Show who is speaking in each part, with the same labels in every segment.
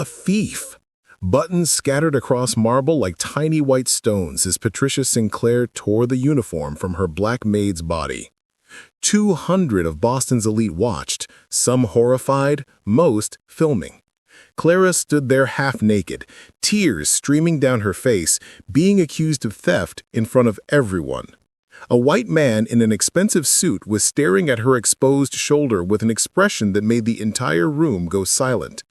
Speaker 1: A thief! Buttons scattered across marble like tiny white stones as Patricia Sinclair tore the uniform from her black maid's body. 200 of Boston's elite watched, some horrified, most filming. Clara stood there half-naked, tears streaming down her face, being accused of theft in front of everyone. A white man in an expensive suit was staring at her exposed shoulder with an expression that made the entire room go silent.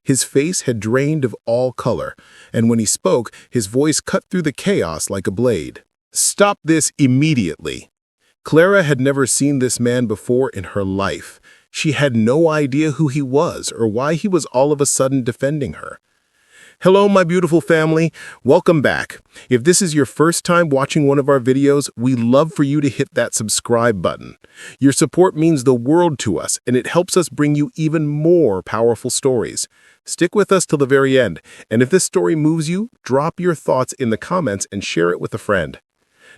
Speaker 1: His face had drained of all color, and when he spoke, his voice cut through the chaos like a blade. "Stop this immediately!" Clara had never seen this man before in her life. She had no idea who he was or why he was all of a sudden defending her. Hello, my beautiful family. Welcome back. If this is your first time watching one of our videos, we'd love for you to hit that subscribe button. Your support means the world to us, and it helps us bring you even more powerful stories. Stick with us till the very end, and if this story moves you, drop your thoughts in the comments and share it with a friend.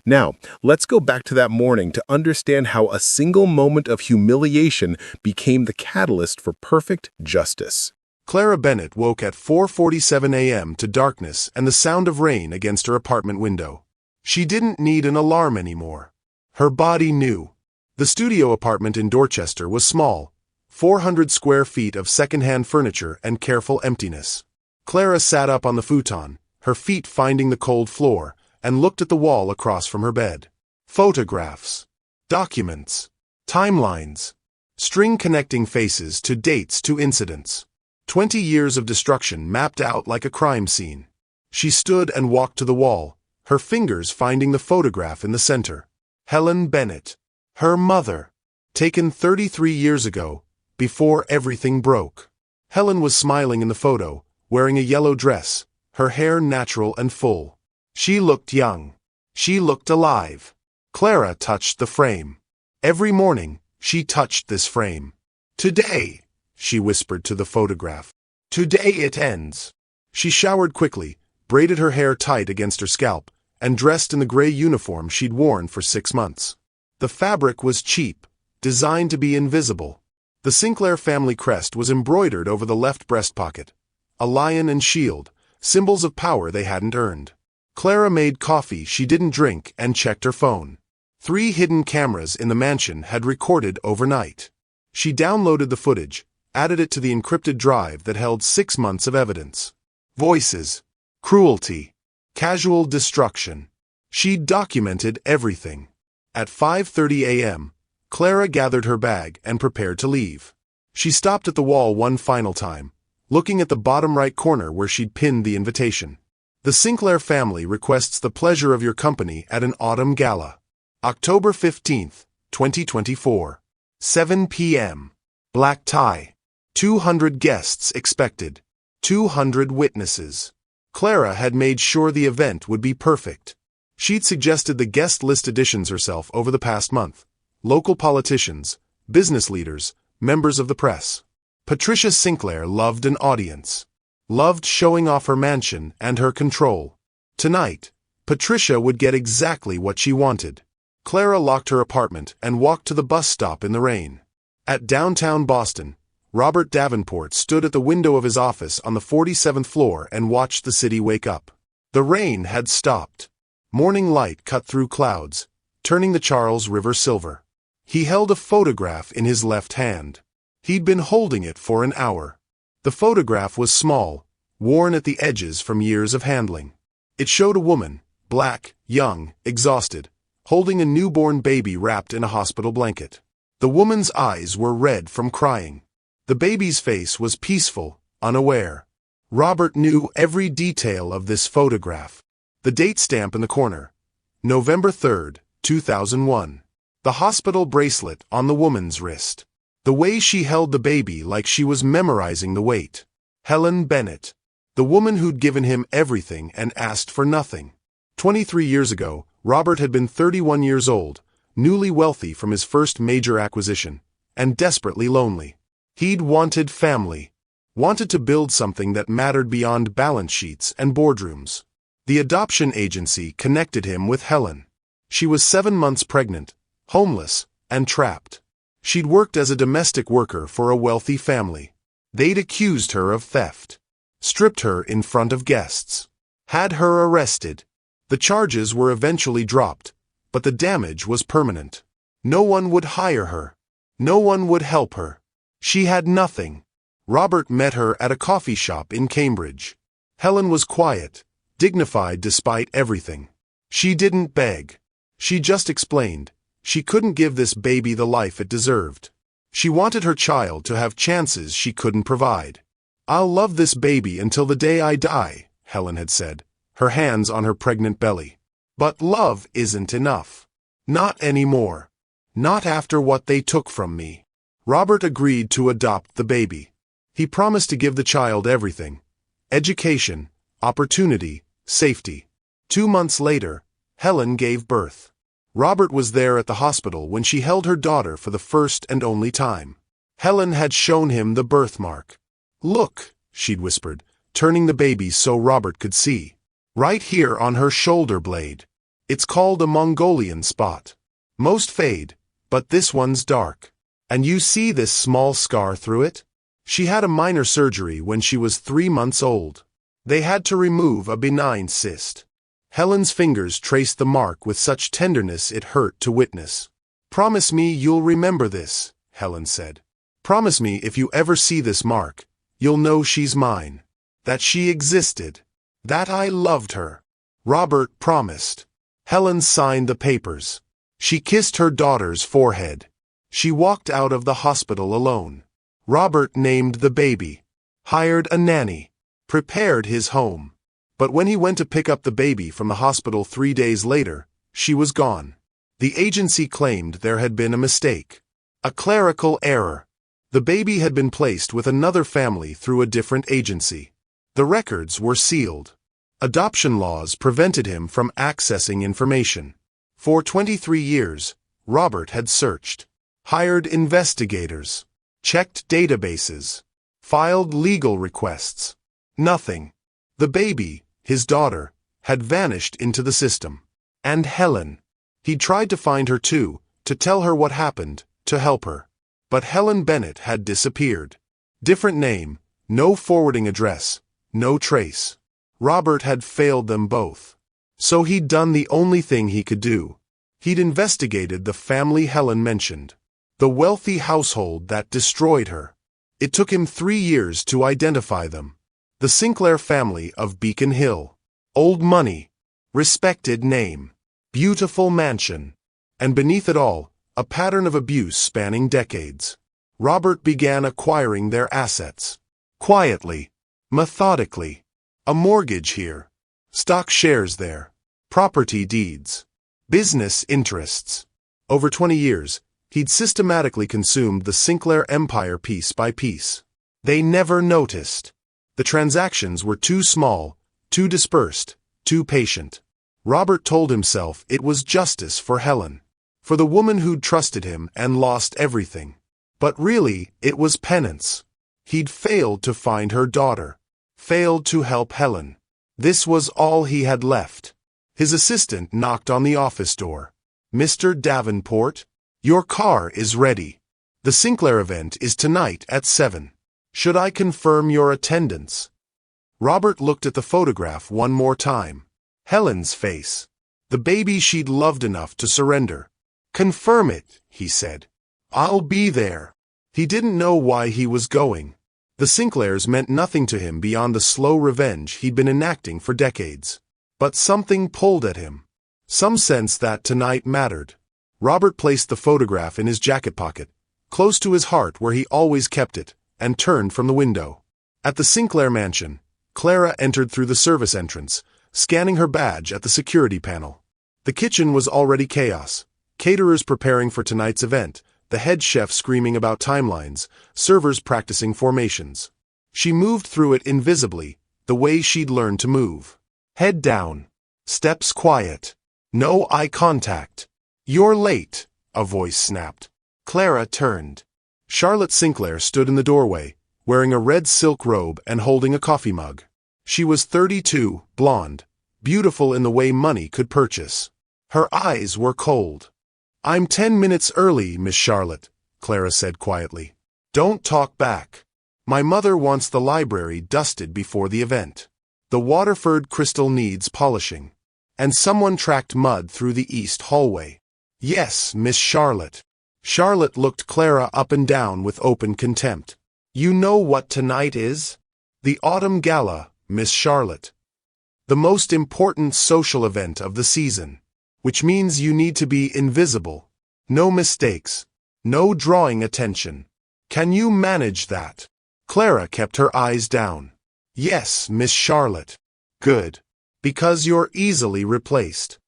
Speaker 1: Now, let's go back to that morning to understand how a single moment of humiliation became the catalyst for perfect justice.
Speaker 2: Clara Bennett woke at 4:47 a.m. to darkness and the sound of rain against her apartment window. She didn't need an alarm anymore. Her body knew. The studio apartment in Dorchester was small, 400 square feet of second-hand furniture and careful emptiness. Clara sat up on the futon, her feet finding the cold floor, and looked at the wall across from her bed. Photographs, documents, timelines, string connecting faces to dates to incidents. 20 years of destruction mapped out like a crime scene. She stood and walked to the wall, her fingers finding the photograph in the center. Helen Bennett, her mother, taken 33 years ago, before everything broke. Helen was smiling in the photo, wearing a yellow dress, her hair natural and full. She looked young. She looked alive. Clara touched the frame. Every morning, she touched this frame. "Today," she whispered to the photograph. "Today it ends." She showered quickly, braided her hair tight against her scalp, and dressed in the gray uniform she'd worn for 6 months. The fabric was cheap, designed to be invisible. The Sinclair family crest was embroidered over the left breast pocket. A lion and shield, symbols of power they hadn't earned. Clara made coffee she didn't drink and checked her phone. 3 hidden cameras in the mansion had recorded overnight. She downloaded the footage, added it to the encrypted drive that held 6 months of evidence. Voices, cruelty, casual destruction. She documented everything. At 5:30 a.m., Clara gathered her bag and prepared to leave. She stopped at the wall one final time, looking at the bottom right corner where she'd pinned the invitation. The Sinclair family requests the pleasure of your company at an autumn gala. October 15th, 2024. 7 p.m. Black tie. 200 guests expected. 200 witnesses. Clara had made sure the event would be perfect. She'd suggested the guest list additions herself over the past month. Local politicians, business leaders, members of the press. Patricia Sinclair loved an audience. Loved showing off her mansion and her control. Tonight, Patricia would get exactly what she wanted. Clara locked her apartment and walked to the bus stop in the rain. At downtown Boston, Robert Davenport stood at the window of his office on the 47th floor and watched the city wake up. The rain had stopped. Morning light cut through clouds, turning the Charles River silver. He held a photograph in his left hand. He'd been holding it for an hour. The photograph was small, worn at the edges from years of handling. It showed a woman, black, young, exhausted, holding a newborn baby wrapped in a hospital blanket. The woman's eyes were red from crying. The baby's face was peaceful, unaware. Robert knew every detail of this photograph. The date stamp in the corner. November 3rd, 2001. The hospital bracelet on the woman's wrist. The way she held the baby like she was memorizing the weight. Helen Bennett. The woman who'd given him everything and asked for nothing. 23 years ago, Robert had been 31 years old, newly wealthy from his first major acquisition, and desperately lonely. He'd wanted family. Wanted to build something that mattered beyond balance sheets and boardrooms. The adoption agency connected him with Helen. She was 7 months pregnant, homeless, and trapped. She'd worked as a domestic worker for a wealthy family. They'd accused her of theft. stripped her in front of guests, had her arrested. The charges were eventually dropped, but the damage was permanent. No one would hire her. No one would help her. She had nothing. Robert met her at a coffee shop in Cambridge. Helen was quiet, dignified despite everything. She didn't beg. She just explained. She couldn't give this baby the life it deserved. She wanted her child to have chances she couldn't provide. "I'll love this baby until the day I die," Helen had said, her hands on her pregnant belly. "But love isn't enough. Not anymore. Not after what they took from me." Robert agreed to adopt the baby. He promised to give the child everything: education, opportunity, safety. 2 months later, Helen gave birth. Robert was there at the hospital when she held her daughter for the first and only time. Helen had shown him the birthmark. "Look," she'd whispered, turning the baby so Robert could see. "Right here on her shoulder blade. It's called a Mongolian spot. Most fade, but this one's dark. And you see this small scar through it? She had a minor surgery when she was 3 months old. They had to remove a benign cyst." Helen's fingers traced the mark with such tenderness it hurt to witness. "Promise me you'll remember this," Helen said. "Promise me if you ever see this mark, you'll know she's mine. That she existed. That I loved her." Robert promised. Helen signed the papers. She kissed her daughter's forehead. She walked out of the hospital alone. Robert named the baby, hired a nanny, prepared his home. But when he went to pick up the baby from the hospital 3 days later, she was gone. The agency claimed there had been a mistake. A clerical error. The baby had been placed with another family through a different agency. The records were sealed. Adoption laws prevented him from accessing information. For 23 years, Robert had searched, hired investigators, checked databases, filed legal requests. Nothing. The baby, his daughter, had vanished into the system. And Helen. He'd tried to find her too, to tell her what happened, to help her. But Helen Bennett had disappeared. Different name, no forwarding address, no trace. Robert had failed them both. So he'd done the only thing he could do. He'd investigated the family Helen mentioned. The wealthy household that destroyed her. It took him 3 years to identify them. The Sinclair family of Beacon Hill. Old money. Respected name. Beautiful mansion. And beneath it all, a pattern of abuse spanning decades. Robert began acquiring their assets. Quietly. Methodically. A mortgage here. Stock shares there. Property deeds. Business interests. Over 20 years, he'd systematically consumed the Sinclair empire piece by piece. They never noticed. The transactions were too small, too dispersed, too patient. Robert told himself it was justice for Helen. For the woman who'd trusted him and lost everything. But really, it was penance. He'd failed to find her daughter. Failed to help Helen. This was all he had left. His assistant knocked on the office door. "Mr. Davenport, your car is ready. The Sinclair event is tonight at 7. Should I confirm your attendance?" Robert looked at the photograph one more time. Helen's face. The baby she'd loved enough to surrender. "Confirm it," he said. "I'll be there." He didn't know why he was going. The Sinclairs meant nothing to him beyond the slow revenge he'd been enacting for decades. But something pulled at him. Some sense that tonight mattered. Robert placed the photograph in his jacket pocket, close to his heart where he always kept it, and turned from the window. At the Sinclair mansion, Clara entered through the service entrance, scanning her badge at the security panel. The kitchen was already chaos. Caterers preparing for tonight's event, the head chef screaming about timelines, servers practicing formations. She moved through it invisibly, the way she'd learned to move. Head down. Steps quiet. No eye contact. "You're late," a voice snapped. Clara turned. Charlotte Sinclair stood in the doorway, wearing a red silk robe and holding a coffee mug. She was 32, blonde, beautiful in the way money could purchase. Her eyes were cold. "I'm 10 minutes early, Miss Charlotte," Clara said quietly. "Don't talk back." My mother wants the library dusted before the event. The Waterford crystal needs polishing. And someone tracked mud through the east hallway. Yes, Miss Charlotte. Charlotte looked Clara up and down with open contempt. You know what tonight is? The Autumn Gala, Miss Charlotte. The most important social event of the season. Which means you need to be invisible. No mistakes. No drawing attention. Can you manage that? Clara kept her eyes down. Yes, Miss Charlotte. Good. Because you're easily replaced.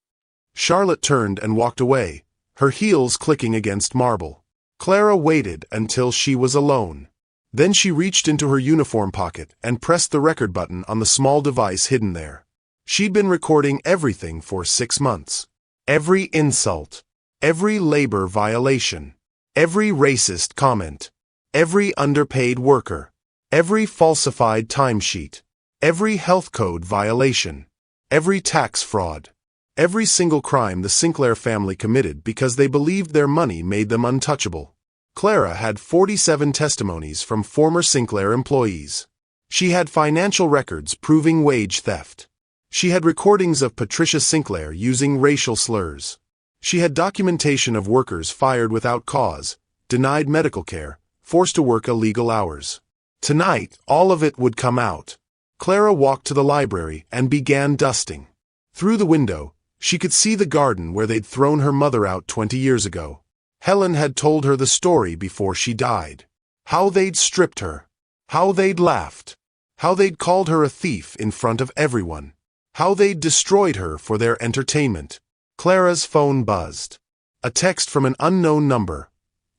Speaker 2: Charlotte turned and walked away, her heels clicking against marble. Clara waited until she was alone. Then she reached into her uniform pocket and pressed the record button on the small device hidden there. She'd been recording everything for 6 months. Every insult. Every labor violation. Every racist comment. Every underpaid worker. Every falsified timesheet. Every health code violation. Every tax fraud. Every single crime the Sinclair family committed because they believed their money made them untouchable. Clara had 47 testimonies from former Sinclair employees. She had financial records proving wage theft. She had recordings of Patricia Sinclair using racial slurs. She had documentation of workers fired without cause, denied medical care, forced to work illegal hours. Tonight, all of it would come out. Clara walked to the library and began dusting. Through the window, she could see the garden where they'd thrown her mother out 20 years ago. Helen had told her the story before she died. How they'd stripped her. How they'd laughed. How they'd called her a thief in front of everyone. How they'd destroyed her for their entertainment. Clara's phone buzzed. A text from an unknown number.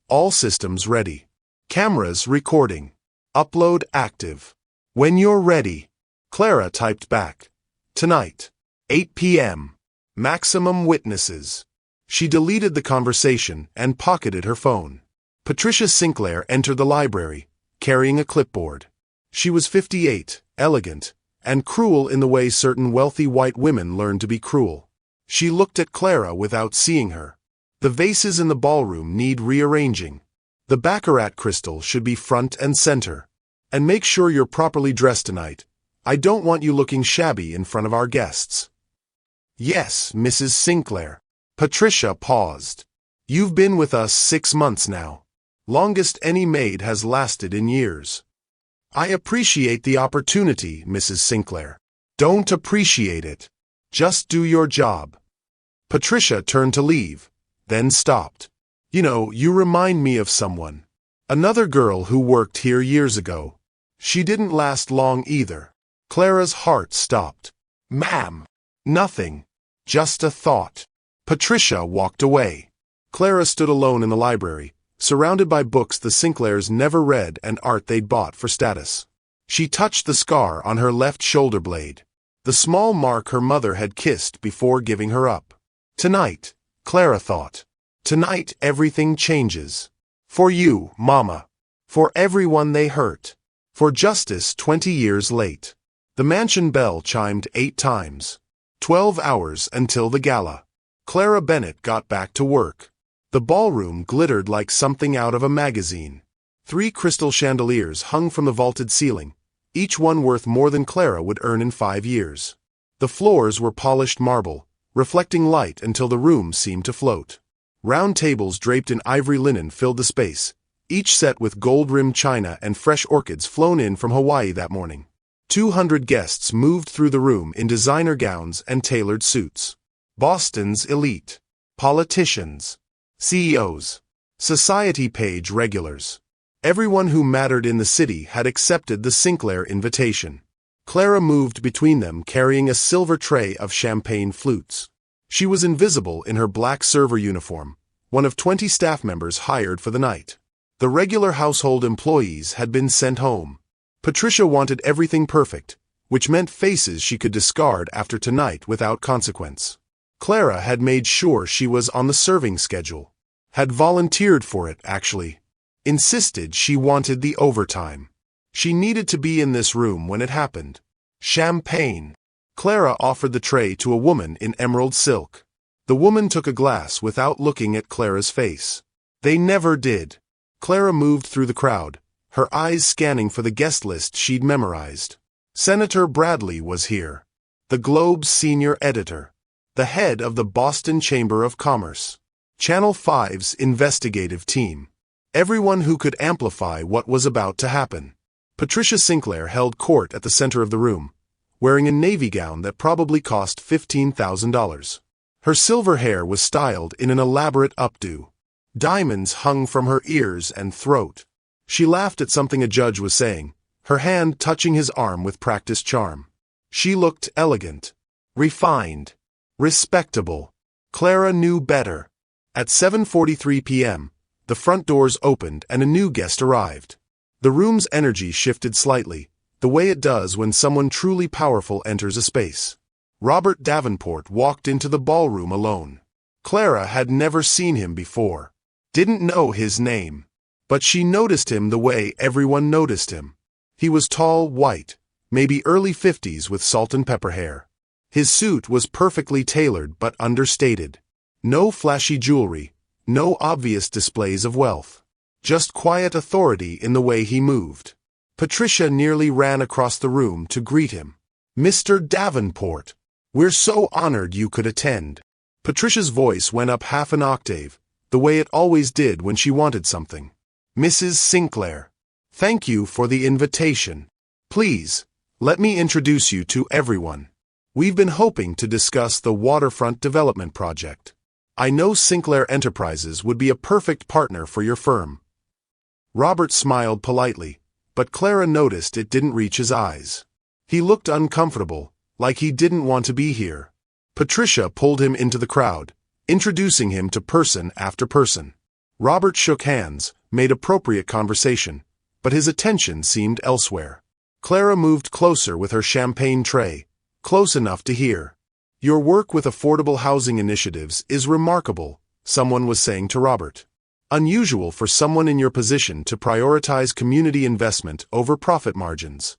Speaker 2: All systems ready. Cameras recording. Upload active. When you're ready. Clara typed back. Tonight. 8 p.m. Maximum witnesses. She deleted the conversation and pocketed her phone. Patricia Sinclair entered the library, carrying a clipboard. She was 58, elegant, and cruel in the way certain wealthy white women learn to be cruel. She looked at Clara without seeing her. The vases in the ballroom need rearranging. The baccarat crystal should be front and center. And make sure you're properly dressed tonight. I don't want you looking shabby in front of our guests. Yes, Mrs. Sinclair. Patricia paused. You've been with us 6 months now. Longest any maid has lasted in years. I appreciate the opportunity, Mrs. Sinclair. Don't appreciate it. Just do your job. Patricia turned to leave, then stopped. You know, you remind me of someone. Another girl who worked here years ago. She didn't last long either. Clara's heart stopped. Ma'am. Nothing. Just a thought. Patricia walked away. Clara stood alone in the library, surrounded by books the Sinclairs never read and art they'd bought for status. She touched the scar on her left shoulder blade, the small mark her mother had kissed before giving her up. Tonight, Clara thought. Tonight everything changes. For you, Mama. For everyone they hurt. For justice 20 years late. The mansion bell chimed 8 times. 12 hours until the gala. Clara Bennett got back to work. The ballroom glittered like something out of a magazine. 3 crystal chandeliers hung from the vaulted ceiling, each one worth more than Clara would earn in 5 years. The floors were polished marble, reflecting light until the room seemed to float. Round tables draped in ivory linen filled the space, each set with gold-rimmed china and fresh orchids flown in from Hawaii that morning. 200 guests moved through the room in designer gowns and tailored suits. Boston's elite. Politicians. CEOs. Society page regulars. Everyone who mattered in the city had accepted the Sinclair invitation. Clara moved between them carrying a silver tray of champagne flutes. She was invisible in her black server uniform, one of 20 staff members hired for the night. The regular household employees had been sent home. Patricia wanted everything perfect, which meant faces she could discard after tonight without consequence. Clara had made sure she was on the serving schedule. Had volunteered for it, actually. Insisted she wanted the overtime. She needed to be in this room when it happened. Champagne. Clara offered the tray to a woman in emerald silk. The woman took a glass without looking at Clara's face. They never did. Clara moved through the crowd, her eyes scanning for the guest list she'd memorized. Senator Bradley was here. The Globe's senior editor. The head of the Boston Chamber of Commerce. Channel 5's investigative team. Everyone who could amplify what was about to happen. Patricia Sinclair held court at the center of the room, wearing a navy gown that probably cost $15,000. Her silver hair was styled in an elaborate updo. Diamonds hung from her ears and throat. She laughed at something a judge was saying, her hand touching his arm with practiced charm. She looked elegant, refined, respectable. Clara knew better. At 7:43 p.m., the front doors opened and a new guest arrived. The room's energy shifted slightly, the way it does when someone truly powerful enters a space. Robert Davenport walked into the ballroom alone. Clara had never seen him before, didn't know his name, but she noticed him the way everyone noticed him. He was tall, white, maybe early 50s with salt and pepper hair. His suit was perfectly tailored but understated. No flashy jewelry, no obvious displays of wealth. Just quiet authority in the way he moved. Patricia nearly ran across the room to greet him. "Mr. Davenport, we're so honored you could attend." Patricia's voice went up half an octave, the way it always did when she wanted something. "Mrs. Sinclair, thank you for the invitation. Please, let me introduce you to everyone. We've been hoping to discuss the waterfront development project. I know Sinclair Enterprises would be a perfect partner for your firm." Robert smiled politely, but Clara noticed it didn't reach his eyes. He looked uncomfortable, like he didn't want to be here. Patricia pulled him into the crowd, introducing him to person after person. Robert shook hands, made appropriate conversation, but his attention seemed elsewhere. Clara moved closer with her champagne tray, close enough to hear. "Your work with affordable housing initiatives is remarkable," someone was saying to Robert. "Unusual for someone in your position to prioritize community investment over profit margins."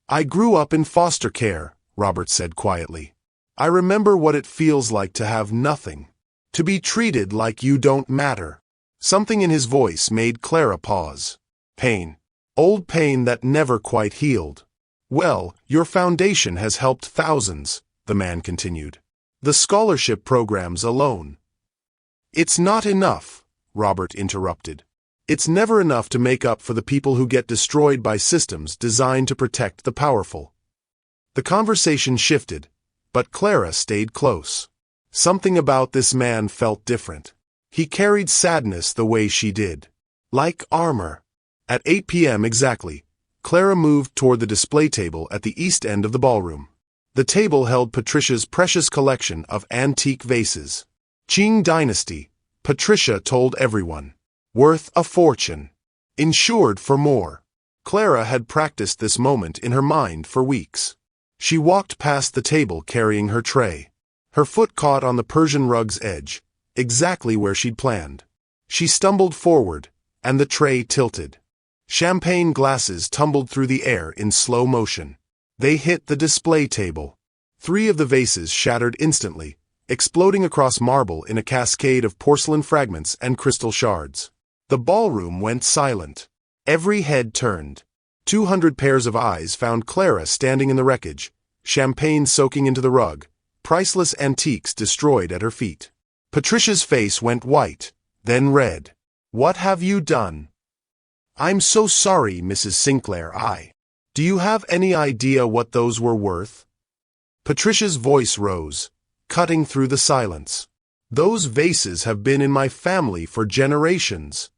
Speaker 2: "I grew up in foster care," Robert said quietly. "I remember what it feels like to have nothing. To be treated like you don't matter." Something in his voice made Clara pause. Pain. Old pain that never quite healed. "Well, your foundation has helped thousands," the man continued. "The scholarship programs alone." "It's not enough," Robert interrupted. "It's never enough to make up for the people who get destroyed by systems designed to protect the powerful." The conversation shifted, but Clara stayed close. Something about this man felt different. He carried sadness the way she did. Like armor. At 8 p.m. exactly, Clara moved toward the display table at the east end of the ballroom. The table held Patricia's precious collection of antique vases. Qing Dynasty, Patricia told everyone. Worth a fortune. Insured for more. Clara had practiced this moment in her mind for weeks. She walked past the table carrying her tray. Her foot caught on the Persian rug's edge, exactly where she'd planned. She stumbled forward, and the tray tilted. Champagne glasses tumbled through the air in slow motion. They hit the display table. 3 of the vases shattered instantly, exploding across marble in a cascade of porcelain fragments and crystal shards. The ballroom went silent. Every head turned. 200 pairs of eyes found Clara standing in the wreckage, champagne soaking into the rug, priceless antiques destroyed at her feet. Patricia's face went white, then red. "What have you done?" "I'm so sorry, Mrs. Sinclair. Do you have any idea what those were worth?" Patricia's voice rose, cutting through the silence. "Those vases have been in my family for generations."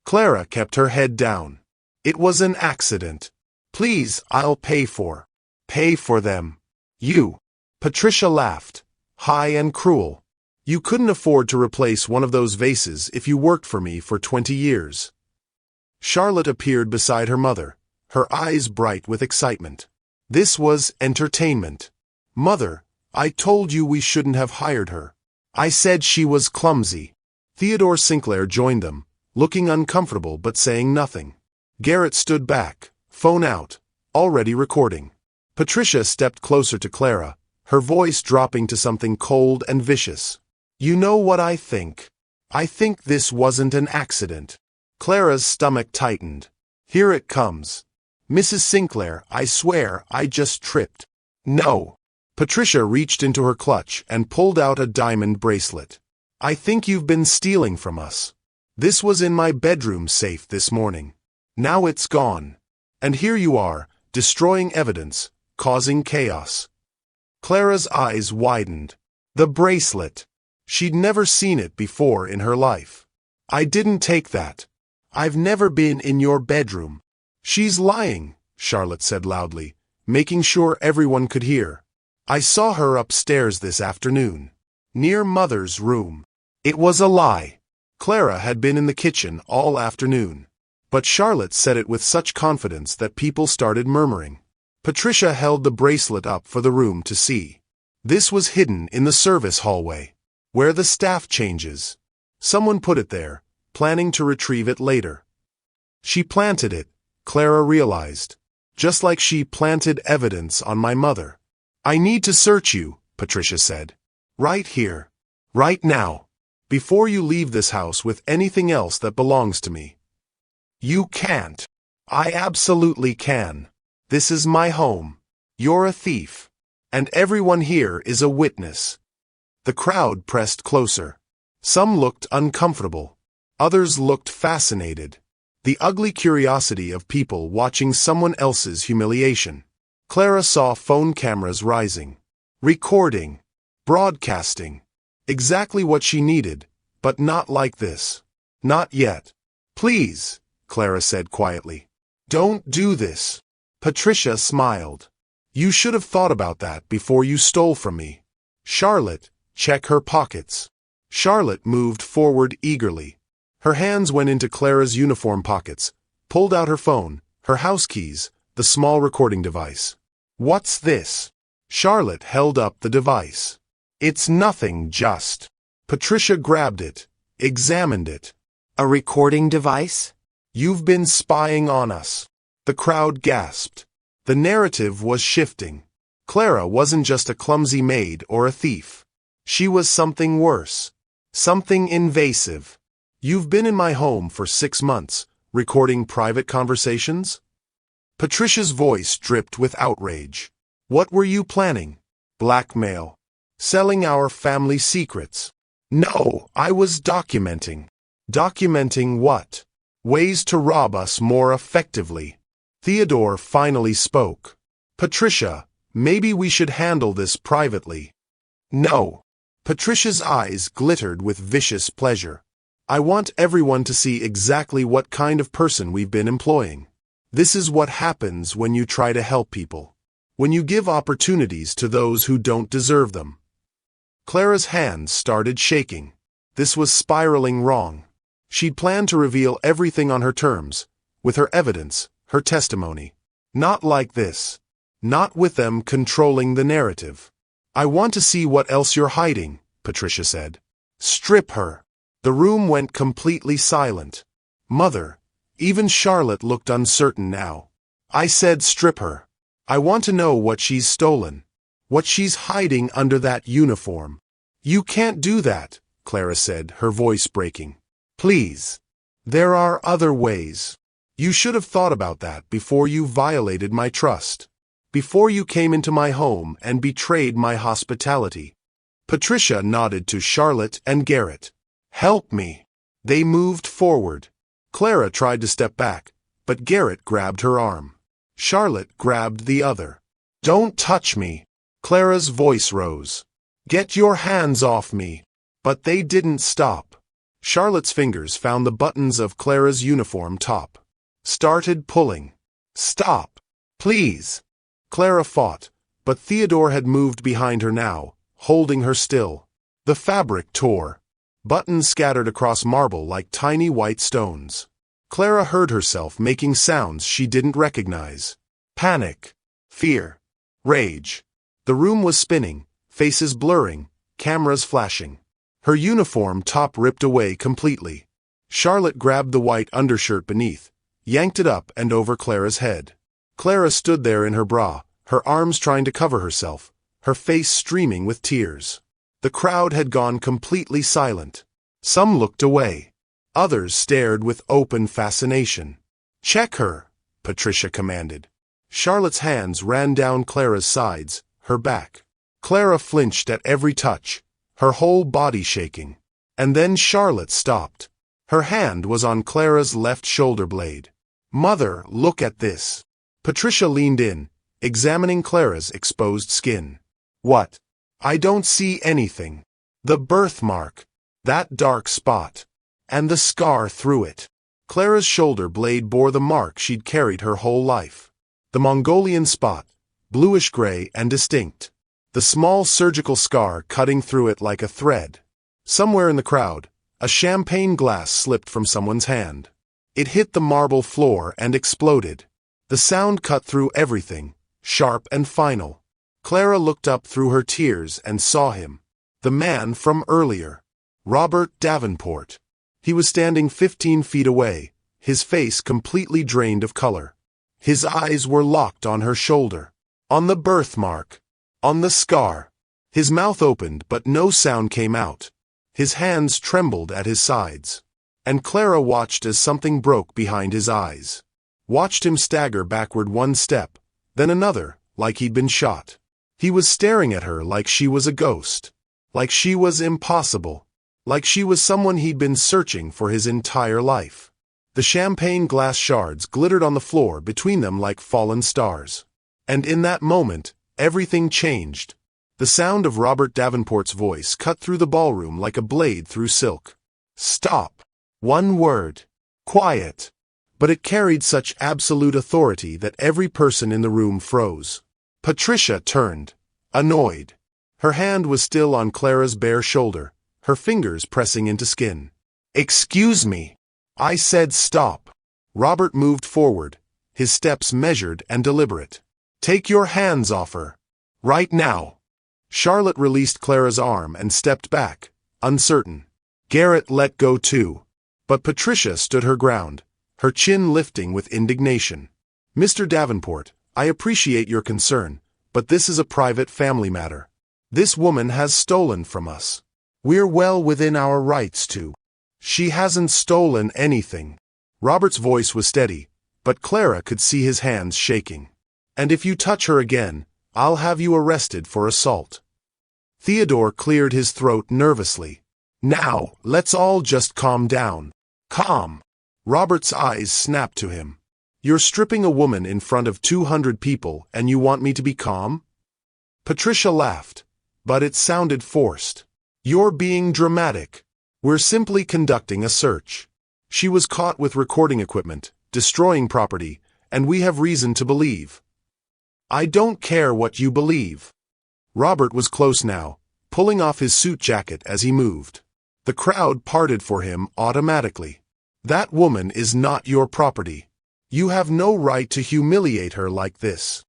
Speaker 2: Clara kept her head down. "It was an accident. Please, I'll pay for them. You." Patricia laughed, high and cruel. "You couldn't afford to replace one of those vases if you worked for me for 20 years. Charlotte appeared beside her mother, her eyes bright with excitement. This was entertainment. "Mother, I told you we shouldn't have hired her. I said she was clumsy." Theodore Sinclair joined them, looking uncomfortable but saying nothing. Garrett stood back, phone out, already recording. Patricia stepped closer to Clara, her voice dropping to something cold and vicious. "You know what I think? I think this wasn't an accident." Clara's stomach tightened. Here it comes. Mrs. Sinclair, I swear, I just tripped. No. Patricia reached into her clutch and pulled out a diamond bracelet. I think you've been stealing from us. This was in my bedroom safe this morning. Now it's gone. And here you are, destroying evidence, causing chaos. Clara's eyes widened. The bracelet. She'd never seen it before in her life. I didn't take that. I've never been in your bedroom. She's lying, Charlotte said loudly, making sure everyone could hear. I saw her upstairs this afternoon, near Mother's room. It was a lie. Clara had been in the kitchen all afternoon. But Charlotte said it with such confidence that people started murmuring. Patricia held the bracelet up for the room to see. This was hidden in the service hallway, where the staff changes. Someone put it there, planning to retrieve it later. She planted it, Clara realized, just like she planted evidence on my mother. I need to search you, Patricia said. Right here. Right now. Before you leave this house with anything else that belongs to me. You can't. I absolutely can. This is my home. You're a thief. And everyone here is a witness. The crowd pressed closer. Some looked uncomfortable. Others looked fascinated. The ugly curiosity of people watching someone else's humiliation. Clara saw phone cameras rising. Recording. Broadcasting. Exactly what she needed, but not like this. Not yet. Please, Clara said quietly. Don't do this. Patricia smiled. You should have thought about that before you stole from me. Charlotte, check her pockets. Charlotte moved forward eagerly. Her hands went into Clara's uniform pockets, pulled out her phone, her house keys, the small recording device. What's this? Charlotte held up the device. It's nothing, just. Patricia grabbed it, examined it. A recording device? You've been spying on us. The crowd gasped. The narrative was shifting. Clara wasn't just a clumsy maid or a thief. She was something worse. Something invasive. You've been in my home for 6 months, recording private conversations? Patricia's voice dripped with outrage. What were you planning? Blackmail. Selling our family secrets. No, I was documenting. Documenting what? Ways to rob us more effectively. Theodore finally spoke. Patricia, maybe we should handle this privately. No. Patricia's eyes glittered with vicious pleasure. I want everyone to see exactly what kind of person we've been employing. This is what happens when you try to help people. When you give opportunities to those who don't deserve them. Clara's hands started shaking. This was spiraling wrong. She'd planned to reveal everything on her terms, with her evidence, her testimony. Not like this. Not with them controlling the narrative. I want to see what else you're hiding, Patricia said. Strip her. The room went completely silent. Mother, even Charlotte looked uncertain now. I said strip her. I want to know what she's stolen. What she's hiding under that uniform. You can't do that, Clara said, her voice breaking. Please. There are other ways. You should have thought about that before you violated my trust. Before you came into my home and betrayed my hospitality. Patricia nodded to Charlotte and Garrett. Help me. They moved forward. Clara tried to step back, but Garrett grabbed her arm. Charlotte grabbed the other. Don't touch me. Clara's voice rose. Get your hands off me. But they didn't stop. Charlotte's fingers found the buttons of Clara's uniform top. Started pulling. Stop. Please. Clara fought, but Theodore had moved behind her now, holding her still. The fabric tore. Buttons scattered across marble like tiny white stones. Clara heard herself making sounds she didn't recognize. Panic. Fear. Rage. The room was spinning, faces blurring, cameras flashing. Her uniform top ripped away completely. Charlotte grabbed the white undershirt beneath, yanked it up and over Clara's head. Clara stood there in her bra, her arms trying to cover herself, her face streaming with tears. The crowd had gone completely silent. Some looked away. Others stared with open fascination. Check her, Patricia commanded. Charlotte's hands ran down Clara's sides, her back. Clara flinched at every touch, her whole body shaking. And then Charlotte stopped. Her hand was on Clara's left shoulder blade. Mother, look at this. Patricia leaned in, examining Clara's exposed skin. What? I don't see anything. The birthmark. That dark spot. And the scar through it. Clara's shoulder blade bore the mark she'd carried her whole life. The Mongolian spot, bluish-gray and distinct. The small surgical scar cutting through it like a thread. Somewhere in the crowd, a champagne glass slipped from someone's hand. It hit the marble floor and exploded. The sound cut through everything, sharp and final. Clara looked up through her tears and saw him. The man from earlier. Robert Davenport. He was standing 15 feet away, his face completely drained of color. His eyes were locked on her shoulder. On the birthmark. On the scar. His mouth opened but no sound came out. His hands trembled at his sides. And Clara watched as something broke behind his eyes. Watched him stagger backward one step, then another, like he'd been shot. He was staring at her like she was a ghost. Like she was impossible. Like she was someone he'd been searching for his entire life. The champagne glass shards glittered on the floor between them like fallen stars. And in that moment, everything changed. The sound of Robert Davenport's voice cut through the ballroom like a blade through silk. Stop. One word. Quiet. But it carried such absolute authority that every person in the room froze. Patricia turned, annoyed. Her hand was still on Clara's bare shoulder, her fingers pressing into skin. Excuse me. I said stop. Robert moved forward, his steps measured and deliberate. Take your hands off her. Right now. Charlotte released Clara's arm and stepped back, uncertain. Garrett let go too. But Patricia stood her ground, her chin lifting with indignation. Mr. Davenport, I appreciate your concern, but this is a private family matter. This woman has stolen from us. We're well within our rights to. She hasn't stolen anything. Robert's voice was steady, but Clara could see his hands shaking. And if you touch her again, I'll have you arrested for assault. Theodore cleared his throat nervously. Now, let's all just calm down. Calm. Robert's eyes snapped to him. You're stripping a woman in front of 200 people and you want me to be calm? Patricia laughed, but it sounded forced. You're being dramatic. We're simply conducting a search. She was caught with recording equipment, destroying property, and we have reason to believe. I don't care what you believe. Robert was close now, pulling off his suit jacket as he moved. The crowd parted for him automatically. That woman is not your property. You have no right to humiliate her like this.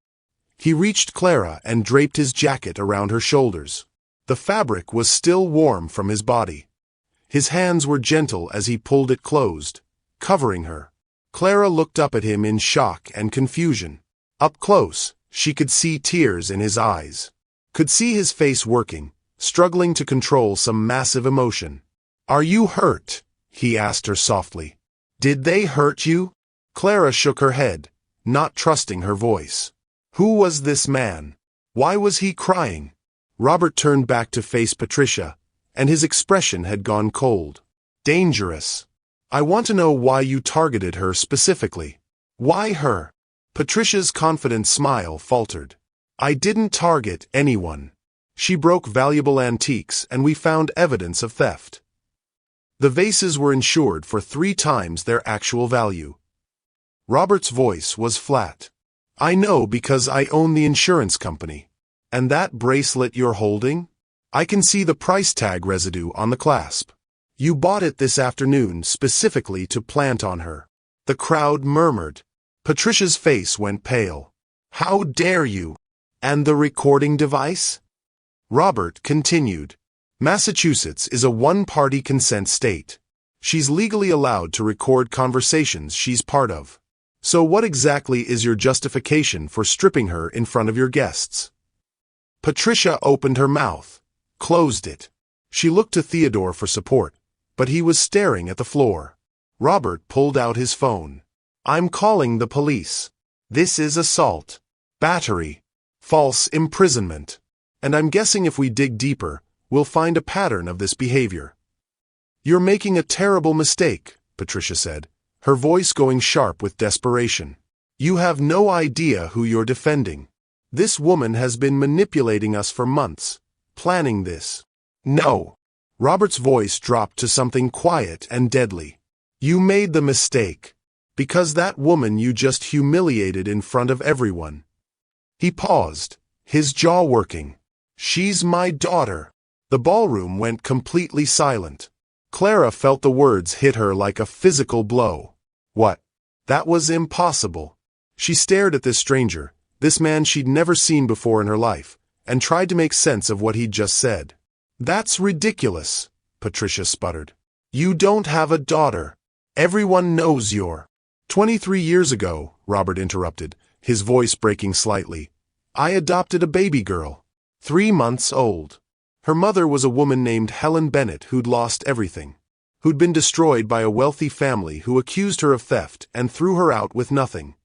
Speaker 2: He reached Clara and draped his jacket around her shoulders. The fabric was still warm from his body. His hands were gentle as he pulled it closed, covering her. Clara looked up at him in shock and confusion. Up close, she could see tears in his eyes. Could see his face working, struggling to control some massive emotion. Are you hurt? He asked her softly. Did they hurt you? Clara shook her head, not trusting her voice. Who was this man? Why was he crying? Robert turned back to face Patricia, and his expression had gone cold. Dangerous. I want to know why you targeted her specifically. Why her? Patricia's confident smile faltered. I didn't target anyone. She broke valuable antiques and we found evidence of theft. The vases were insured for 3 times their actual value. Robert's voice was flat. I know because I own the insurance company. And that bracelet you're holding? I can see the price tag residue on the clasp. You bought it this afternoon specifically to plant on her. The crowd murmured. Patricia's face went pale. How dare you? And the recording device? Robert continued. Massachusetts is a one-party consent state. She's legally allowed to record conversations she's part of. So what exactly is your justification for stripping her in front of your guests? Patricia opened her mouth, closed it. She looked to Theodore for support, but he was staring at the floor. Robert pulled out his phone. I'm calling the police. This is assault, battery, false imprisonment. And I'm guessing if we dig deeper, we'll find a pattern of this behavior. You're making a terrible mistake, Patricia said, her voice going sharp with desperation. You have no idea who you're defending. This woman has been manipulating us for months, planning this. No. Robert's voice dropped to something quiet and deadly. You made the mistake. Because that woman you just humiliated in front of everyone. He paused, his jaw working. She's my daughter. The ballroom went completely silent. Clara felt the words hit her like a physical blow. What? That was impossible. She stared at this stranger, this man she'd never seen before in her life, and tried to make sense of what he'd just said. That's ridiculous, Patricia sputtered. You don't have a daughter. Everyone knows you're. 23 years ago, Robert interrupted, his voice breaking slightly. I adopted a baby girl, 3 months old. Her mother was a woman named Helen Bennett who'd lost everything, who'd been destroyed by a wealthy family who accused her of theft and threw her out with nothing.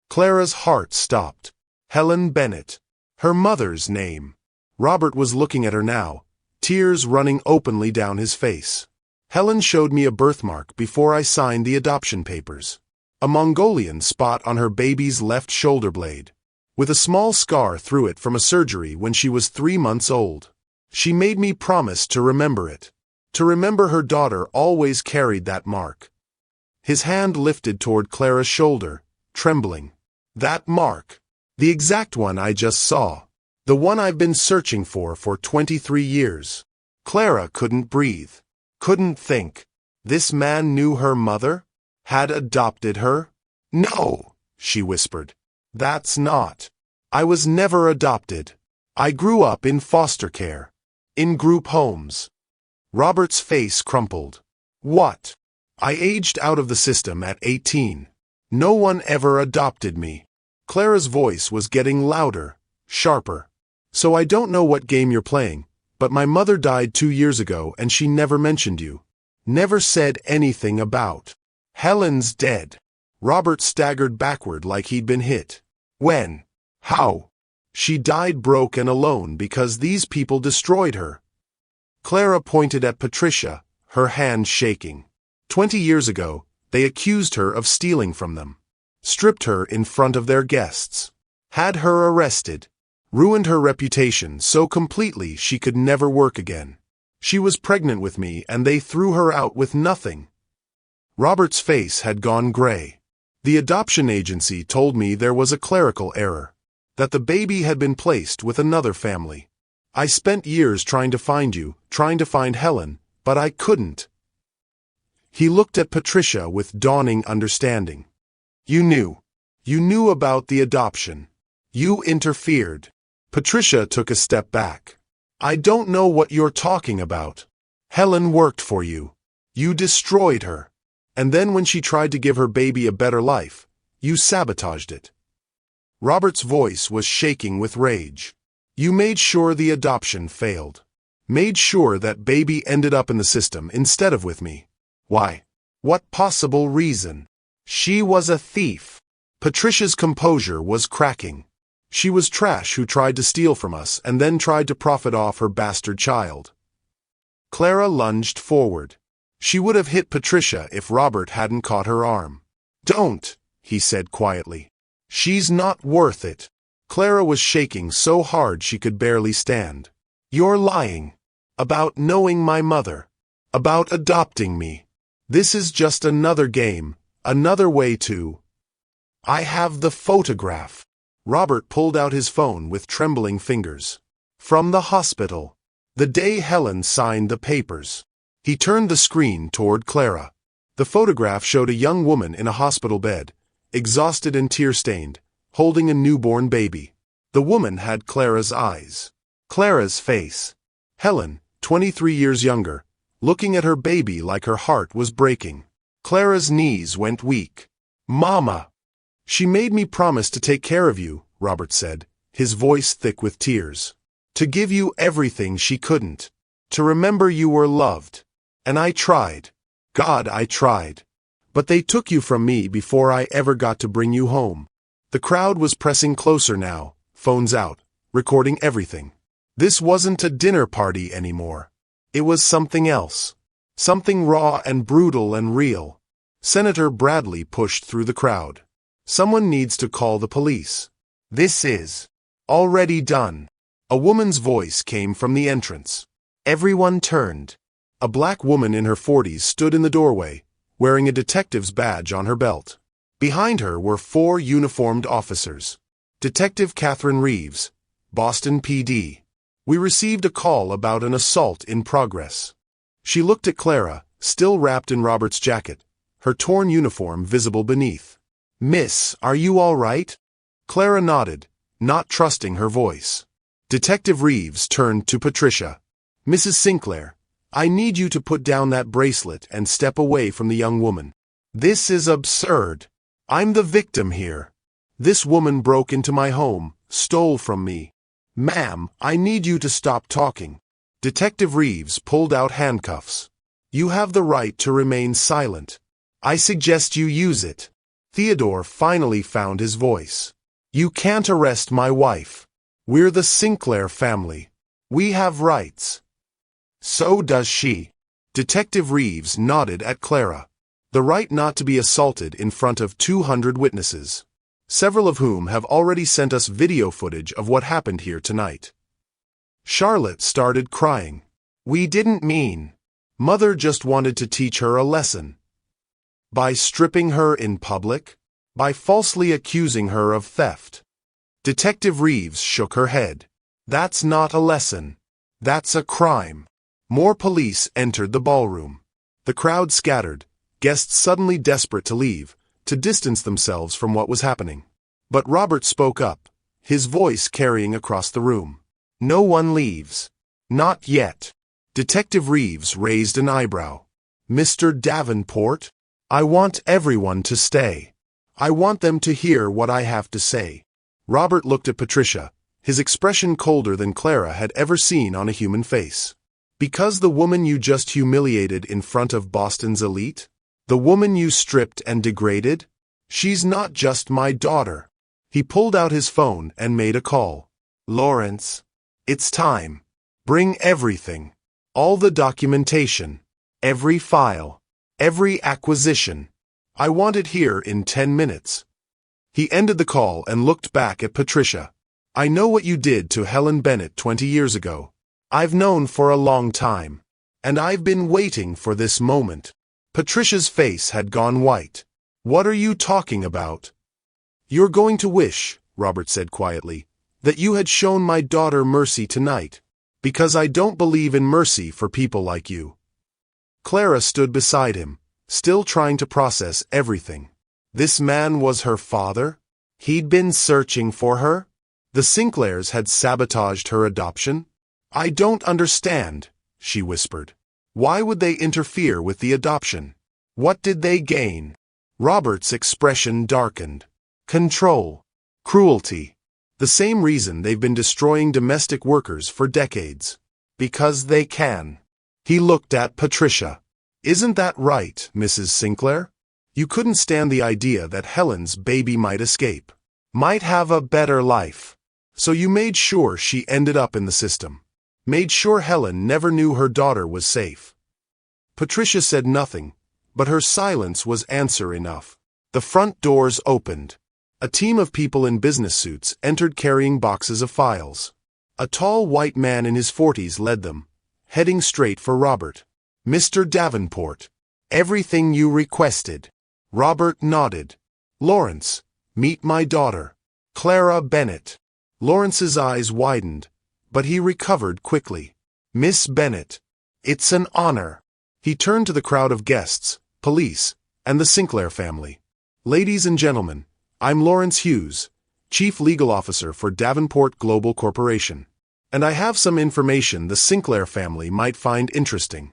Speaker 2: Clara's heart stopped. Helen Bennett. Her mother's name. Robert was looking at her now, tears running openly down his face. Helen showed me a birthmark before I signed the adoption papers. A Mongolian spot on her baby's left shoulder blade, with a small scar through it from a surgery when she was 3 months old. She made me promise to remember it. To remember her daughter always carried that mark. His hand lifted toward Clara's shoulder, trembling. That mark. The exact one I just saw. The one I've been searching for 23 years. Clara couldn't breathe. Couldn't think. This man knew her mother? Had adopted her? No, she whispered. That's not. I was never adopted. I grew up in foster care. In group homes. Robert's face crumpled. What? I aged out of the system at 18. No one ever adopted me. Clara's voice was getting louder, sharper. So I don't know what game you're playing, but my mother died 2 years ago and she never mentioned you. Never said anything about. Helen's dead. Robert staggered backward like he'd been hit. When? How? She died broke and alone because these people destroyed her. Clara pointed at Patricia, her hand shaking. 20 years ago, they accused her of stealing from them. Stripped her in front of their guests. Had her arrested. Ruined her reputation so completely she could never work again. She was pregnant with me and they threw her out with nothing. Robert's face had gone gray. The adoption agency told me there was a clerical error. That the baby had been placed with another family. I spent years trying to find you, trying to find Helen, but I couldn't. He looked at Patricia with dawning understanding. You knew. You knew about the adoption. You interfered. Patricia took a step back. I don't know what you're talking about. Helen worked for you. You destroyed her. And then when she tried to give her baby a better life, you sabotaged it. Robert's voice was shaking with rage. You made sure the adoption failed. Made sure that baby ended up in the system instead of with me. Why? What possible reason? She was a thief. Patricia's composure was cracking. She was trash who tried to steal from us and then tried to profit off her bastard child. Clara lunged forward. She would have hit Patricia if Robert hadn't caught her arm. Don't, he said quietly. She's not worth it. Clara was shaking so hard she could barely stand. You're lying. About knowing my mother. About adopting me. This is just another game, another way to... I have the photograph. Robert pulled out his phone with trembling fingers. From the hospital. The day Helen signed the papers. He turned the screen toward Clara. The photograph showed a young woman in a hospital bed, exhausted and tear-stained, holding a newborn baby. The woman had Clara's eyes. Clara's face. Helen, 23 years younger, looking at her baby like her heart was breaking. Clara's knees went weak. Mama! She made me promise to take care of you, Robert said, his voice thick with tears. To give you everything she couldn't. To remember you were loved. And I tried. God, I tried. But they took you from me before I ever got to bring you home. The crowd was pressing closer now, phones out, recording everything. This wasn't a dinner party anymore. It was something else. Something raw and brutal and real. Senator Bradley pushed through the crowd. Someone needs to call the police. This is already done. A woman's voice came from the entrance. Everyone turned. A black woman in her 40s stood in the doorway, wearing a detective's badge on her belt. Behind her were 4 uniformed officers. Detective Catherine Reeves, Boston PD. We received a call about an assault in progress. She looked at Clara, still wrapped in Robert's jacket, her torn uniform visible beneath. Miss, are you all right? Clara nodded, not trusting her voice. Detective Reeves turned to Patricia. Mrs. Sinclair, I need you to put down that bracelet and step away from the young woman. This is absurd. I'm the victim here. This woman broke into my home, stole from me. Ma'am, I need you to stop talking. Detective Reeves pulled out handcuffs. You have the right to remain silent. I suggest you use it. Theodore finally found his voice. You can't arrest my wife. We're the Sinclair family. We have rights. So does she. Detective Reeves nodded at Clara. The right not to be assaulted in front of 200 witnesses, several of whom have already sent us video footage of what happened here tonight. Charlotte started crying. We didn't mean. Mother just wanted to teach her a lesson. By stripping her in public? By falsely accusing her of theft? Detective Reeves shook her head. That's not a lesson. That's a crime. More police entered the ballroom. The crowd scattered, guests suddenly desperate to leave, to distance themselves from what was happening. But Robert spoke up, his voice carrying across the room. No one leaves. Not yet. Detective Reeves raised an eyebrow. Mr. Davenport, I want everyone to stay. I want them to hear what I have to say. Robert looked at Patricia, his expression colder than Clara had ever seen on a human face. Because the woman you just humiliated in front of Boston's elite? The woman you stripped and degraded? She's not just my daughter. He pulled out his phone and made a call. Lawrence, it's time. Bring everything. All the documentation. Every file. Every acquisition. I want it here in 10 minutes. He ended the call and looked back at Patricia. I know what you did to Helen Bennett 20 years ago. I've known for a long time. And I've been waiting for this moment. Patricia's face had gone white. What are you talking about? You're going to wish, Robert said quietly, that you had shown my daughter mercy tonight, because I don't believe in mercy for people like you. Clara stood beside him, still trying to process everything. This man was her father? He'd been searching for her? The Sinclairs had sabotaged her adoption? I don't understand, she whispered. Why would they interfere with the adoption? What did they gain? Robert's expression darkened. Control. Cruelty. The same reason they've been destroying domestic workers for decades. Because they can. He looked at Patricia. Isn't that right, Mrs. Sinclair? You couldn't stand the idea that Helen's baby might escape. Might have a better life. So you made sure she ended up in the system. Made sure Helen never knew her daughter was safe. Patricia said nothing, but her silence was answer enough. The front doors opened. A team of people in business suits entered carrying boxes of files. A tall white man in his 40s led them, heading straight for Robert. Mr. Davenport, everything you requested. Robert nodded. Lawrence, meet my daughter, Clara Bennett. Lawrence's eyes widened, but he recovered quickly. Miss Bennett, it's an honor. He turned to the crowd of guests, police, and the Sinclair family. Ladies and gentlemen, I'm Lawrence Hughes, Chief Legal Officer for Davenport Global Corporation, and I have some information the Sinclair family might find interesting.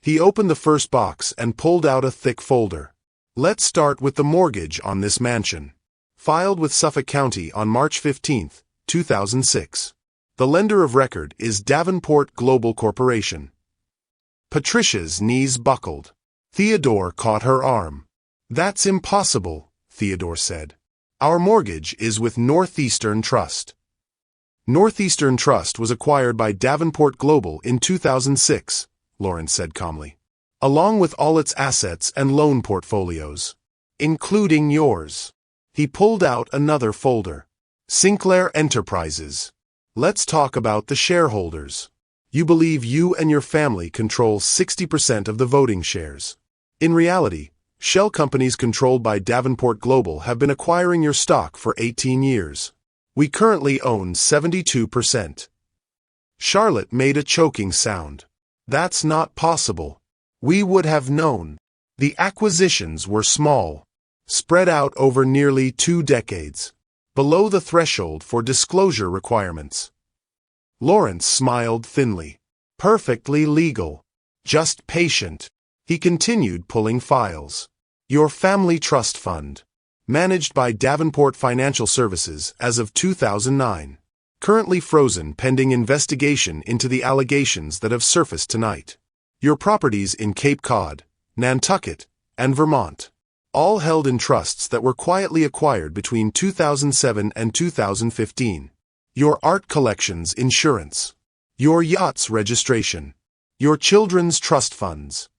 Speaker 2: He opened the first box and pulled out a thick folder. Let's start with the mortgage on this mansion. Filed with Suffolk County on March 15, 2006. The lender of record is Davenport Global Corporation. Patricia's knees buckled. Theodore caught her arm. That's impossible, Theodore said. Our mortgage is with Northeastern Trust. Northeastern Trust was acquired by Davenport Global in 2006, Lawrence said calmly, along with all its assets and loan portfolios, including yours. He pulled out another folder. Sinclair Enterprises. Let's talk about the shareholders. You believe you and your family control 60% of the voting shares. In reality, shell companies controlled by Davenport Global have been acquiring your stock for 18 years. We currently own 72%. Charlotte made a choking sound. That's not possible. We would have known. The acquisitions were small, spread out over nearly 2 decades, below the threshold for disclosure requirements. Lawrence smiled thinly. Perfectly legal. Just patient. He continued pulling files. Your family trust fund, managed by Davenport Financial Services as of 2009, currently frozen pending investigation into the allegations that have surfaced tonight. Your properties in Cape Cod, Nantucket, and Vermont, all held in trusts that were quietly acquired between 2007 and 2015. Your art collections insurance, your yacht's registration, your children's trust funds.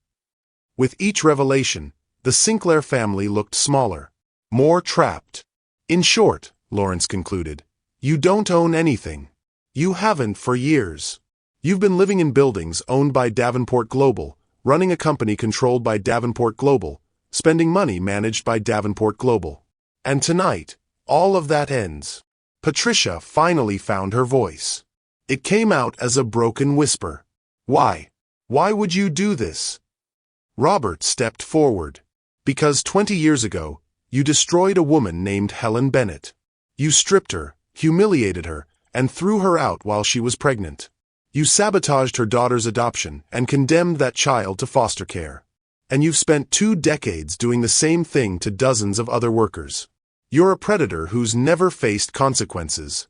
Speaker 2: With each revelation, the Sinclair family looked smaller, more trapped. In short, Lawrence concluded, you don't own anything. You haven't for years. You've been living in buildings owned by Davenport Global, running a company controlled by Davenport Global, spending money managed by Davenport Global. And tonight, all of that ends. Patricia finally found her voice. It came out as a broken whisper. Why? Why would you do this? Robert stepped forward. Because 20 years ago, you destroyed a woman named Helen Bennett. You stripped her, humiliated her, and threw her out while she was pregnant. You sabotaged her daughter's adoption and condemned that child to foster care. And you've spent 2 decades doing the same thing to dozens of other workers. You're a predator who's never faced consequences.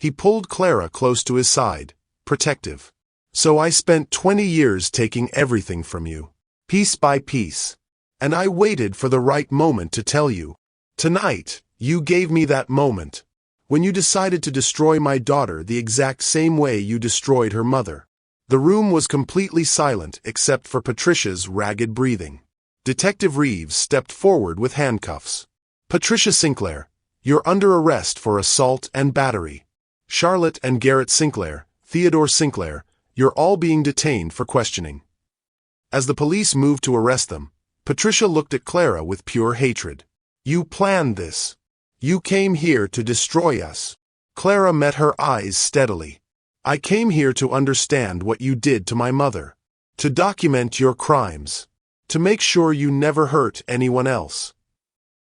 Speaker 2: He pulled Clara close to his side, protective. So I spent 20 years taking everything from you, piece by piece. And I waited for the right moment to tell you. Tonight, you gave me that moment. When you decided to destroy my daughter the exact same way you destroyed her mother. The room was completely silent except for Patricia's ragged breathing. Detective Reeves stepped forward with handcuffs. Patricia Sinclair, you're under arrest for assault and battery. Charlotte and Garrett Sinclair, Theodore Sinclair, you're all being detained for questioning. As the police moved to arrest them, Patricia looked at Clara with pure hatred. You planned this. You came here to destroy us. Clara met her eyes steadily. I came here to understand what you did to my mother. To document your crimes. To make sure you never hurt anyone else.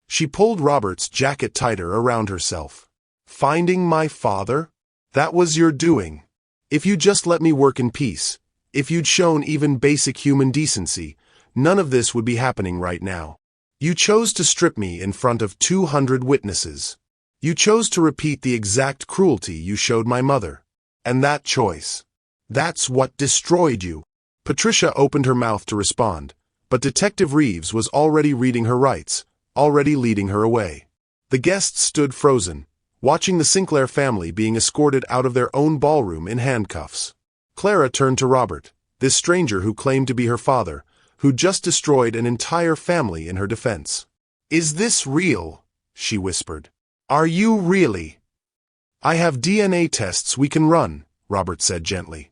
Speaker 2: She pulled Robert's jacket tighter around herself. Finding my father? That was your doing. If you'd just let me work in peace, if you'd shown even basic human decency, none of this would be happening right now. You chose to strip me in front of 200 witnesses. You chose to repeat the exact cruelty you showed my mother. And that choice. That's what destroyed you. Patricia opened her mouth to respond, but Detective Reeves was already reading her rights, already leading her away. The guests stood frozen, watching the Sinclair family being escorted out of their own ballroom in handcuffs. Clara turned to Robert, this stranger who claimed to be her father, who just destroyed an entire family in her defense. Is this real? She whispered. Are you really? I have DNA tests we can run, Robert said gently.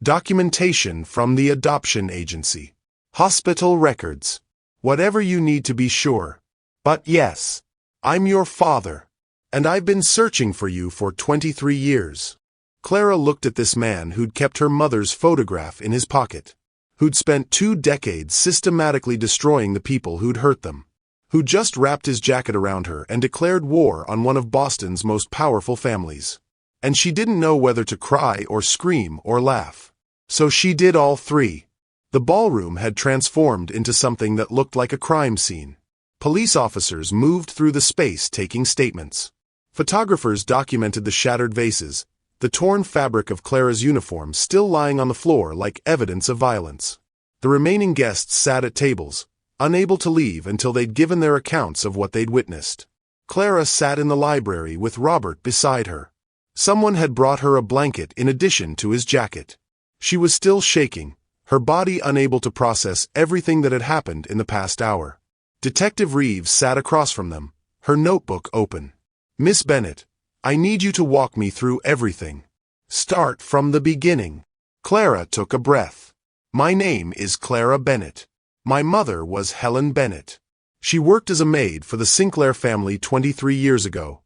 Speaker 2: Documentation from the adoption agency. Hospital records. Whatever you need to be sure. But yes, I'm your father. And I've been searching for you for 23 years. Clara looked at this man who'd kept her mother's photograph in his pocket. Who'd spent 2 decades systematically destroying the people who'd hurt them. Who'd just wrapped his jacket around her and declared war on one of Boston's most powerful families. And she didn't know whether to cry or scream or laugh. So she did all 3. The ballroom had transformed into something that looked like a crime scene. Police officers moved through the space taking statements. Photographers documented the shattered vases, the torn fabric of Clara's uniform still lying on the floor like evidence of violence. The remaining guests sat at tables, unable to leave until they'd given their accounts of what they'd witnessed. Clara sat in the library with Robert beside her. Someone had brought her a blanket in addition to his jacket. She was still shaking, her body unable to process everything that had happened in the past hour. Detective Reeves sat across from them, her notebook open. "Miss Bennett, I need you to walk me through everything. Start from the beginning." Clara took a breath. "My name is Clara Bennett. My mother was Helen Bennett. She worked as a maid for the Sinclair family 23 years ago."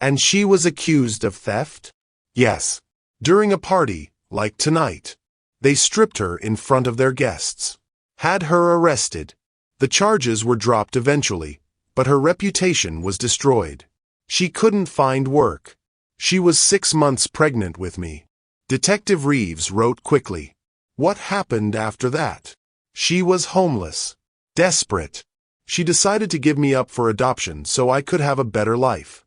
Speaker 2: "And she was accused of theft?" "Yes. During a party, like tonight. They stripped her in front of their guests. Had her arrested. The charges were dropped eventually, but her reputation was destroyed. She couldn't find work. She was 6 months pregnant with me." Detective Reeves wrote quickly. "What happened after that?" "She was homeless. Desperate. She decided to give me up for adoption so I could have a better life."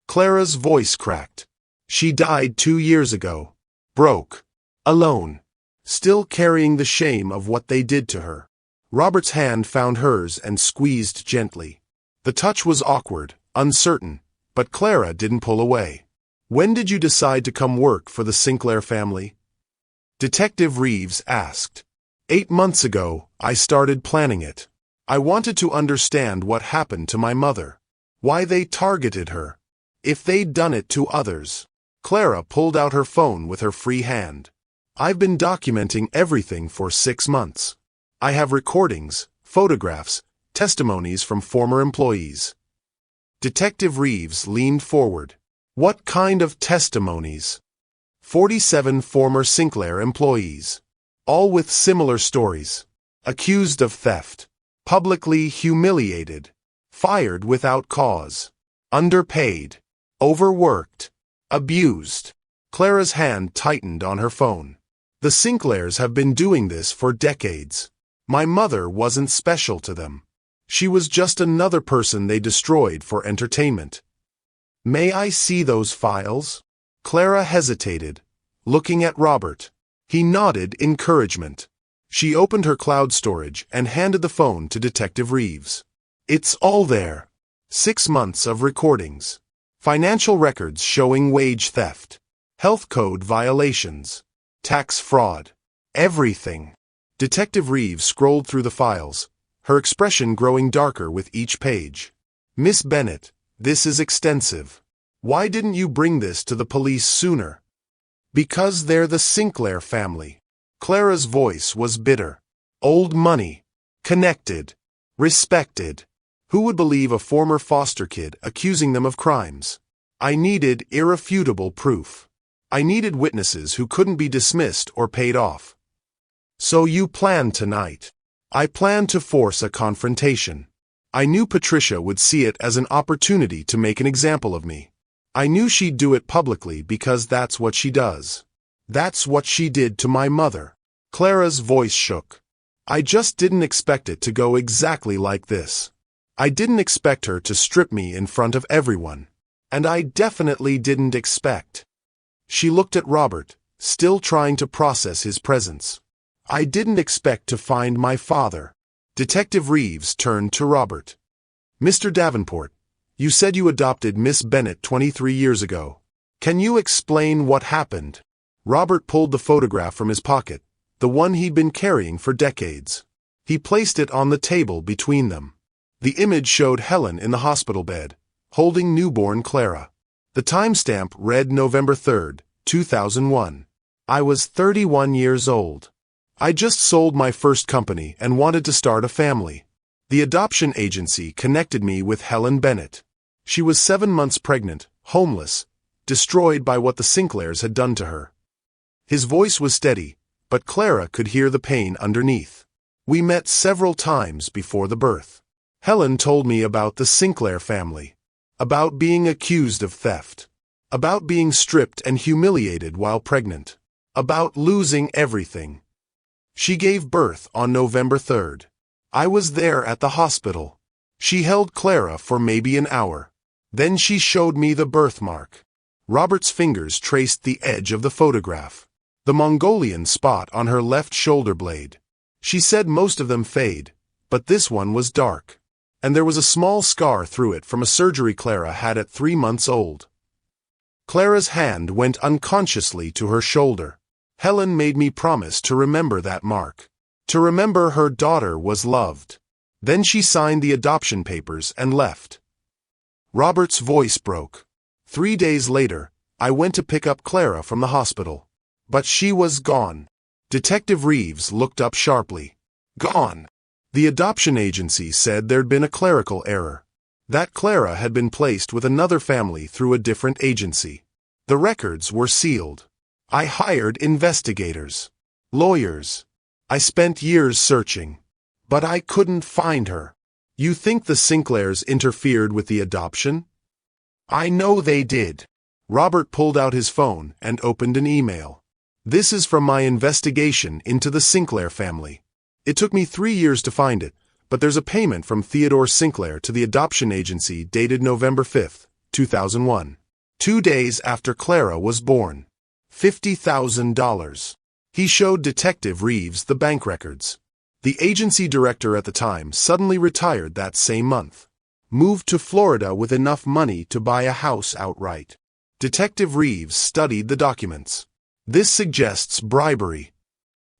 Speaker 2: Clara's voice cracked. "She died 2 years ago. Broke. Alone. Still carrying the shame of what they did to her." Robert's hand found hers and squeezed gently. The touch was awkward, uncertain, but Clara didn't pull away. "When did you decide to come work for the Sinclair family?" Detective Reeves asked. 8 months ago, I started planning it. I wanted to understand what happened to my mother. Why they targeted her. If they'd done it to others." Clara pulled out her phone with her free hand. "I've been documenting everything for 6 months. I have recordings, photographs, testimonies from former employees." Detective Reeves leaned forward. "What kind of testimonies?" 47 former Sinclair employees. All with similar stories. Accused of theft. Publicly humiliated. Fired without cause. Underpaid. Overworked. Abused. Clara's hand tightened on her phone. "The Sinclairs have been doing this for decades. My mother wasn't special to them. She was just another person they destroyed for entertainment." "May I see those files?" Clara hesitated, looking at Robert. He nodded encouragement. She opened her cloud storage and handed the phone to Detective Reeves. "It's all there. 6 months of recordings. Financial records showing wage theft. Health code violations. Tax fraud. Everything." Detective Reeves scrolled through the files, her expression growing darker with each page. "Miss Bennett, this is extensive. Why didn't you bring this to the police sooner?" "Because they're the Sinclair family." Clara's voice was bitter. "Old money. Connected. Respected. Who would believe a former foster kid accusing them of crimes? I needed irrefutable proof. I needed witnesses who couldn't be dismissed or paid off." "So you planned tonight." "I planned to force a confrontation. I knew Patricia would see it as an opportunity to make an example of me. I knew she'd do it publicly because that's what she does. That's what she did to my mother." Clara's voice shook. "I just didn't expect it to go exactly like this. I didn't expect her to strip me in front of everyone. And I definitely didn't expect." She looked at Robert, still trying to process his presence. "I didn't expect to find my father." Detective Reeves turned to Robert. "Mr. Davenport, you said you adopted Miss Bennett 23 years ago. Can you explain what happened?" Robert pulled the photograph from his pocket, the one he'd been carrying for decades. He placed it on the table between them. The image showed Helen in the hospital bed, holding newborn Clara. The timestamp read November 3rd, 2001. "I was 31 years old. I just sold my first company and wanted to start a family. The adoption agency connected me with Helen Bennett. She was 7 months pregnant, homeless, destroyed by what the Sinclairs had done to her." His voice was steady, but Clara could hear the pain underneath. "We met several times before the birth. Helen told me about the Sinclair family. About being accused of theft. About being stripped and humiliated while pregnant. About losing everything. She gave birth on November 3rd. I was there at the hospital. She held Clara for maybe an hour. Then she showed me the birthmark." Robert's fingers traced the edge of the photograph. The Mongolian spot on her left shoulder blade. "She said most of them fade, but this one was dark. And there was a small scar through it from a surgery Clara had at 3 months old. Clara's hand went unconsciously to her shoulder. Helen made me promise to remember that mark. To remember her daughter was loved. Then she signed the adoption papers and left. Robert's voice broke. 3 days later, I went to pick up Clara from the hospital. But she was gone. Detective Reeves looked up sharply. Gone. The adoption agency said there'd been a clerical error. That Clara had been placed with another family through a different agency. The records were sealed. I hired investigators. Lawyers. I spent years searching. But I couldn't find her. You think the Sinclairs interfered with the adoption? I know they did. Robert pulled out his phone and opened an email. This is from my investigation into the Sinclair family. It took me 3 years to find it, but there's a payment from Theodore Sinclair to the adoption agency dated November 5, 2001. 2 days after Clara was born. $50,000. He showed Detective Reeves the bank records. The agency director at the time suddenly retired that same month. Moved to Florida with enough money to buy a house outright. Detective Reeves studied the documents. This suggests bribery.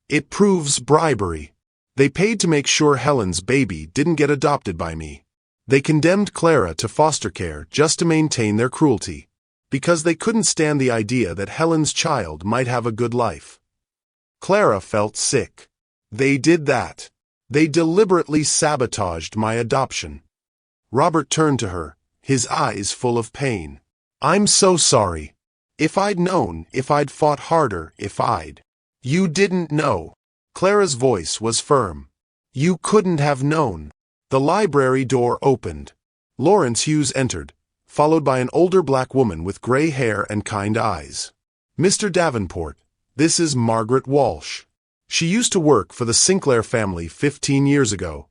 Speaker 2: It proves bribery. They paid to make sure Helen's baby didn't get adopted by me. They condemned Clara to foster care just to maintain their cruelty. Because they couldn't stand the idea that Helen's child might have a good life. Clara felt sick. They did that. They deliberately sabotaged my adoption. Robert turned to her, his eyes full of pain. I'm so sorry. If I'd known, if I'd fought harder, if I'd... You didn't know. Clara's voice was firm. You couldn't have known. The library door opened. Lawrence Hughes entered, followed by an older black woman with gray hair and kind eyes. Mr. Davenport, this is Margaret Walsh. She used to work for the Sinclair family 15 years ago.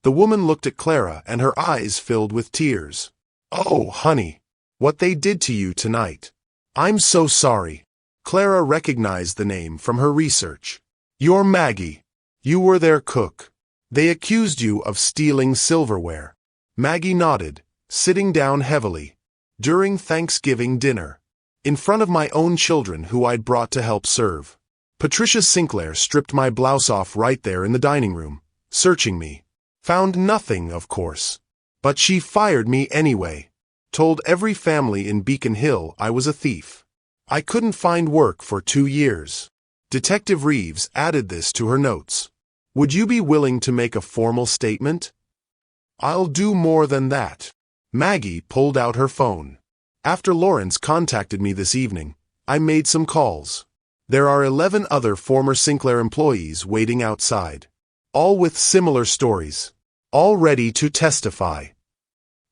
Speaker 2: The woman looked at Clara and her eyes filled with tears. Oh, honey, what they did to you tonight. I'm so sorry. Clara recognized the name from her research. You're Maggie. You were their cook. They accused you of stealing silverware. Maggie nodded, sitting down heavily. During Thanksgiving dinner. In front of my own children who I'd brought to help serve. Patricia Sinclair stripped my blouse off right there in the dining room, searching me. Found nothing, of course. But she fired me anyway. Told every family in Beacon Hill I was a thief. I couldn't find work for 2 years. Detective Reeves added this to her notes. Would you be willing to make a formal statement? I'll do more than that. Maggie pulled out her phone. After Lawrence contacted me this evening, I made some calls. There are 11 other former Sinclair employees waiting outside. All with similar stories. All ready to testify.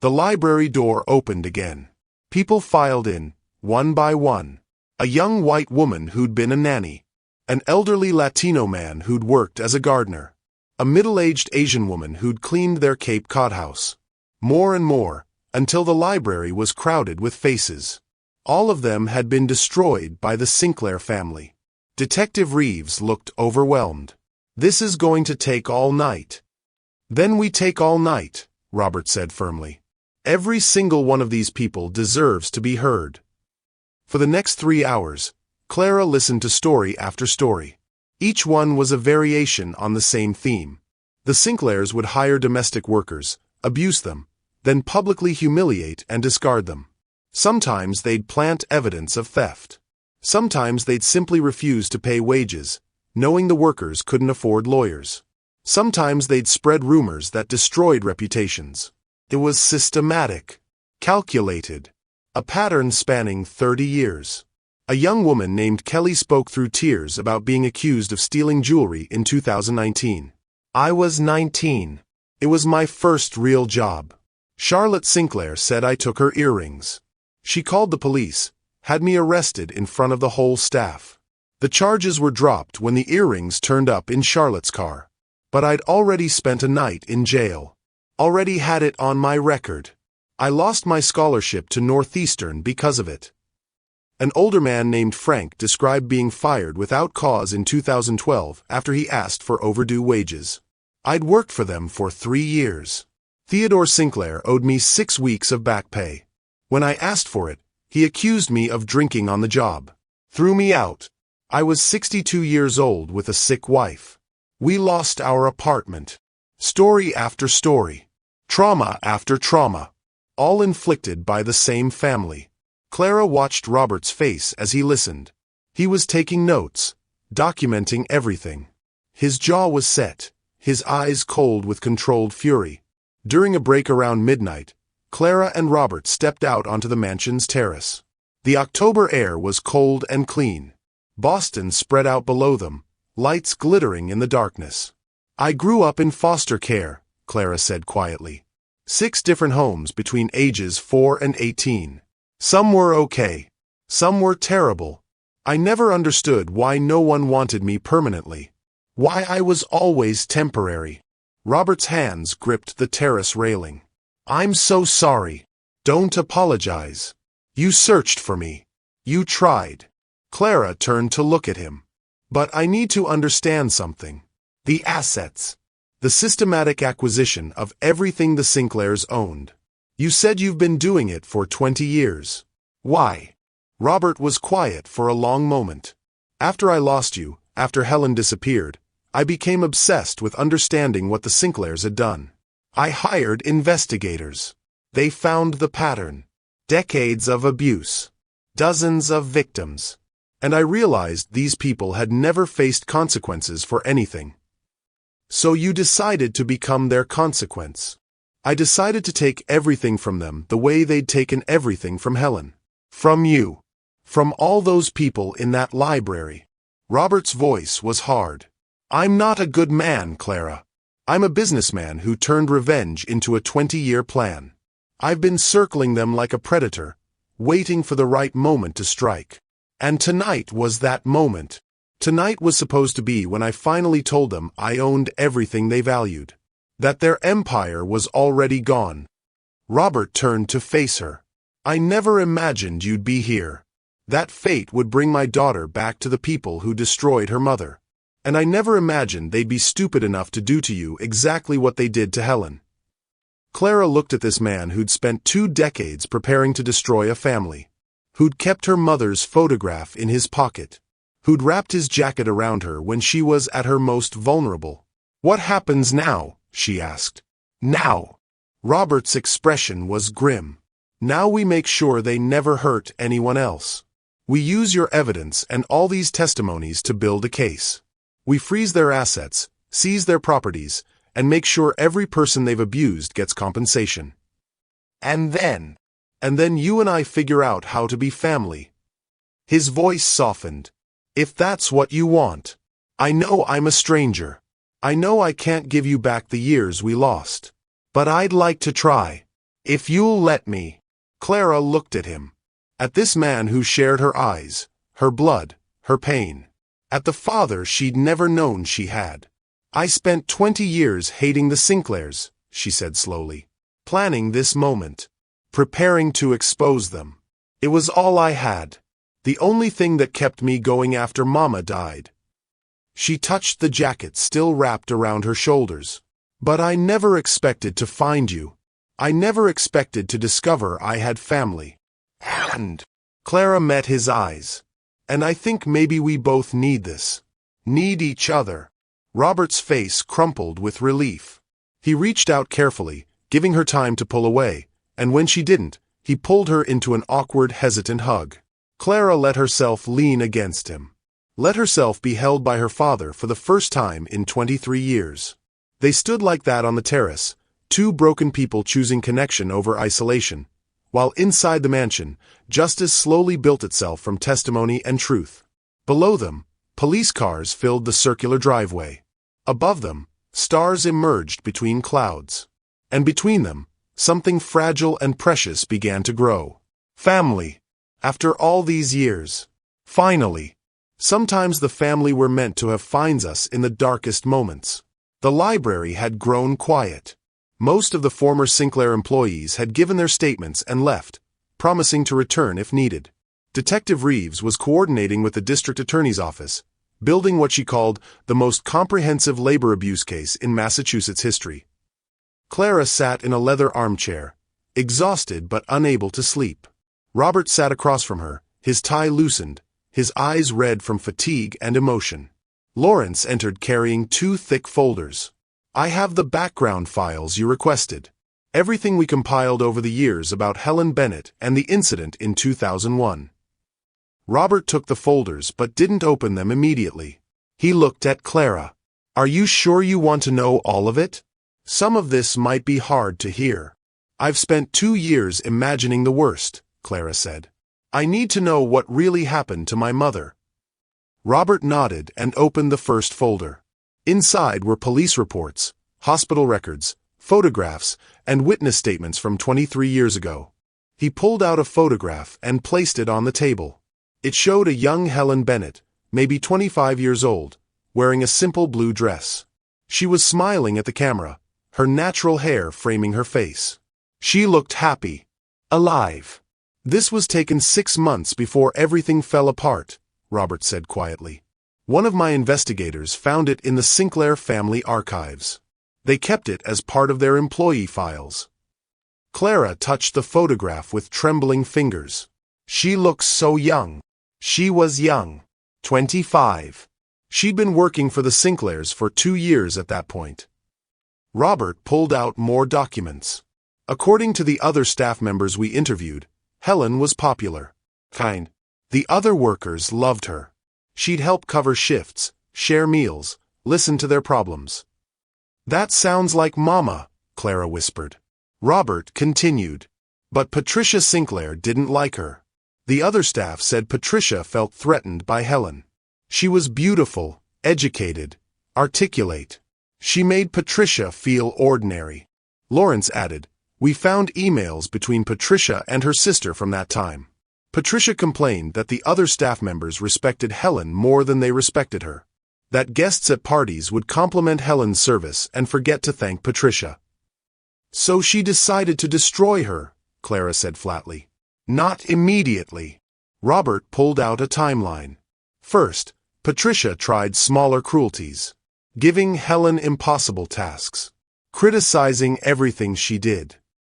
Speaker 2: The library door opened again. People filed in, one by one. A young white woman who'd been a nanny. An elderly Latino man who'd worked as a gardener. A middle-aged Asian woman who'd cleaned their Cape Cod house. More and more, until the library was crowded with faces. All of them had been destroyed by the Sinclair family. Detective Reeves looked overwhelmed. This is going to take all night. Then we take all night, Robert said firmly. Every single one of these people deserves to be heard. For the next 3 hours, Clara listened to story after story. Each one was a variation on the same theme. The Sinclairs would hire domestic workers, abuse them, then publicly humiliate and discard them. Sometimes they'd plant evidence of theft. Sometimes they'd simply refuse to pay wages, knowing the workers couldn't afford lawyers. Sometimes they'd spread rumors that destroyed reputations. It was systematic, calculated, a pattern spanning 30 years. A young woman named Kelly spoke through tears about being accused of stealing jewelry in 2019. I was 19. It was my first real job. Charlotte Sinclair said I took her earrings. She called the police, had me arrested in front of the whole staff. The charges were dropped when the earrings turned up in Charlotte's car. But I'd already spent a night in jail. Already had it on my record. I lost my scholarship to Northeastern because of it. An older man named Frank described being fired without cause in 2012 after he asked for overdue wages. I'd worked for them for 3 years. Theodore Sinclair owed me 6 weeks of back pay. When I asked for it, he accused me of drinking on the job. Threw me out. I was 62 years old with a sick wife. We lost our apartment. Story after story. Trauma after trauma. All inflicted by the same family. Clara watched Robert's face as he listened. He was taking notes, documenting everything. His jaw was set, his eyes cold with controlled fury. During a break around midnight, Clara and Robert stepped out onto the mansion's terrace. The October air was cold and clean. Boston spread out below them, lights glittering in the darkness. I grew up in foster care, Clara said quietly. 6 different homes between ages 4 and 18. Some were okay. Some were terrible. I never understood why no one wanted me permanently. Why I was always temporary. Robert's hands gripped the terrace railing. I'm so sorry. Don't apologize. You searched for me. You tried. Clara turned to look at him. But I need to understand something. The assets. The systematic acquisition of everything the Sinclairs owned. You said you've been doing it for 20 years. Why? Robert was quiet for a long moment. After I lost you, after Helen disappeared, I became obsessed with understanding what the Sinclairs had done. I hired investigators. They found the pattern. Decades of abuse. Dozens of victims. And I realized these people had never faced consequences for anything. So you decided to become their consequence. I decided to take everything from them the way they'd taken everything from Helen. From you. From all those people in that library. Robert's voice was hard. I'm not a good man, Clara. I'm a businessman who turned revenge into a 20-year plan. I've been circling them like a predator, waiting for the right moment to strike. And tonight was that moment. Tonight was supposed to be when I finally told them I owned everything they valued. That their empire was already gone. Robert turned to face her. I never imagined you'd be here. That fate would bring my daughter back to the people who destroyed her mother. And I never imagined they'd be stupid enough to do to you exactly what they did to Helen. Clara looked at this man who'd spent 2 decades preparing to destroy a family. Who'd kept her mother's photograph in his pocket. Who'd wrapped his jacket around her when she was at her most vulnerable. What happens now? She asked. Now. Robert's expression was grim. Now we make sure they never hurt anyone else. We use your evidence and all these testimonies to build a case. We freeze their assets, seize their properties, and make sure every person they've abused gets compensation. And then you and I figure out how to be family. His voice softened. If that's what you want. I know I'm a stranger. I know I can't give you back the years we lost. But I'd like to try. If you'll let me. Clara looked at him. At this man who shared her eyes, her blood, her pain. At the father she'd never known she had. I spent 20 years hating the Sinclairs, she said slowly. Planning this moment. Preparing to expose them. It was all I had. The only thing that kept me going after Mama died. She touched the jacket still wrapped around her shoulders. But I never expected to find you. I never expected to discover I had family. And Clara met his eyes. And I think maybe we both need this. Need each other. Robert's face crumpled with relief. He reached out carefully, giving her time to pull away, and when she didn't, he pulled her into an awkward, hesitant hug. Clara let herself lean against him. Let herself be held by her father for the first time in 23 years. They stood like that on the terrace, 2 broken people choosing connection over isolation, while inside the mansion, justice slowly built itself from testimony and truth. Below them, police cars filled the circular driveway. Above them, stars emerged between clouds. And between them, something fragile and precious began to grow. Family. After all these years. Finally. Sometimes the family we're meant to have finds us in the darkest moments. The library had grown quiet. Most of the former Sinclair employees had given their statements and left, promising to return if needed. Detective Reeves was coordinating with the district attorney's office, building what she called the most comprehensive labor abuse case in Massachusetts history. Clara sat in a leather armchair, exhausted but unable to sleep. Robert sat across from her, his tie loosened, his eyes red from fatigue and emotion. Lawrence entered carrying 2 thick folders. "I have the background files you requested. Everything we compiled over the years about Helen Bennett and the incident in 2001. Robert took the folders but didn't open them immediately. He looked at Clara. "Are you sure you want to know all of it? Some of this might be hard to hear." "I've spent 2 years imagining the worst," Clara said. "I need to know what really happened to my mother." Robert nodded and opened the first folder. Inside were police reports, hospital records, photographs, and witness statements from 23 years ago. He pulled out a photograph and placed it on the table. It showed a young Helen Bennett, maybe 25 years old, wearing a simple blue dress. She was smiling at the camera, her natural hair framing her face. She looked happy, alive. "This was taken 6 months before everything fell apart," Robert said quietly. "One of my investigators found it in the Sinclair family archives. They kept it as part of their employee files." Clara touched the photograph with trembling fingers. "She looks so young." She was young. 25. She'd been working for the Sinclairs for 2 years at that point. Robert pulled out more documents. According to the other staff members we interviewed, Helen was popular. Kind. The other workers loved her. She'd help cover shifts, share meals, listen to their problems. "That sounds like Mama," Clara whispered. Robert continued. "But Patricia Sinclair didn't like her. The other staff said Patricia felt threatened by Helen. She was beautiful, educated, articulate. She made Patricia feel ordinary." Lawrence added, "We found emails between Patricia and her sister from that time. Patricia complained that the other staff members respected Helen more than they respected her. That guests at parties would compliment Helen's service and forget to thank Patricia. So she decided to destroy her," Clara said flatly. "Not immediately." Robert pulled out a timeline. First, Patricia tried smaller cruelties, giving Helen impossible tasks, criticizing everything she did,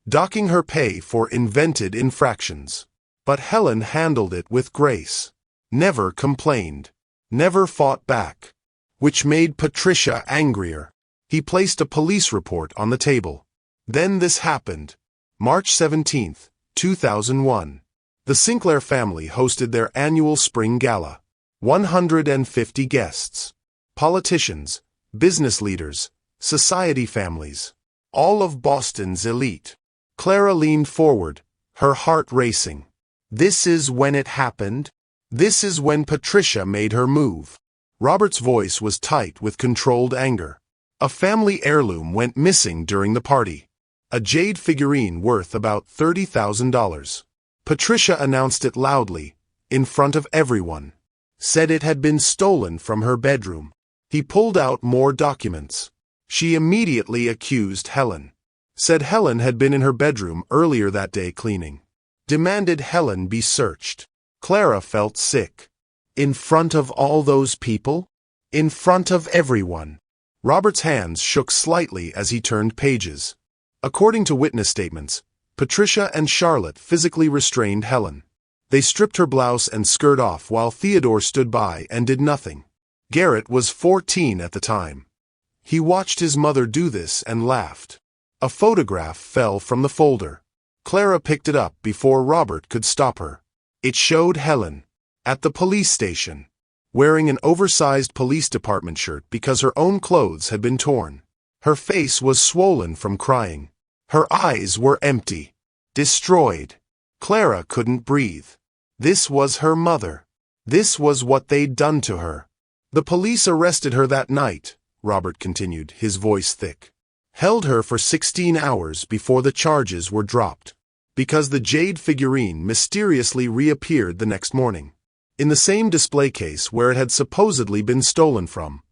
Speaker 2: docking her pay for invented infractions. But Helen handled it with grace, never complained, never fought back, which made Patricia angrier. He placed a police report on the table. Then this happened. March 17, 2001. The Sinclair family hosted their annual spring gala. 150 guests. Politicians, business leaders, society families. All of Boston's elite. Clara leaned forward, her heart racing. "This is when it happened. This is when Patricia made her move." Robert's voice was tight with controlled anger. "A family heirloom went missing during the party. A jade figurine worth about $30,000. Patricia announced it loudly, in front of everyone. Said it had been stolen from her bedroom." He pulled out more documents. She immediately accused Helen. Said Helen had been in her bedroom earlier that day cleaning. Demanded Helen be searched. Clara felt sick. In front of all those people? In front of everyone. Robert's hands shook slightly as he turned pages. According to witness statements, Patricia and Charlotte physically restrained Helen. They stripped her blouse and skirt off while Theodore stood by and did nothing. Garrett was 14 at the time. He watched his mother do this and laughed. A photograph fell from the folder. Clara picked it up before Robert could stop her. It showed Helen, at the police station, wearing an oversized police department shirt because her own clothes had been torn. Her face was swollen from crying. Her eyes were empty, destroyed. Clara couldn't breathe. This was her mother. This was what they'd done to her. "The police arrested her that night," Robert continued, his voice thick. "Held her for 16 hours before the charges were dropped. Because the jade figurine mysteriously reappeared the next morning, in the same display case where it had supposedly been stolen from.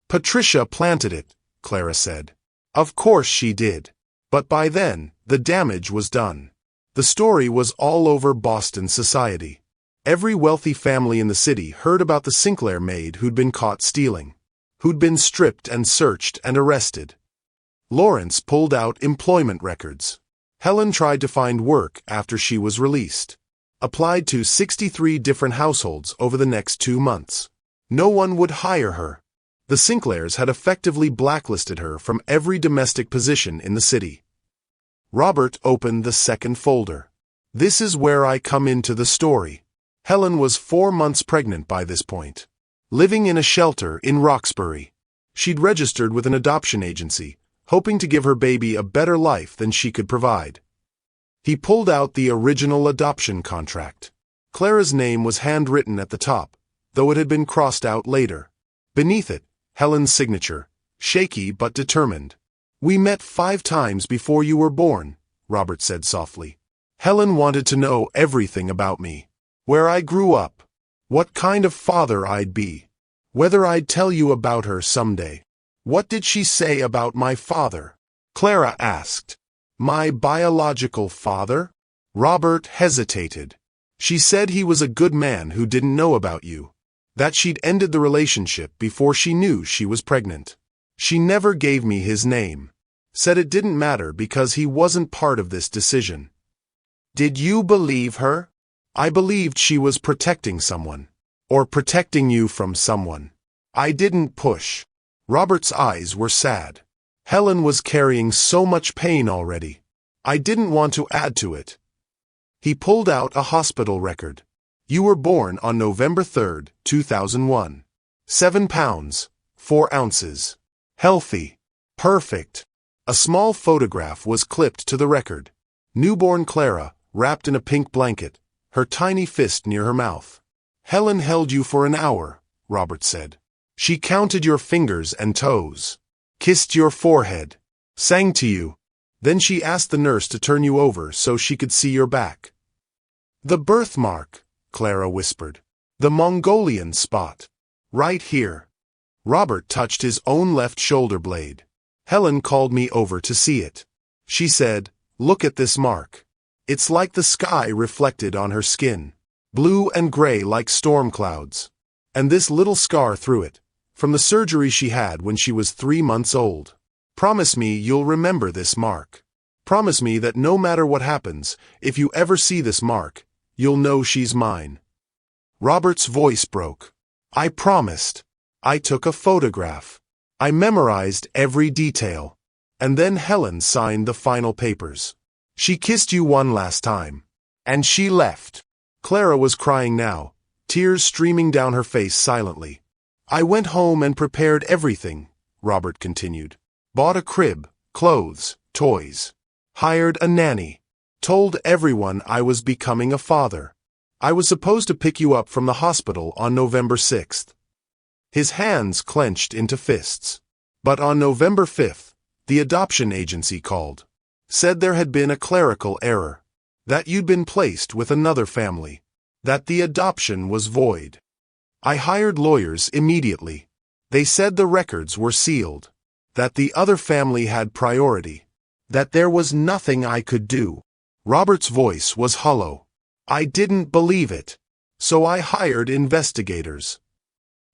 Speaker 2: Patricia planted it," Clara said. "Of course she did. But by then, the damage was done. The story was all over Boston society. Every wealthy family in the city heard about the Sinclair maid who'd been caught stealing, who'd been stripped and searched and arrested. Lawrence pulled out employment records. Helen tried to find work after she was released. Applied to 63 different households over the next 2 months. No one would hire her. The Sinclairs had effectively blacklisted her from every domestic position in the city. Robert opened the second folder. This is where I come into the story. Helen was 4 months pregnant by this point. Living in a shelter in Roxbury. She'd registered with an adoption agency, hoping to give her baby a better life than she could provide. He pulled out the original adoption contract. Clara's name was handwritten at the top, though it had been crossed out later. Beneath it, Helen's signature, shaky but determined. "We met 5 times before you were born," Robert said softly. "Helen wanted to know everything about me. Where I grew up. What kind of father I'd be. Whether I'd tell you about her someday." "What did she say about my father?" Clara asked. "My biological father?" Robert hesitated. "She said he was a good man who didn't know about you. That she'd ended the relationship before she knew she was pregnant. She never gave me his name. Said it didn't matter because he wasn't part of this decision." "Did you believe her?" "I believed she was protecting someone. Or protecting you from someone. I didn't push." Robert's eyes were sad. Helen was carrying so much pain already. "I didn't want to add to it." He pulled out a hospital record. "You were born on November 3rd, 2001. 7 pounds, 4 ounces. Healthy. Perfect." A small photograph was clipped to the record. Newborn Clara, wrapped in a pink blanket, her tiny fist near her mouth. "Helen held you for an hour," Robert said. "She counted your fingers and toes. Kissed your forehead. Sang to you. Then she asked the nurse to turn you over so she could see your back." "The birthmark," Clara whispered. "The Mongolian spot. Right here." Robert touched his own left shoulder blade. "Helen called me over to see it. She said, 'Look at this mark. It's like the sky reflected on her skin. Blue and gray like storm clouds. And this little scar through it, from the surgery she had when she was 3 months old. Promise me you'll remember this mark. Promise me that no matter what happens, if you ever see this mark, you'll know she's mine.'" Robert's voice broke. "I promised. I took a photograph. I memorized every detail. And then Helen signed the final papers. She kissed you one last time. And she left." Clara was crying now, tears streaming down her face silently. "I went home and prepared everything," Robert continued. "Bought a crib, clothes, toys. Hired a nanny. Told everyone I was becoming a father. I was supposed to pick you up from the hospital on November 6th. His hands clenched into fists. "But on November 5th, the adoption agency called. Said there had been a clerical error. That you'd been placed with another family. That the adoption was void. I hired lawyers immediately. They said the records were sealed. That the other family had priority. That there was nothing I could do." Robert's voice was hollow. "I didn't believe it. So I hired investigators.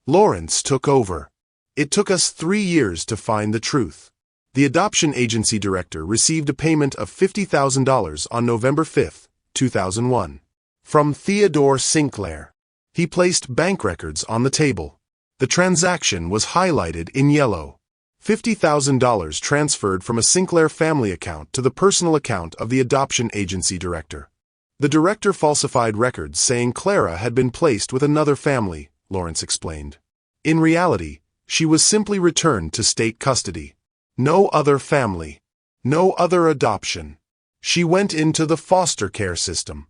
Speaker 2: Lawrence took over. It took us 3 years to find the truth. The adoption agency director received a payment of $50,000 on November 5, 2001. From Theodore Sinclair. He placed bank records on the table. The transaction was highlighted in yellow. $50,000 transferred from a Sinclair family account to the personal account of the adoption agency director. The director falsified records saying Clara had been placed with another family, Lawrence explained. In reality, she was simply returned to state custody. No other family. No other adoption. She went into the foster care system.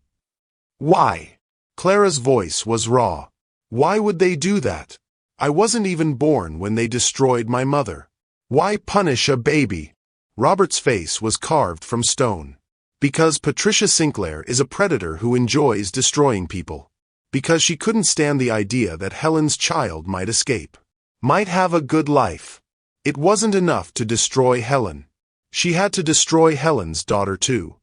Speaker 2: Why? Clara's voice was raw. Why would they do that? I wasn't even born when they destroyed my mother. Why punish a baby? Robert's face was carved from stone. Because Patricia Sinclair is a predator who enjoys destroying people. Because she couldn't stand the idea that Helen's child might escape. Might have a good life. It wasn't enough to destroy Helen. She had to destroy Helen's daughter too.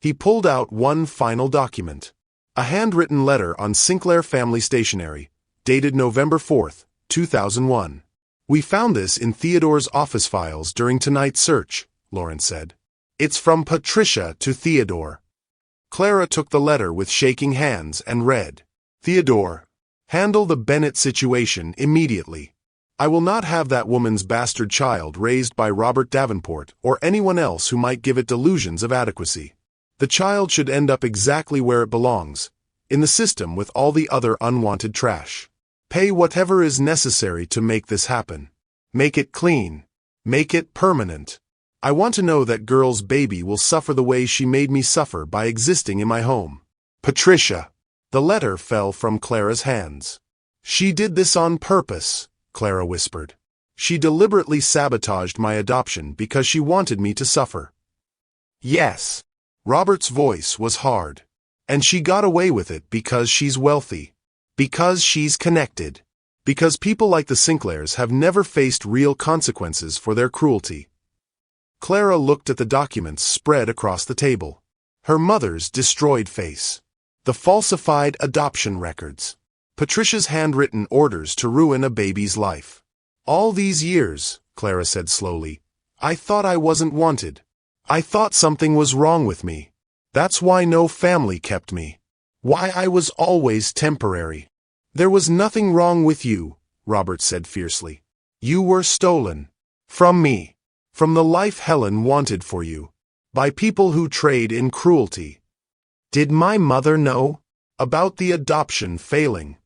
Speaker 2: He pulled out one final document. A handwritten letter on Sinclair family stationery, dated November 4, 2001. "We found this in Theodore's office files during tonight's search," Lawrence said. "It's from Patricia to Theodore." Clara took the letter with shaking hands and read, "Theodore, handle the Bennett situation immediately. I will not have that woman's bastard child raised by Robert Davenport or anyone else who might give it delusions of adequacy. The child should end up exactly where it belongs, in the system with all the other unwanted trash. Pay whatever is necessary to make this happen. Make it clean. Make it permanent. I want to know that girl's baby will suffer the way she made me suffer by existing in my home. Patricia." The letter fell from Clara's hands. "She did this on purpose," Clara whispered. "She deliberately sabotaged my adoption because she wanted me to suffer." "Yes." Robert's voice was hard. "And she got away with it because she's wealthy. Because she's connected. Because people like the Sinclairs have never faced real consequences for their cruelty." Clara looked at the documents spread across the table. Her mother's destroyed face. The falsified adoption records. Patricia's handwritten orders to ruin a baby's life. "All these years," Clara said slowly, "I thought I wasn't wanted. I thought something was wrong with me. That's why no family kept me. Why I was always temporary." "There was nothing wrong with you," Robert said fiercely. "You were stolen. From me. From the life Helen wanted for you. By people who trade in cruelty." "Did my mother know about the adoption failing?"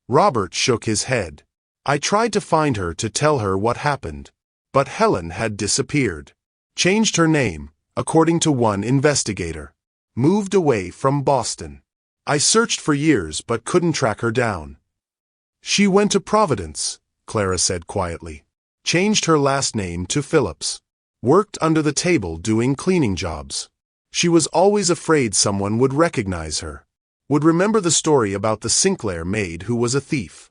Speaker 2: Robert shook his head. "I tried to find her to tell her what happened. But Helen had disappeared. Changed her name, according to one investigator. Moved away from Boston. I searched for years but couldn't track her down." "She went to Providence," Clara said quietly. "Changed her last name to Phillips. Worked under the table doing cleaning jobs. She was always afraid someone would recognize her. Would remember the story about the Sinclair maid who was a thief.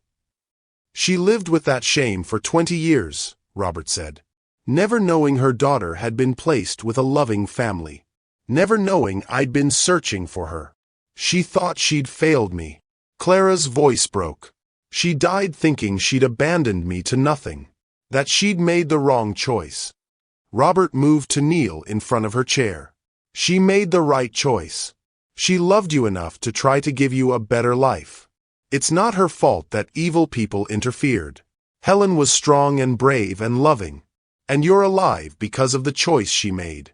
Speaker 2: She lived with that shame for 20 years, Robert said. Never knowing her daughter had been placed with a loving family. Never knowing I'd been searching for her. She thought she'd failed me." Clara's voice broke. "She died thinking she'd abandoned me to nothing. That she'd made the wrong choice." Robert moved to kneel in front of her chair. "She made the right choice. She loved you enough to try to give you a better life. It's not her fault that evil people interfered. Helen was strong and brave and loving. And you're alive because of the choice she made."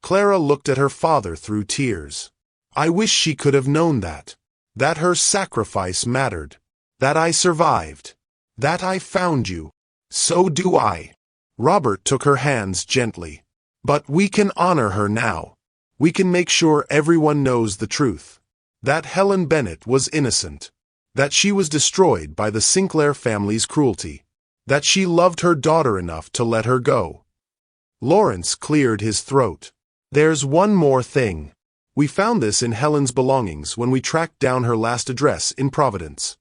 Speaker 2: Clara looked at her father through tears. "I wish she could have known that. That her sacrifice mattered. That I survived. That I found you. So do I." Robert took her hands gently. "But we can honor her now. We can make sure everyone knows the truth. That Helen Bennett was innocent. That she was destroyed by the Sinclair family's cruelty. That she loved her daughter enough to let her go." Lawrence cleared his throat. "There's one more thing. We found this in Helen's belongings when we tracked down her last address in Providence."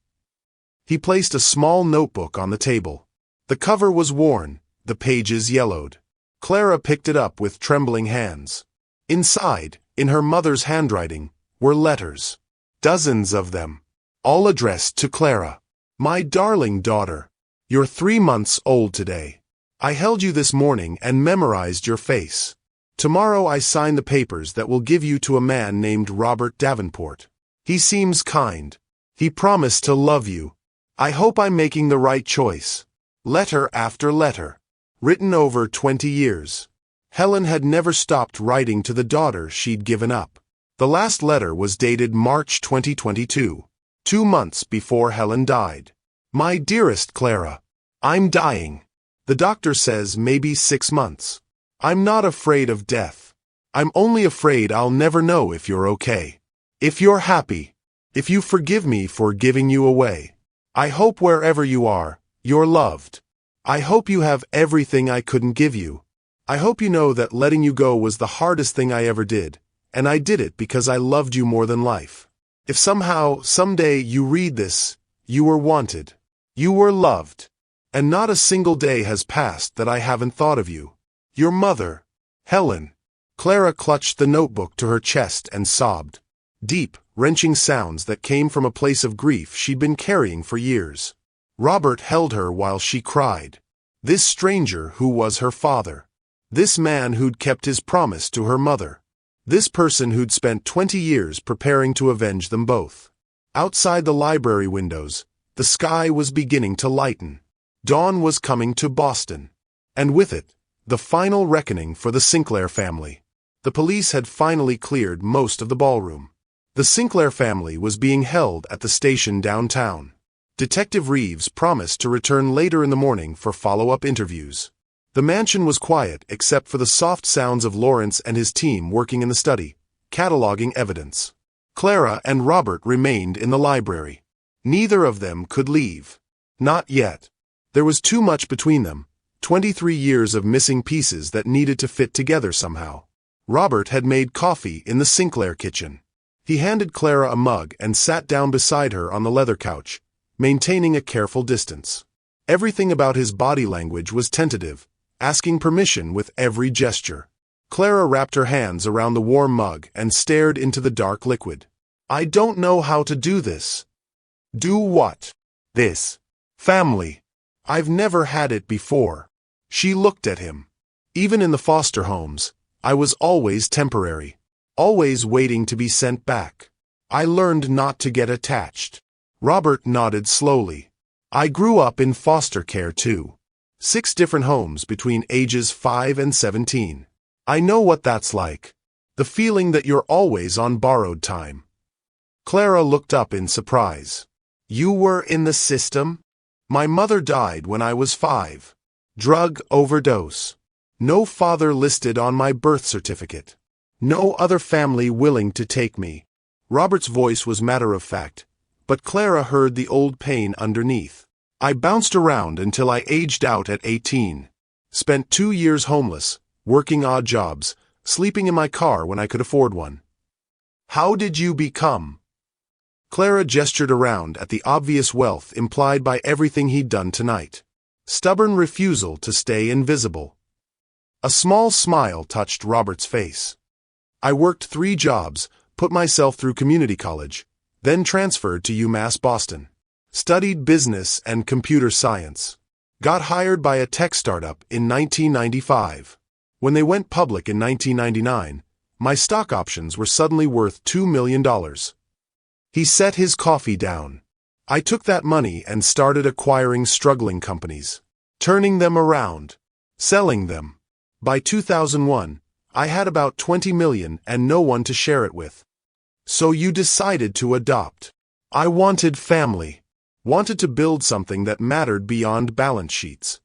Speaker 2: He placed a small notebook on the table. The cover was worn, the pages yellowed. Clara picked it up with trembling hands. Inside, in her mother's handwriting, were letters. Dozens of them. All addressed to Clara. "My darling daughter. You're 3 months old today. I held you this morning and memorized your face. Tomorrow I sign the papers that will give you to a man named Robert Davenport. He seems kind. He promised to love you. I hope I'm making the right choice." Letter after letter. Written over 20 years. Helen had never stopped writing to the daughter she'd given up. The last letter was dated March 2022, 2 months before Helen died. "My dearest Clara, I'm dying. The doctor says maybe 6 months. I'm not afraid of death. I'm only afraid I'll never know if you're okay. If you're happy. If you forgive me for giving you away. I hope wherever you are, you're loved. I hope you have everything I couldn't give you. I hope you know that letting you go was the hardest thing I ever did, and I did it because I loved you more than life. If somehow, someday you read this, you were wanted. You were loved. And not a single day has passed that I haven't thought of you. Your mother, Helen." Clara clutched the notebook to her chest and sobbed. Deep, wrenching sounds that came from a place of grief she'd been carrying for years. Robert held her while she cried. This stranger who was her father. This man who'd kept his promise to her mother. This person who'd spent 20 years preparing to avenge them both. Outside the library windows, the sky was beginning to lighten. Dawn was coming to Boston. And with it, the final reckoning for the Sinclair family. The police had finally cleared most of the ballroom. The Sinclair family was being held at the station downtown. Detective Reeves promised to return later in the morning for follow-up interviews. The mansion was quiet except for the soft sounds of Lawrence and his team working in the study, cataloging evidence. Clara and Robert remained in the library. Neither of them could leave. Not yet. There was too much between them, 23 years of missing pieces that needed to fit together somehow. Robert had made coffee in the Sinclair kitchen. He handed Clara a mug and sat down beside her on the leather couch, maintaining a careful distance. Everything about his body language was tentative, asking permission with every gesture. Clara wrapped her hands around the warm mug and stared into the dark liquid. I don't know how to do this. Do what? This. Family. I've never had it before. She looked at him. Even in the foster homes, I was always temporary. Always waiting to be sent back. I learned not to get attached. Robert nodded slowly. I grew up in foster care too. 6 different homes between ages 5 and 17. I know what that's like. The feeling that you're always on borrowed time. Clara looked up in surprise. You were in the system? My mother died when I was 5. Drug overdose. No father listed on my birth certificate. No other family willing to take me. Robert's voice was matter-of-fact, but Clara heard the old pain underneath. I bounced around until I aged out at 18. Spent 2 years homeless, working odd jobs, sleeping in my car when I could afford one. How did you become? Clara gestured around at the obvious wealth implied by everything he'd done tonight. Stubborn refusal to stay invisible. A small smile touched Robert's face. I worked 3 jobs, put myself through community college, then transferred to UMass Boston. Studied business and computer science. Got hired by a tech startup in 1995. When they went public in 1999, my stock options were suddenly worth $2 million. He set his coffee down. I took that money and started acquiring struggling companies. Turning them around. Selling them. By 2001, I had about 20 million and no one to share it with. So you decided to adopt. I wanted family. Wanted to build something that mattered beyond balance sheets.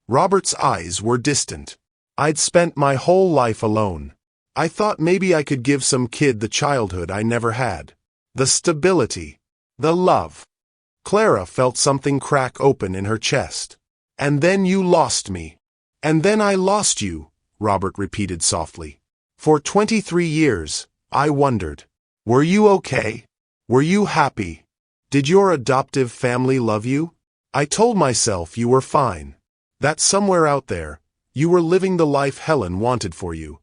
Speaker 2: Robert's eyes were distant. I'd spent my whole life alone. I thought maybe I could give some kid the childhood I never had. The stability. The love. Clara felt something crack open in her chest. And then you lost me. And then I lost you, Robert repeated softly. For 23 years, I wondered. Were you okay? Were you happy? Did your adoptive family love you? I told myself you were fine. That somewhere out there, you were living the life Helen wanted for you.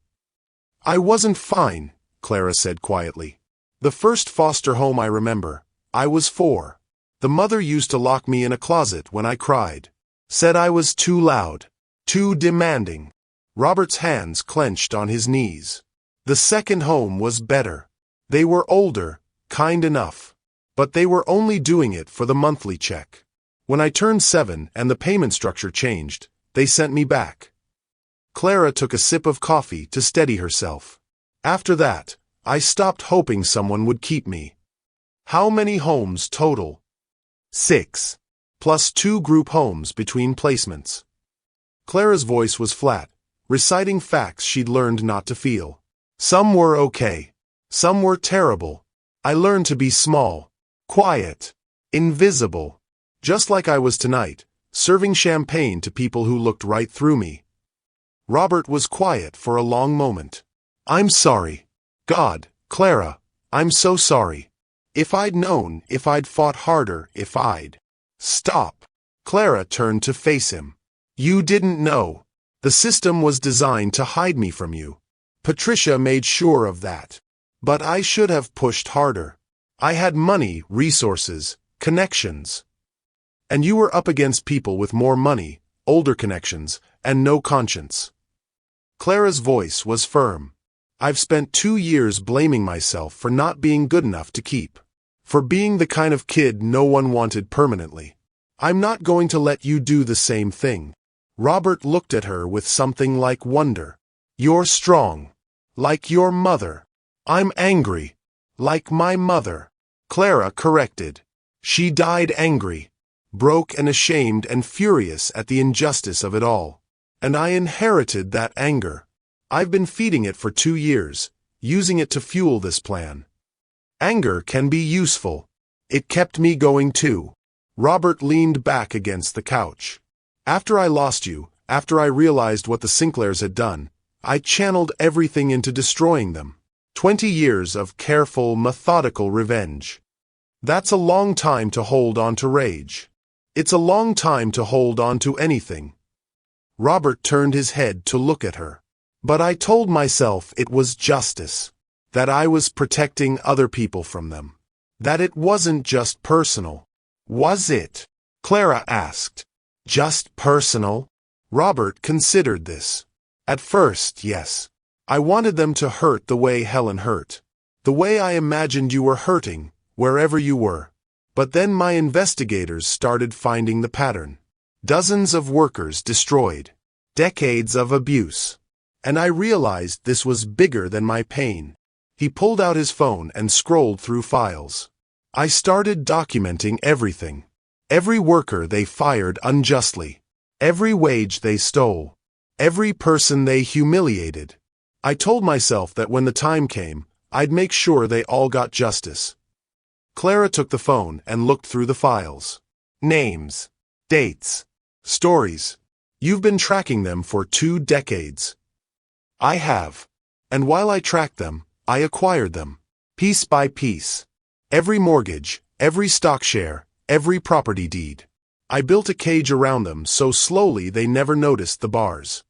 Speaker 2: I wasn't fine, Clara said quietly. The first foster home I remember, I was 4. The mother used to lock me in a closet when I cried. Said I was too loud, too demanding. Robert's hands clenched on his knees. The second home was better. They were older, kind enough. But they were only doing it for the monthly check. When I turned 7 and the payment structure changed, they sent me back. Clara took a sip of coffee to steady herself. After that, I stopped hoping someone would keep me. How many homes total? 6. Plus 2 group homes between placements. Clara's voice was flat, reciting facts she'd learned not to feel. Some were okay. Some were terrible. I learned to be small, quiet, invisible. Just like I was tonight, serving champagne to people who looked right through me. Robert was quiet for a long moment. I'm sorry. God, Clara, I'm so sorry. If I'd known, if I'd fought harder, if I'd... Stop. Clara turned to face him. You didn't know. The system was designed to hide me from you. Patricia made sure of that. But I should have pushed harder. I had money, resources, connections. And you were up against people with more money, older connections, and no conscience. Clara's voice was firm. I've spent 2 years blaming myself for not being good enough to keep. For being the kind of kid no one wanted permanently. I'm not going to let you do the same thing. Robert looked at her with something like wonder. You're strong. Like your mother. I'm angry. Like my mother. Clara corrected. She died angry. Broke and ashamed and furious at the injustice of it all. And I inherited that anger. I've been feeding it for 2 years, using it to fuel this plan. Anger can be useful. It kept me going too. Robert leaned back against the couch. After I lost you, after I realized what the Sinclairs had done, I channeled everything into destroying them. 20 years of careful, methodical revenge. That's a long time to hold on to rage. It's a long time to hold on to anything. Robert turned his head to look at her. But I told myself it was justice. That I was protecting other people from them. That it wasn't just personal. Was it? Clara asked. Just personal? Robert considered this. At first, yes. I wanted them to hurt the way Helen hurt. The way I imagined you were hurting, wherever you were. But then my investigators started finding the pattern. Dozens of workers destroyed. Decades of abuse. And I realized this was bigger than my pain. He pulled out his phone and scrolled through files. I started documenting everything. Every worker they fired unjustly. Every wage they stole. Every person they humiliated. I told myself that when the time came, I'd make sure they all got justice. Clara took the phone and looked through the files. Names. Dates. Stories. You've been tracking them for 2 decades. I have. And while I tracked them, I acquired them. Piece by piece. Every mortgage, every stock share, every property deed. I built a cage around them so slowly they never noticed the bars.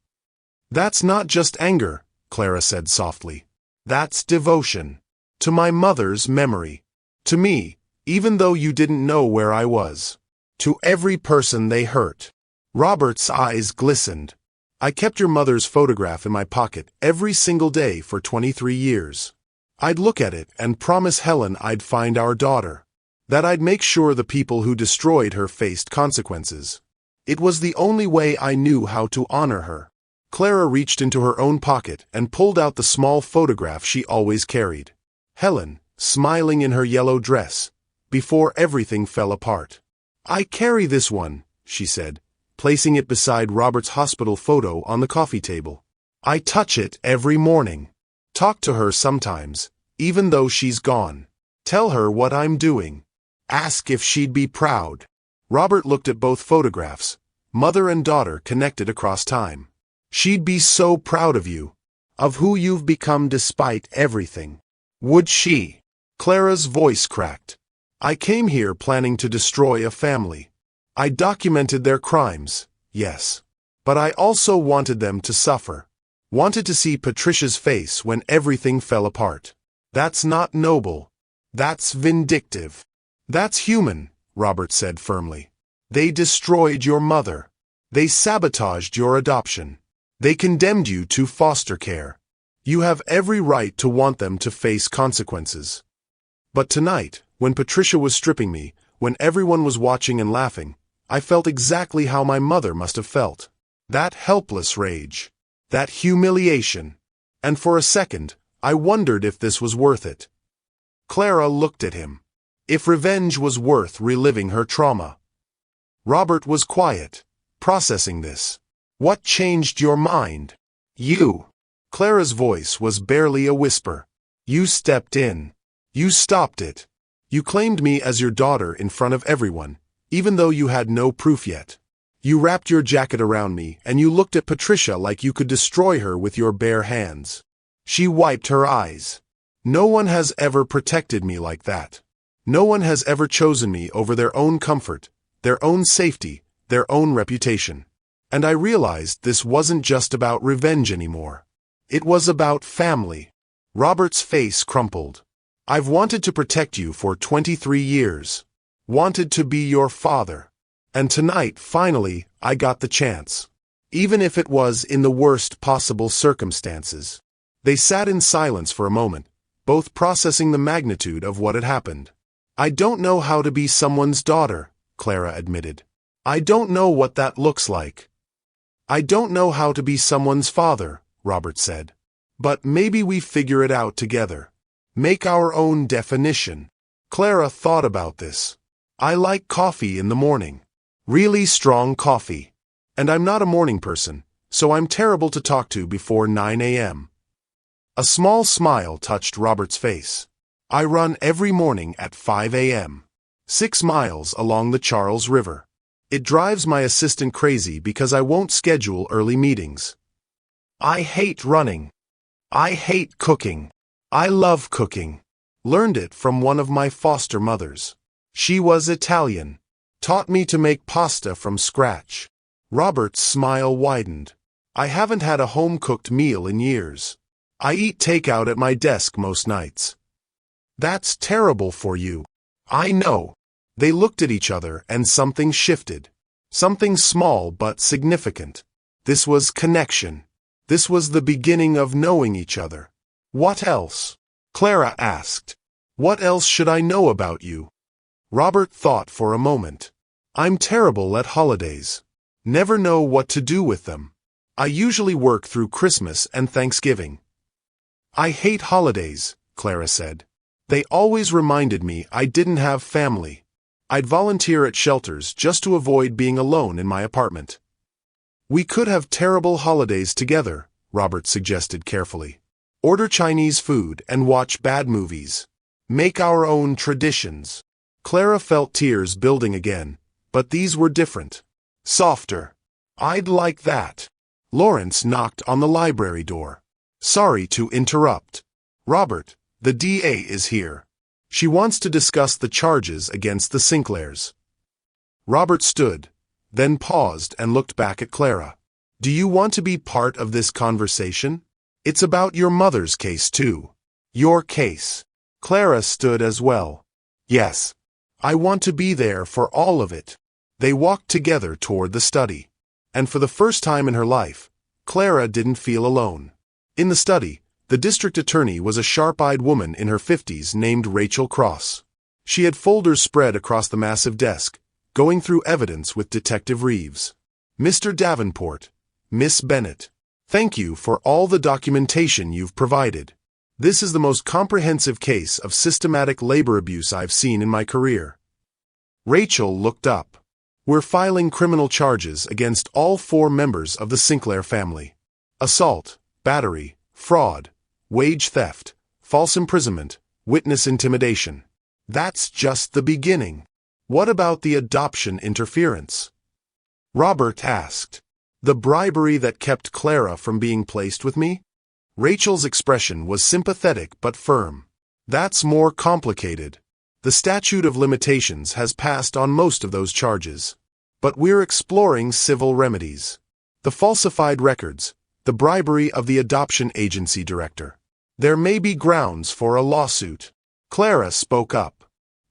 Speaker 2: That's not just anger, Clara said softly. That's devotion. To my mother's memory. To me, even though you didn't know where I was. To every person they hurt. Robert's eyes glistened. I kept your mother's photograph in my pocket every single day for 23 years. I'd look at it and promise Helen I'd find our daughter. That I'd make sure the people who destroyed her faced consequences. It was the only way I knew how to honor her. Clara reached into her own pocket and pulled out the small photograph she always carried. Helen, smiling in her yellow dress, before everything fell apart. I carry this one, she said, placing it beside Robert's hospital photo on the coffee table. I touch it every morning. Talk to her sometimes, even though she's gone. Tell her what I'm doing. Ask if she'd be proud. Robert looked at both photographs, mother and daughter connected across time. She'd be so proud of you, of who you've become despite everything. Would she? Clara's voice cracked. I came here planning to destroy a family. I documented their crimes, yes. But I also wanted them to suffer. Wanted to see Patricia's face when everything fell apart. That's not noble. That's vindictive. That's human, Robert said firmly. They destroyed your mother. They sabotaged your adoption. They condemned you to foster care. You have every right to want them to face consequences. But tonight, when Patricia was stripping me, when everyone was watching and laughing, I felt exactly how my mother must have felt. That helpless rage. That humiliation. And for a second, I wondered if this was worth it. Clara looked at him. If revenge was worth reliving her trauma. Robert was quiet, processing this. What changed your mind? You. Clara's voice was barely a whisper. You stepped in. You stopped it. You claimed me as your daughter in front of everyone, even though you had no proof yet. You wrapped your jacket around me and you looked at Patricia like you could destroy her with your bare hands. She wiped her eyes. No one has ever protected me like that. No one has ever chosen me over their own comfort, their own safety, their own reputation. And I realized this wasn't just about revenge anymore. It was about family. Robert's face crumpled. I've wanted to protect you for 23 years. Wanted to be your father. And tonight, finally, I got the chance. Even if it was in the worst possible circumstances. They sat in silence for a moment, both processing the magnitude of what had happened. I don't know how to be someone's daughter, Clara admitted. I don't know what that looks like. I don't know how to be someone's father, Robert said. But maybe we figure it out together. Make our own definition. Clara thought about this. I like coffee in the morning. Really strong coffee. And I'm not a morning person, so I'm terrible to talk to before 9 a.m. A small smile touched Robert's face. I run every morning at 5 a.m. 6 miles along the Charles River. It drives my assistant crazy because I won't schedule early meetings. I hate running. I hate cooking. I love cooking. Learned it from one of my foster mothers. She was Italian. Taught me to make pasta from scratch. Robert's smile widened. I haven't had a home-cooked meal in years. I eat takeout at my desk most nights. That's terrible for you. I know. They looked at each other and something shifted. Something small but significant. This was connection. This was the beginning of knowing each other. What else? Clara asked. What else should I know about you? Robert thought for a moment. I'm terrible at holidays. Never know what to do with them. I usually work through Christmas and Thanksgiving. I hate holidays, Clara said. They always reminded me I didn't have family. I'd volunteer at shelters just to avoid being alone in my apartment. We could have terrible holidays together, Robert suggested carefully. Order Chinese food and watch bad movies. Make our own traditions. Clara felt tears building again, but these were different. Softer. I'd like that. Lawrence knocked on the library door. Sorry to interrupt. Robert, the DA is here. She wants to discuss the charges against the Sinclairs. Robert stood, then paused and looked back at Clara. Do you want to be part of this conversation? It's about your mother's case too. Your case. Clara stood as well. Yes. I want to be there for all of it. They walked together toward the study. And for the first time in her life, Clara didn't feel alone. In the study, the district attorney was a sharp-eyed woman in her 50s named Rachel Cross. She had folders spread across the massive desk, going through evidence with Detective Reeves. Mr. Davenport, Miss Bennett, thank you for all the documentation you've provided. This is the most comprehensive case of systematic labor abuse I've seen in my career. Rachel looked up. We're filing criminal charges against all 4 members of the Sinclair family. Assault, battery, fraud, wage theft, false imprisonment, witness intimidation. That's just the beginning. What about the adoption interference? Robert asked. The bribery that kept Clara from being placed with me? Rachel's expression was sympathetic but firm. That's more complicated. The statute of limitations has passed on most of those charges. But we're exploring civil remedies. The falsified records, the bribery of the adoption agency director. There may be grounds for a lawsuit. Clara spoke up.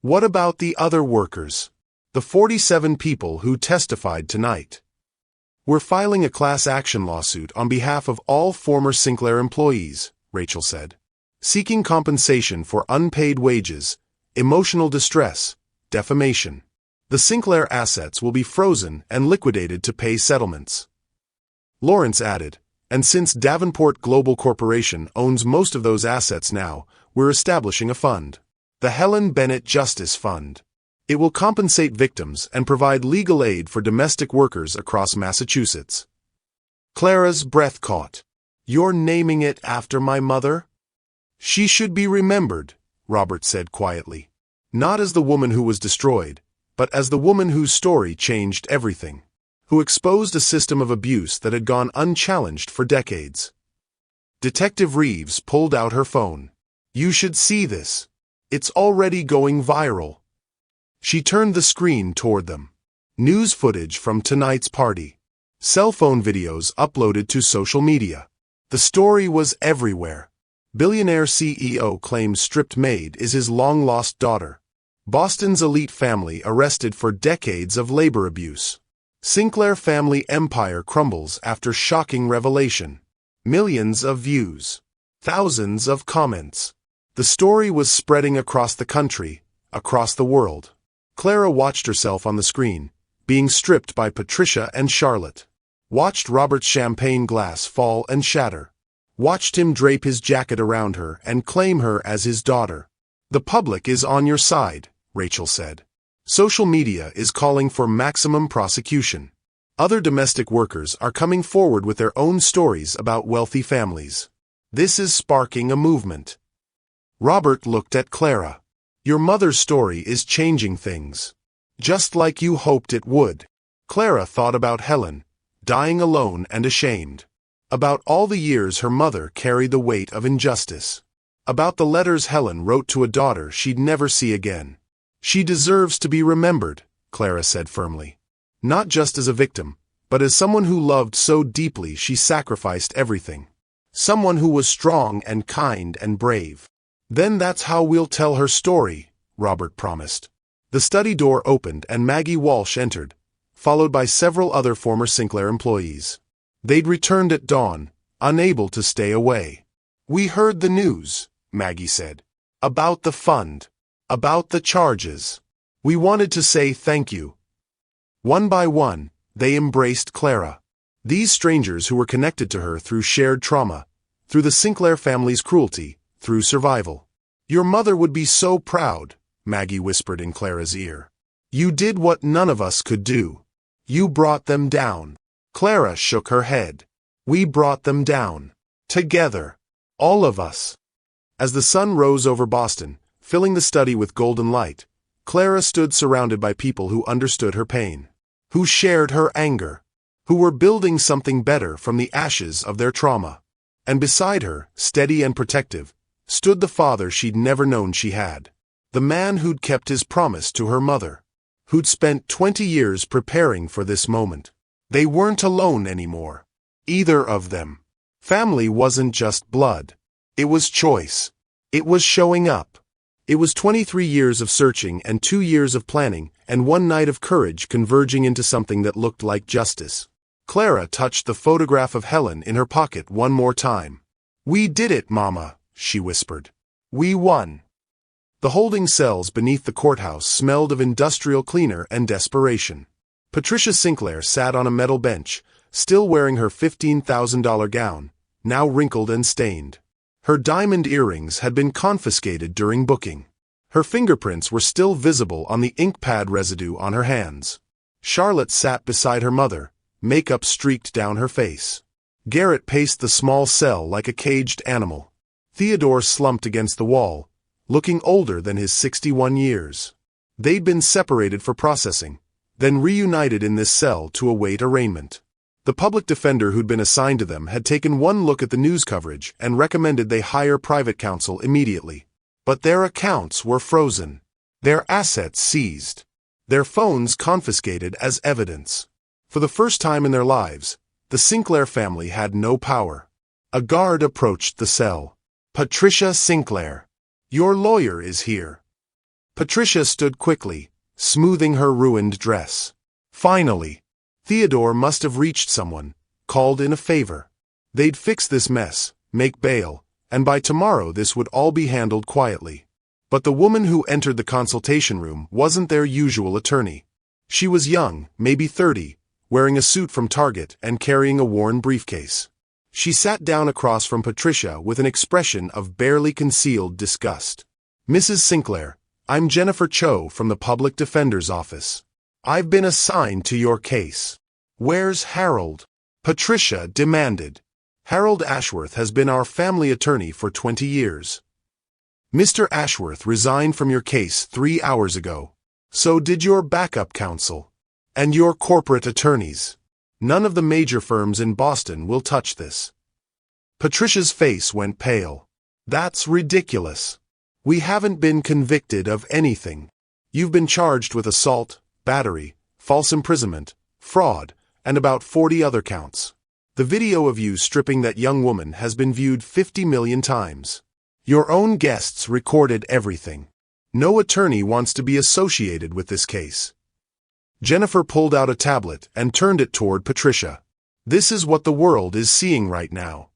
Speaker 2: What about the other workers? The 47 people who testified tonight. We're filing a class action lawsuit on behalf of all former Sinclair employees, Rachel said. Seeking compensation for unpaid wages, emotional distress, defamation. The Sinclair assets will be frozen and liquidated to pay settlements. Lawrence added, and since Davenport Global Corporation owns most of those assets now, we're establishing a fund. The Helen Bennett Justice Fund. It will compensate victims and provide legal aid for domestic workers across Massachusetts. Clara's breath caught. You're naming it after my mother? She should be remembered, Robert said quietly. Not as the woman who was destroyed, but as the woman whose story changed everything. Who exposed a system of abuse that had gone unchallenged for decades. Detective Reeves pulled out her phone. You should see this. It's already going viral. She turned the screen toward them. News footage from tonight's party. Cell phone videos uploaded to social media. The story was everywhere. Billionaire CEO claims stripped Maid is his long-lost daughter. Boston's elite family arrested for decades of labor abuse. Sinclair family empire crumbles after shocking revelation. Millions of views. Thousands of comments. The story was spreading across the country, across the world. Clara watched herself on the screen, being stripped by Patricia and Charlotte. Watched Robert's champagne glass fall and shatter. Watched him drape his jacket around her and claim her as his daughter. The public is on your side, Rachel said. Social media is calling for maximum prosecution. Other domestic workers are coming forward with their own stories about wealthy families. This is sparking a movement. Robert looked at Clara. Your mother's story is changing things. Just like you hoped it would. Clara thought about Helen, dying alone and ashamed. About all the years her mother carried the weight of injustice. About the letters Helen wrote to a daughter she'd never see again. She deserves to be remembered, Clara said firmly. Not just as a victim, but as someone who loved so deeply she sacrificed everything. Someone who was strong and kind and brave. Then that's how we'll tell her story, Robert promised. The study door opened and Maggie Walsh entered, followed by several other former Sinclair employees. They'd returned at dawn, unable to stay away. We heard the news, Maggie said. About the fund. About the charges. We wanted to say thank you. One by one, they embraced Clara. These strangers who were connected to her through shared trauma, through the Sinclair family's cruelty, through survival. Your mother would be so proud, Maggie whispered in Clara's ear. You did what none of us could do. You brought them down. Clara shook her head. We brought them down. Together. All of us. As the sun rose over Boston, filling the study with golden light, Clara stood surrounded by people who understood her pain, who shared her anger, who were building something better from the ashes of their trauma. And beside her, steady and protective, stood the father she'd never known she had. The man who'd kept his promise to her mother. Who'd spent 20 years preparing for this moment. They weren't alone anymore. Either of them. Family wasn't just blood. It was choice. It was showing up. It was 23 years of searching and 2 years of planning and one night of courage converging into something that looked like justice. Clara touched the photograph of Helen in her pocket one more time. We did it, Mama, she whispered. We won. The holding cells beneath the courthouse smelled of industrial cleaner and desperation. Patricia Sinclair sat on a metal bench, still wearing her $15,000 gown, now wrinkled and stained. Her diamond earrings had been confiscated during booking. Her fingerprints were still visible on the ink pad residue on her hands. Charlotte sat beside her mother, makeup streaked down her face. Garrett paced the small cell like a caged animal. Theodore slumped against the wall, looking older than his 61 years. They'd been separated for processing, then reunited in this cell to await arraignment. The public defender who'd been assigned to them had taken one look at the news coverage and recommended they hire private counsel immediately. But their accounts were frozen. Their assets seized. Their phones confiscated as evidence. For the first time in their lives, the Sinclair family had no power. A guard approached the cell. Patricia Sinclair. Your lawyer is here. Patricia stood quickly, smoothing her ruined dress. Finally. Theodore must have reached someone, called in a favor. They'd fix this mess, make bail, and by tomorrow this would all be handled quietly. But the woman who entered the consultation room wasn't their usual attorney. She was young, maybe 30, wearing a suit from Target and carrying a worn briefcase. She sat down across from Patricia with an expression of barely concealed disgust. Mrs. Sinclair, I'm Jennifer Cho from the Public Defender's Office. I've been assigned to your case. Where's Harold? Patricia demanded. Harold Ashworth has been our family attorney for 20 years. Mr. Ashworth resigned from your case 3 hours ago. So did your backup counsel. And your corporate attorneys. None of the major firms in Boston will touch this. Patricia's face went pale. That's ridiculous. We haven't been convicted of anything. You've been charged with assault, battery, false imprisonment, fraud, and about 40 other counts. The video of you stripping that young woman has been viewed 50 million times. Your own guests recorded everything. No attorney wants to be associated with this case. Jennifer pulled out a tablet and turned it toward Patricia. This is what the world is seeing right now.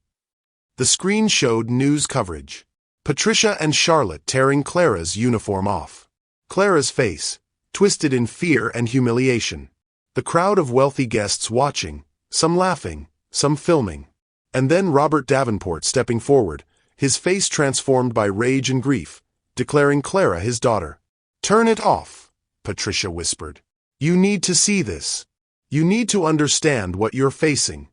Speaker 2: The screen showed news coverage. Patricia and Charlotte tearing Clara's uniform off. Clara's face, twisted in fear and humiliation. The crowd of wealthy guests watching, some laughing, some filming. And then Robert Davenport stepping forward, his face transformed by rage and grief, declaring Clara his daughter. "Turn it off," Patricia whispered. "You need to see this. You need to understand what you're facing."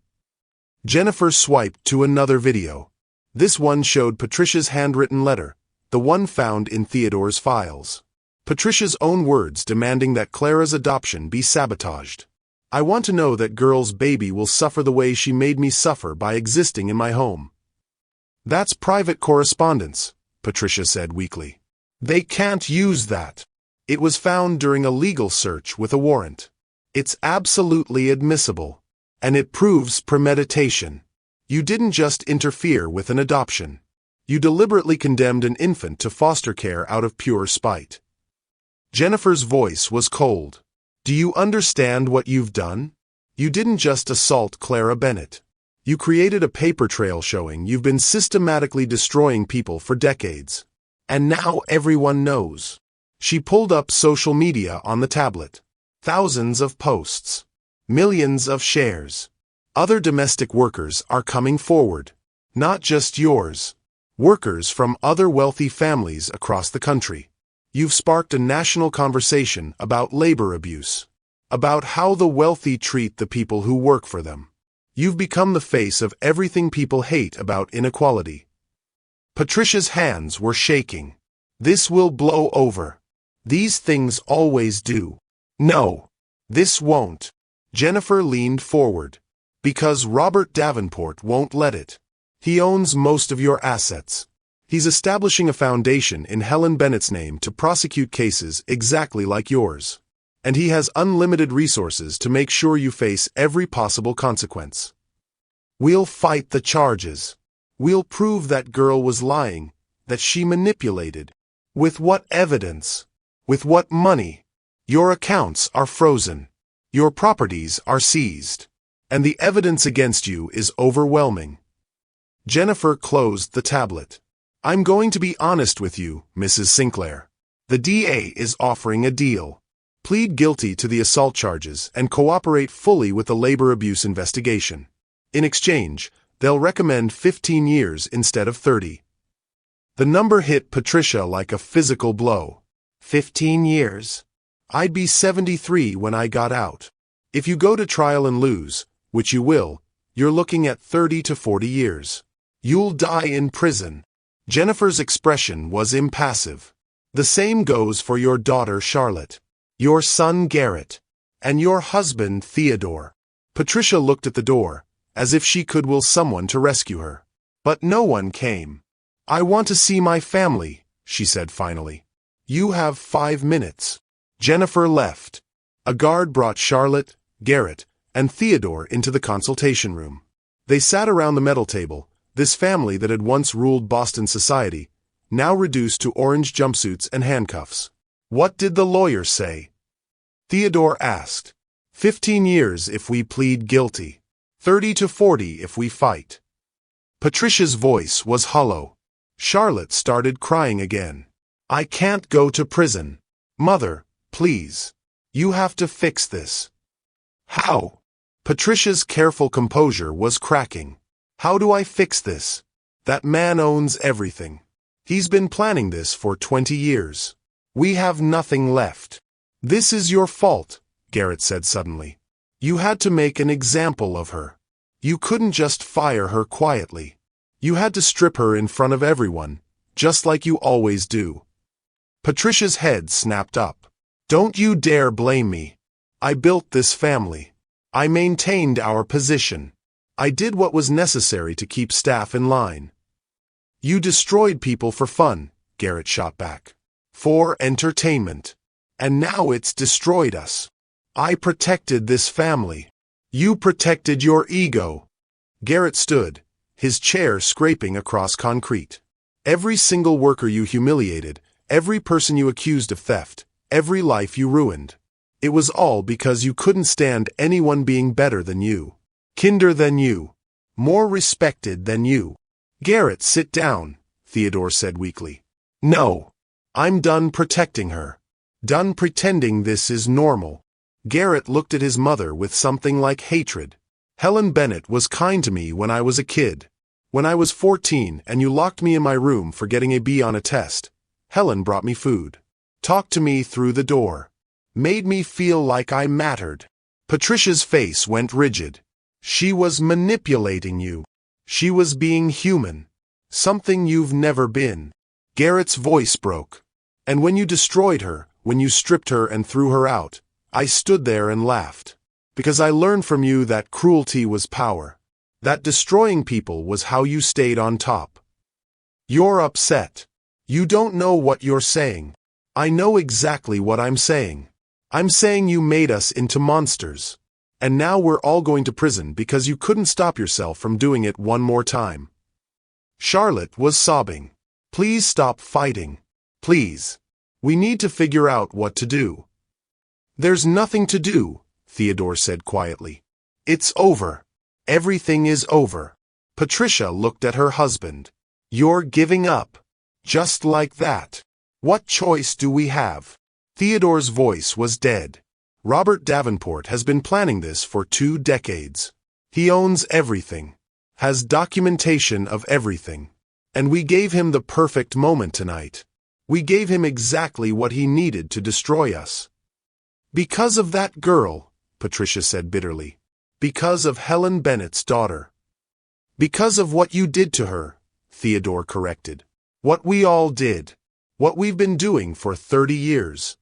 Speaker 2: Jennifer swiped to another video. This one showed Patricia's handwritten letter, the one found in Theodore's files. Patricia's own words demanding that Clara's adoption be sabotaged. "I want to know that girl's baby will suffer the way she made me suffer by existing in my home." "That's private correspondence," Patricia said weakly. "They can't use that. It was found during a legal search with a warrant. It's absolutely admissible. And it proves premeditation. You didn't just interfere with an adoption. You deliberately condemned an infant to foster care out of pure spite." Jennifer's voice was cold. "Do you understand what you've done? You didn't just assault Clara Bennett. You created a paper trail showing you've been systematically destroying people for decades. And now everyone knows." She pulled up social media on the tablet. Thousands of posts. Millions of shares. Other domestic workers are coming forward. Not just yours. Workers from other wealthy families across the country. You've sparked a national conversation about labor abuse. About how the wealthy treat the people who work for them. You've become the face of everything people hate about inequality. Patricia's hands were shaking. "This will blow over. These things always do." "No, this won't." Jennifer leaned forward. "Because Robert Davenport won't let it. He owns most of your assets. He's establishing a foundation in Helen Bennett's name to prosecute cases exactly like yours. And he has unlimited resources to make sure you face every possible consequence. We'll fight the charges. We'll prove that girl was lying, that she manipulated. With what evidence? With what money? Your accounts are frozen. Your properties are seized. And the evidence against you is overwhelming." Jennifer closed the tablet. "I'm going to be honest with you, Mrs. Sinclair. The DA is offering a deal. Plead guilty to the assault charges and cooperate fully with the labor abuse investigation. In exchange, they'll recommend 15 years instead of 30. The number hit Patricia like a physical blow. 15 years? I'd be 73 when I got out. If you go to trial and lose, which you will, you're looking at 30 to 40 years. You'll die in prison." Jennifer's expression was impassive. "The same goes for your daughter Charlotte, your son Garrett, and your husband Theodore." Patricia looked at the door, as if she could will someone to rescue her. But no one came. "I want to see my family," she said finally. "You have 5 minutes." Jennifer left. A guard brought Charlotte, Garrett, and Theodore into the consultation room. They sat around the metal table, this family that had once ruled Boston society, now reduced to orange jumpsuits and handcuffs. "What did the lawyer say?" Theodore asked. 15 years if we plead guilty. 30 to 40 if we fight." Patricia's voice was hollow. Charlotte started crying again. "I can't go to prison. Mother, please. You have to fix this." "How?" Patricia's careful composure was cracking. "How do I fix this? That man owns everything. He's been planning this for 20 years. We have nothing left." "This is your fault," Garrett said suddenly. "You had to make an example of her. You couldn't just fire her quietly. You had to strip her in front of everyone, just like you always do." Patricia's head snapped up. "Don't you dare blame me. I built this family. I maintained our position. I did what was necessary to keep staff in line." "You destroyed people for fun," Garrett shot back. "For entertainment. And now it's destroyed us. I protected this family. You protected your ego." Garrett stood, his chair scraping across concrete. Every single worker you humiliated, every person you accused of theft, every life you ruined. It was all because you couldn't stand anyone being better than you, kinder than you, more respected than you. Garrett, sit down, Theodore said weakly. No. I'm done protecting her. Done pretending this is normal. Garrett looked at his mother with something like hatred. Helen Bennett was kind to me when I was a kid. When I was 14 and you locked me in my room for getting a B on a test, Helen brought me food. Talked to me through the door. Made me feel like I mattered. Patricia's face went rigid. She was manipulating you. She was being human. Something you've never been. Garrett's voice broke. And when you destroyed her, when you stripped her and threw her out, I stood there and laughed. Because I learned from you that cruelty was power. That destroying people was how you stayed on top. You're upset. You don't know what you're saying. I know exactly what I'm saying. I'm saying you made us into monsters. And now we're all going to prison because you couldn't stop yourself from doing it one more time. Charlotte was sobbing. Please stop fighting. Please. We need to figure out what to do. There's nothing to do, Theodore said quietly. It's over. Everything is over. Patricia looked at her husband. You're giving up. Just like that. What choice do we have? Theodore's voice was dead. Robert Davenport has been planning this for 2 decades. He owns everything. Has documentation of everything. And we gave him the perfect moment tonight. We gave him exactly what he needed to destroy us. Because of that girl, Patricia said bitterly. Because of Helen Bennett's daughter. Because of what you did to her, Theodore corrected. What we all did. What we've been doing for 30 years.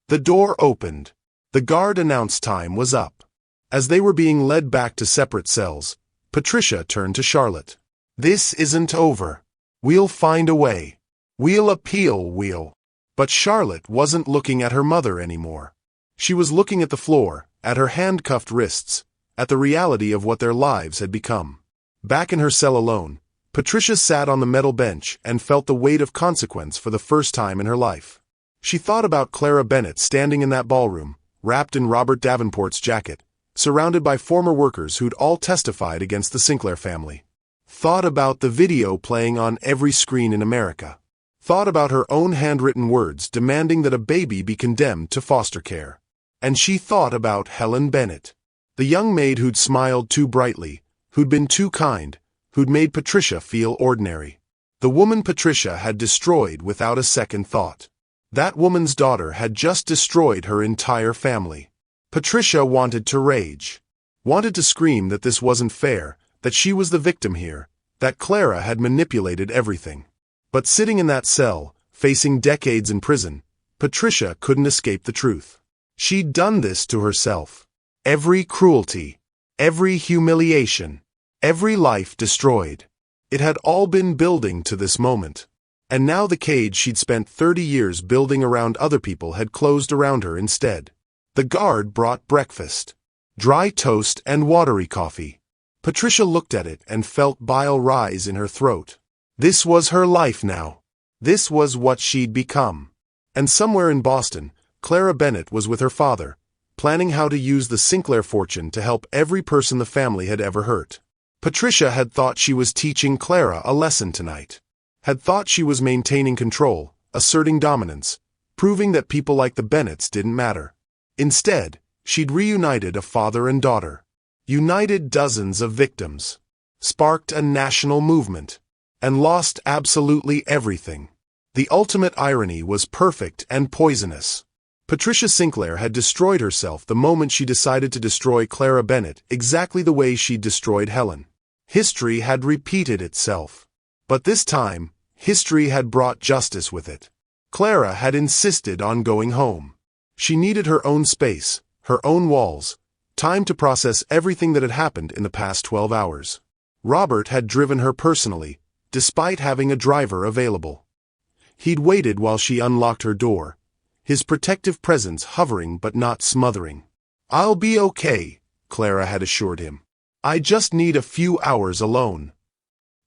Speaker 2: The door opened. The guard announced time was up. As they were being led back to separate cells, Patricia turned to Charlotte. This isn't over. We'll find a way. We'll appeal. But Charlotte wasn't looking at her mother anymore. She was looking at the floor, at her handcuffed wrists, at the reality of what their lives had become. Back in her cell alone, Patricia sat on the metal bench and felt the weight of consequence for the first time in her life. She thought about Clara Bennett standing in that ballroom, wrapped in Robert Davenport's jacket, surrounded by former workers who'd all testified against the Sinclair family. Thought about the video playing on every screen in America. Thought about her own handwritten words demanding that a baby be condemned to foster care. And she thought about Helen Bennett, the young maid who'd smiled too brightly, who'd been too kind, who'd made Patricia feel ordinary. The woman Patricia had destroyed without a second thought. That woman's daughter had just destroyed her entire family. Patricia wanted to rage. Wanted to scream that this wasn't fair, that she was the victim here, that Clara had manipulated everything. But sitting in that cell, facing decades in prison, Patricia couldn't escape the truth. She'd done this to herself. Every cruelty, every humiliation, every life destroyed. It had all been building to this moment. And now the cage she'd spent 30 years building around other people had closed around her instead. The guard brought breakfast. Dry toast and watery coffee. Patricia looked at it and felt bile rise in her throat. This was her life now. This was what she'd become. And somewhere in Boston, Clara Bennett was with her father, planning how to use the Sinclair fortune to help every person the family had ever hurt. Patricia had thought she was teaching Clara a lesson tonight. Had thought she was maintaining control, asserting dominance, proving that people like the Bennetts didn't matter. Instead, she'd reunited a father and daughter. United dozens of victims. Sparked a national movement. And lost absolutely everything. The ultimate irony was perfect and poisonous. Patricia Sinclair had destroyed herself the moment she decided to destroy Clara Bennett exactly the way she'd destroyed Helen. History had repeated itself. But this time, history had brought justice with it. Clara had insisted on going home. She needed her own space, her own walls, time to process everything that had happened in the past 12 hours. Robert had driven her personally, despite having a driver available. He'd waited while she unlocked her door, his protective presence hovering but not smothering. "I'll be okay," Clara had assured him. "I just need a few hours alone.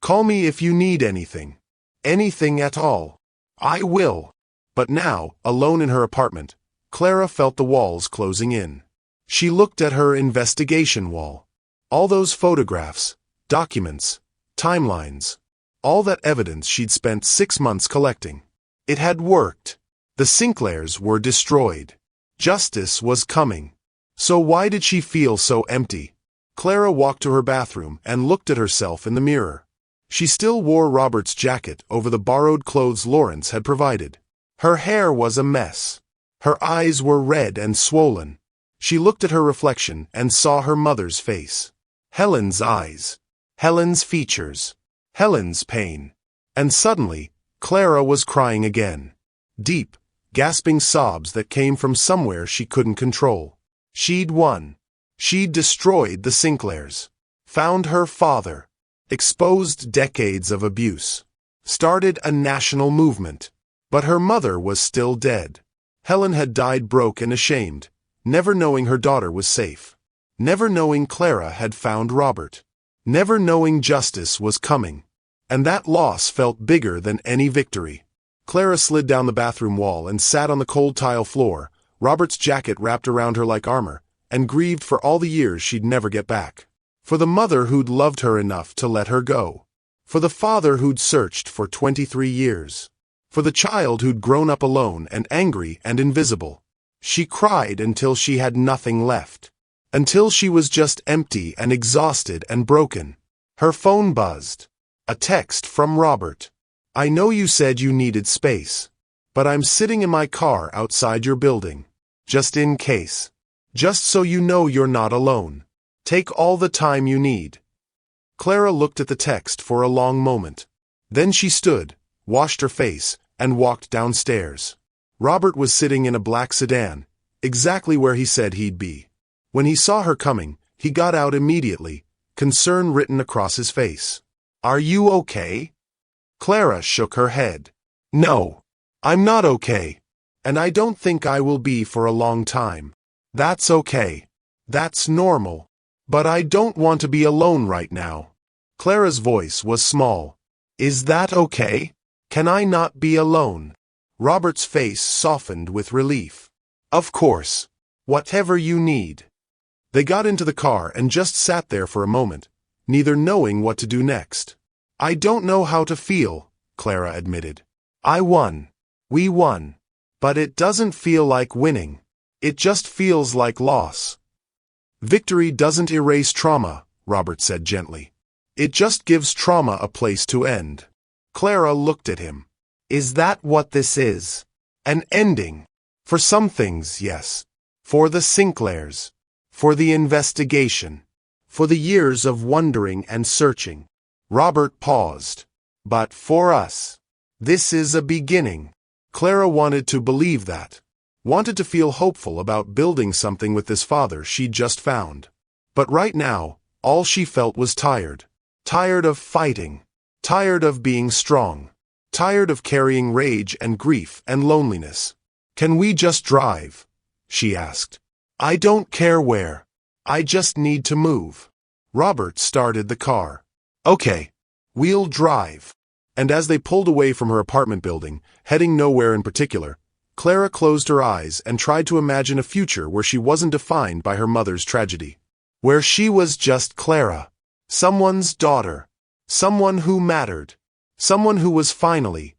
Speaker 2: Call me if you need anything." Anything at all. I will. But now, alone in her apartment, Clara felt the walls closing in. She looked at her investigation wall. All those photographs, documents, timelines, all that evidence she'd spent 6 months collecting. It had worked. The Sinclairs were destroyed. Justice was coming. So why did she feel so empty? Clara walked to her bathroom and looked at herself in the mirror. She still wore Robert's jacket over the borrowed clothes Lawrence had provided. Her hair was a mess. Her eyes were red and swollen. She looked at her reflection and saw her mother's face. Helen's eyes. Helen's features. Helen's pain. And suddenly, Clara was crying again. Deep, gasping sobs that came from somewhere she couldn't control. She'd won. She'd destroyed the Sinclairs. Found her father. Exposed decades of abuse. Started a national movement. But her mother was still dead. Helen had died broke and ashamed, never knowing her daughter was safe. Never knowing Clara had found Robert. Never knowing justice was coming. And that loss felt bigger than any victory. Clara slid down the bathroom wall and sat on the cold tile floor, Robert's jacket wrapped around her like armor, and grieved for all the years she'd never get back. For the mother who'd loved her enough to let her go. For the father who'd searched for 23 years. For the child who'd grown up alone and angry and invisible. She cried until she had nothing left. Until she was just empty and exhausted and broken. Her phone buzzed. A text from Robert. I know you said you needed space. But I'm sitting in my car outside your building. Just in case. Just so you know you're not alone. Take all the time you need. Clara looked at the text for a long moment. Then she stood, washed her face, and walked downstairs. Robert was sitting in a black sedan, exactly where he said he'd be. When he saw her coming, he got out immediately, concern written across his face. Are you okay? Clara shook her head. No, I'm not okay. And I don't think I will be for a long time. That's okay. That's normal. But I don't want to be alone right now. Clara's voice was small. Is that okay? Can I not be alone? Robert's face softened with relief. Of course. Whatever you need. They got into the car and just sat there for a moment, neither knowing what to do next. I don't know how to feel, Clara admitted. I won. We won. But it doesn't feel like winning. It just feels like loss. Victory doesn't erase trauma, Robert said gently. It just gives trauma a place to end. Clara looked at him. Is that what this is? An ending? For some things, yes. For the Sinclairs. For the investigation. For the years of wondering and searching. Robert paused. But for us. This is a beginning. Clara wanted to believe that. Wanted to feel hopeful about building something with this father she'd just found. But right now, all she felt was tired. Tired of fighting. Tired of being strong. Tired of carrying rage and grief and loneliness. Can we just drive? She asked. I don't care where. I just need to move. Robert started the car. Okay. We'll drive. And as they pulled away from her apartment building, heading nowhere in particular, Clara closed her eyes and tried to imagine a future where she wasn't defined by her mother's tragedy. Where she was just Clara. Someone's daughter. Someone who mattered. Someone who was finally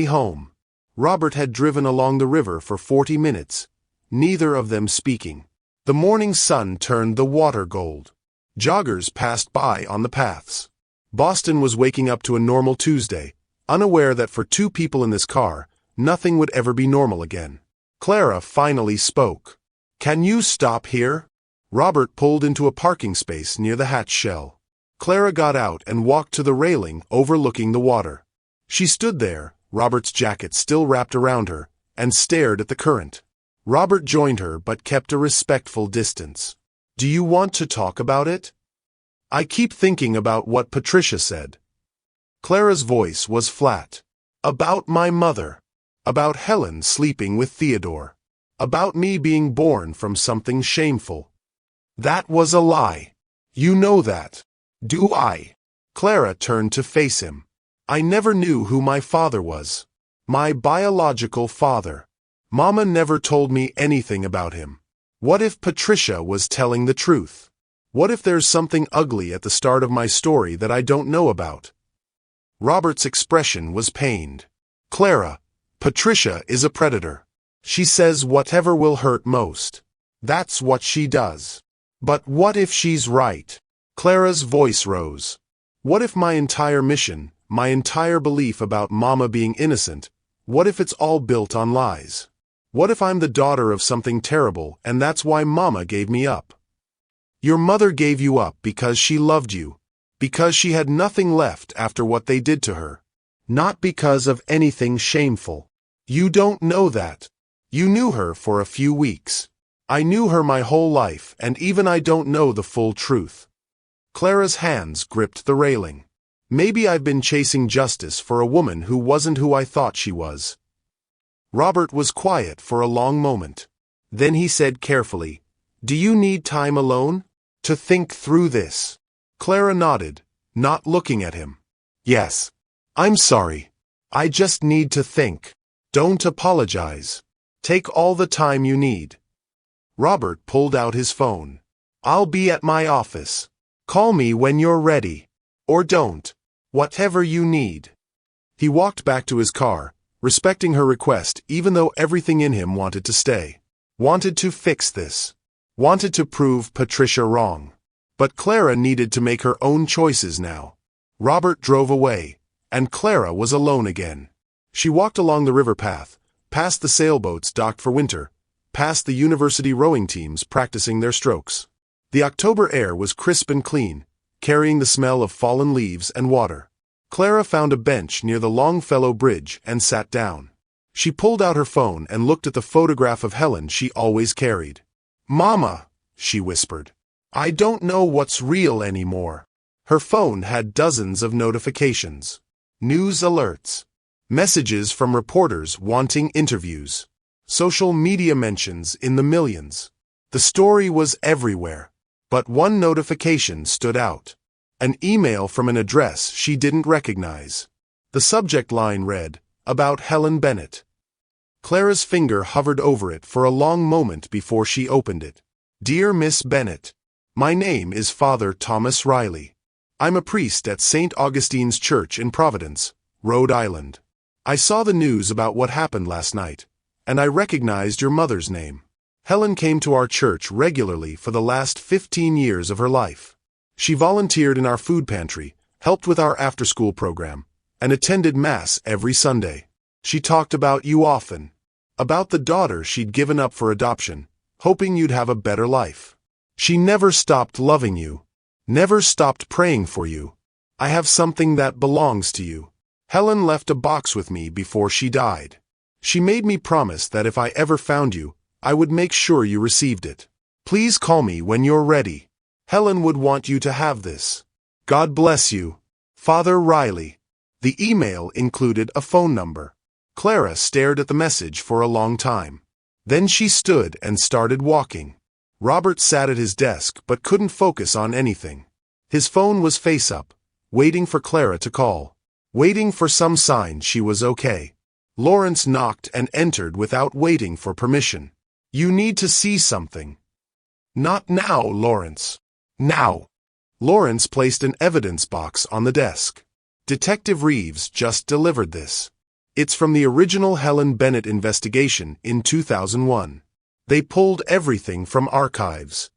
Speaker 2: home. Robert had driven along the river for 40 minutes, neither of them speaking. The morning sun turned the water gold. Joggers passed by on the paths. Boston was waking up to a normal Tuesday, unaware that for two people in this car, nothing would ever be normal again. Clara finally spoke. Can you stop here? Robert pulled into a parking space near the hatch shell. Clara got out and walked to the railing overlooking the water. She stood there, Robert's jacket still wrapped around her, and stared at the current. Robert joined her but kept a respectful distance. Do you want to talk about it? I keep thinking about what Patricia said. Clara's voice was flat. About my mother. About Helen sleeping with Theodore. About me being born from something shameful. That was a lie. You know that. Do I? Clara turned to face him. I never knew who my father was. My biological father. Mama never told me anything about him. What if Patricia was telling the truth? What if there's something ugly at the start of my story that I don't know about? Robert's expression was pained. Clara, Patricia is a predator. She says whatever will hurt most. That's what she does. But what if she's right? Clara's voice rose. What if my entire mission, my entire belief about Mama being innocent, what if it's all built on lies? What if I'm the daughter of something terrible and that's why Mama gave me up? Your mother gave you up because she loved you, because she had nothing left after what they did to her. Not because of anything shameful. You don't know that. You knew her for a few weeks. I knew her my whole life, and even I don't know the full truth. Clara's hands gripped the railing. Maybe I've been chasing justice for a woman who wasn't who I thought she was. Robert was quiet for a long moment. Then he said carefully, "Do you need time alone? To think through this?" Clara nodded, not looking at him. "Yes. I'm sorry. I just need to think. Don't apologize. Take all the time you need." Robert pulled out his phone. "I'll be at my office. Call me when you're ready. Or don't. Whatever you need." He walked back to his car, respecting her request even though everything in him wanted to stay. Wanted to fix this. Wanted to prove Patricia wrong. But Clara needed to make her own choices now. Robert drove away, and Clara was alone again. She walked along the river path, past the sailboats docked for winter, past the university rowing teams practicing their strokes. The October air was crisp and clean, carrying the smell of fallen leaves and water. Clara found a bench near the Longfellow Bridge and sat down. She pulled out her phone and looked at the photograph of Helen she always carried. "Mama," she whispered, "I don't know what's real anymore." Her phone had dozens of notifications. News alerts. Messages from reporters wanting interviews. Social media mentions in the millions. The story was everywhere. But one notification stood out. An email from an address she didn't recognize. The subject line read, "About Helen Bennett." Clara's finger hovered over it for a long moment before she opened it. "Dear Miss Bennett, my name is Father Thomas Riley. I'm a priest at St. Augustine's Church in Providence, Rhode Island. I saw the news about what happened last night, and I recognized your mother's name. Helen came to our church regularly for the last 15 years of her life. She volunteered in our food pantry, helped with our after-school program, and attended Mass every Sunday. She talked about you often, about the daughter she'd given up for adoption, hoping you'd have a better life. She never stopped loving you, never stopped praying for you. I have something that belongs to you. Helen left a box with me before she died. She made me promise that if I ever found you, I would make sure you received it. Please call me when you're ready. Helen would want you to have this. God bless you. Father Riley." The email included a phone number. Clara stared at the message for a long time. Then she stood and started walking. Robert sat at his desk but couldn't focus on anything. His phone was face up, waiting for Clara to call, waiting for some sign she was okay. Lawrence knocked and entered without waiting for permission. "You need to see something." "Not now, Lawrence. Now." Lawrence placed an evidence box on the desk. "Detective Reeves just delivered this. It's from the original Helen Bennett investigation in 2001. They pulled everything from archives."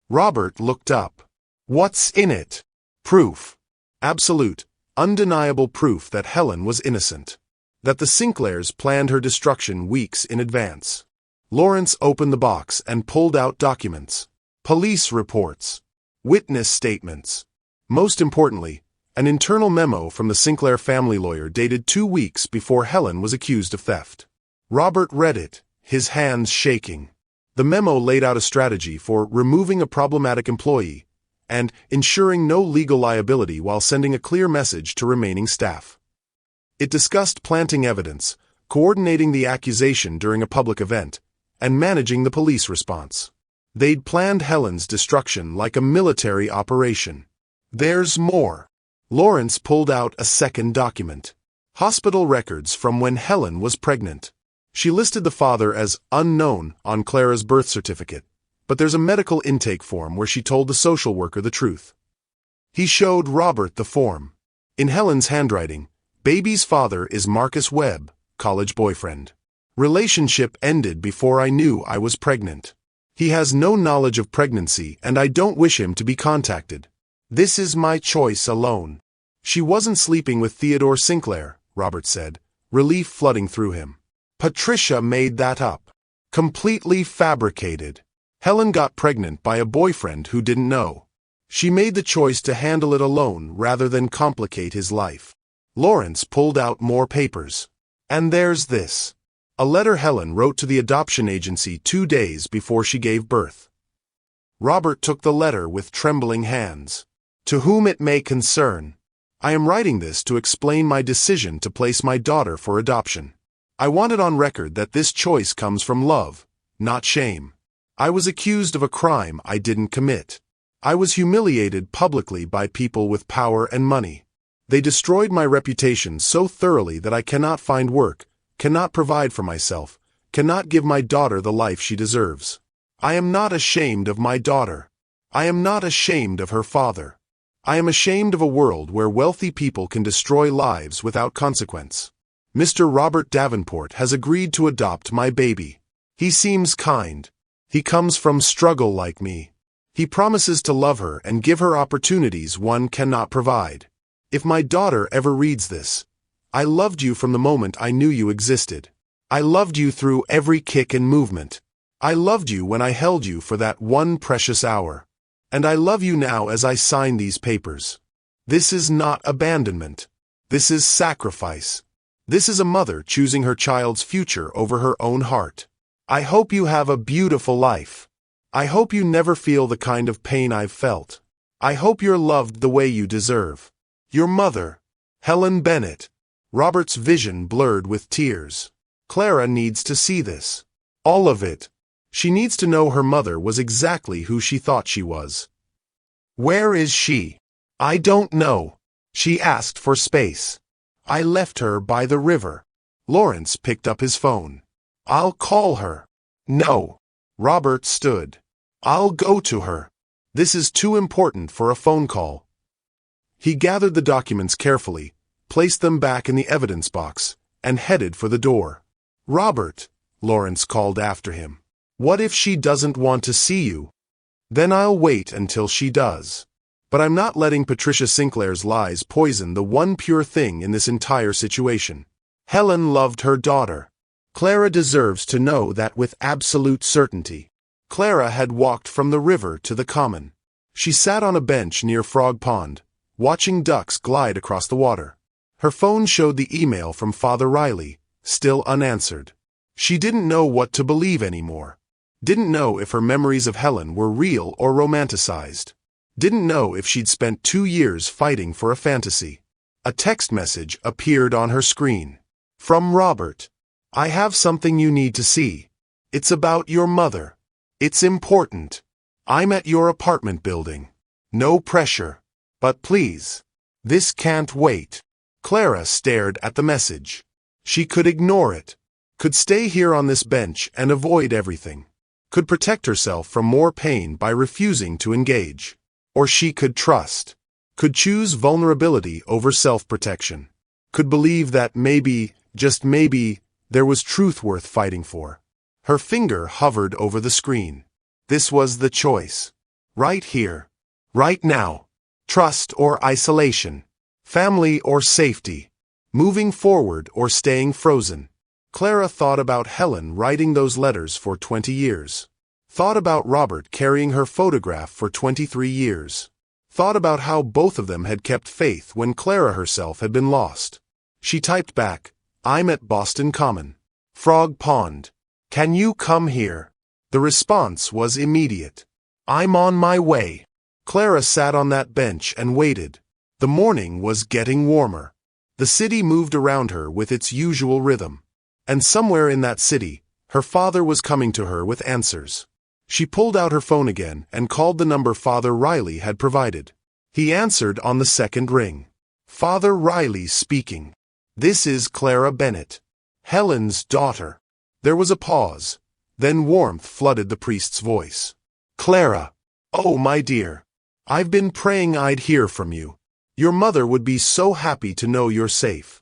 Speaker 2: Robert looked up. "What's in it?" "Proof. Absolute, undeniable proof that Helen was innocent. That the Sinclairs planned her destruction weeks in advance." Lawrence opened the box and pulled out documents. Police reports. Witness statements. Most importantly, an internal memo from the Sinclair family lawyer dated 2 weeks before Helen was accused of theft. Robert read it, his hands shaking. The memo laid out a strategy for removing a problematic employee and ensuring no legal liability while sending a clear message to remaining staff. It discussed planting evidence, coordinating the accusation during a public event, and managing the police response. They'd planned Helen's destruction like a military operation. "There's more." Lawrence pulled out a second document. Hospital records from when Helen was pregnant. She listed the father as unknown on Clara's birth certificate, but there's a medical intake form where she told the social worker the truth. He showed Robert the form. In Helen's handwriting, baby's father is Marcus Webb, college boyfriend. Relationship ended before I knew I was pregnant. He has no knowledge of pregnancy and I don't wish him to be contacted. This is my choice alone. She wasn't sleeping with Theodore Sinclair, Robert said, relief flooding through him. Patricia made that up. Completely fabricated. Helen got pregnant by a boyfriend who didn't know. She made the choice to handle it alone rather than complicate his life. Lawrence pulled out more papers. And there's this. A letter Helen wrote to the adoption agency 2 days before she gave birth. Robert took the letter with trembling hands. To whom it may concern, I am writing this to explain my decision to place my daughter for adoption. I want it on record that this choice comes from love, not shame. I was accused of a crime I didn't commit. I was humiliated publicly by people with power and money. They destroyed my reputation so thoroughly that I cannot find work, cannot provide for myself, cannot give my daughter the life she deserves. I am not ashamed of my daughter. I am not ashamed of her father. I am ashamed of a world where wealthy people can destroy lives without consequence. Mr. Robert Davenport has agreed to adopt my baby. He seems kind. He comes from struggle like me. He promises to love her and give her opportunities one cannot provide. If my daughter ever reads this, I loved you from the moment I knew you existed. I loved you through every kick and movement. I loved you when I held you for that one precious hour. And I love you now as I sign these papers. This is not abandonment. This is sacrifice. This is a mother choosing her child's future over her own heart. I hope you have a beautiful life. I hope you never feel the kind of pain I've felt. I hope you're loved the way you deserve. Your mother, Helen Bennett. Robert's vision blurred with tears. Clara needs to see this. All of it. She needs to know her mother was exactly who she thought she was. Where is she? I don't know. She asked for space. I left her by the river. Lawrence picked up his phone. I'll call her. No. Robert stood. I'll go to her. This is too important for a phone call. He gathered the documents carefully, placed them back in the evidence box, and headed for the door. Robert, Lawrence called after him. What if she doesn't want to see you? Then I'll wait until she does. But I'm not letting Patricia Sinclair's lies poison the one pure thing in this entire situation. Helen loved her daughter. Clara deserves to know that with absolute certainty. Clara had walked from the river to the common. She sat on a bench near Frog Pond, watching ducks glide across the water. Her phone showed the email from Father Riley, still unanswered. She didn't know what to believe anymore. Didn't know if her memories of Helen were real or romanticized. Didn't know if she'd spent 2 years fighting for a fantasy. A text message appeared on her screen. From Robert. I have something you need to see. It's about your mother. It's important. I'm at your apartment building. No pressure. But please. This can't wait. Clara stared at the message. She could ignore it. Could stay here on this bench and avoid everything. Could protect herself from more pain by refusing to engage. Or she could trust. Could choose vulnerability over self-protection. Could believe that maybe, just maybe, there was truth worth fighting for. Her finger hovered over the screen. This was the choice. Right here. Right now. Trust or isolation. Family or safety. Moving forward or staying frozen. Clara thought about Helen writing those letters for 20 years. Thought about Robert carrying her photograph for 23 years. Thought about how both of them had kept faith when Clara herself had been lost. She typed back, I'm at Boston Common. Frog Pond. Can you come here? The response was immediate. I'm on my way. Clara sat on that bench and waited. The morning was getting warmer. The city moved around her with its usual rhythm. And somewhere in that city, her father was coming to her with answers. She pulled out her phone again and called the number Father Riley had provided. He answered on the second ring. Father Riley speaking. This is Clara Bennett, Helen's daughter. There was a pause. Then warmth flooded the priest's voice. Clara. Oh, my dear. I've been praying I'd hear from you. Your mother would be so happy to know you're safe.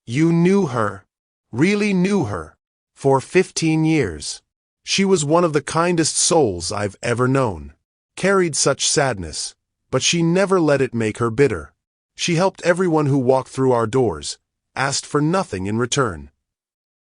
Speaker 2: You knew her. Really knew her. For 15 years. She was one of the kindest souls I've ever known. Carried such sadness, but she never let it make her bitter. She helped everyone who walked through our doors, asked for nothing in return.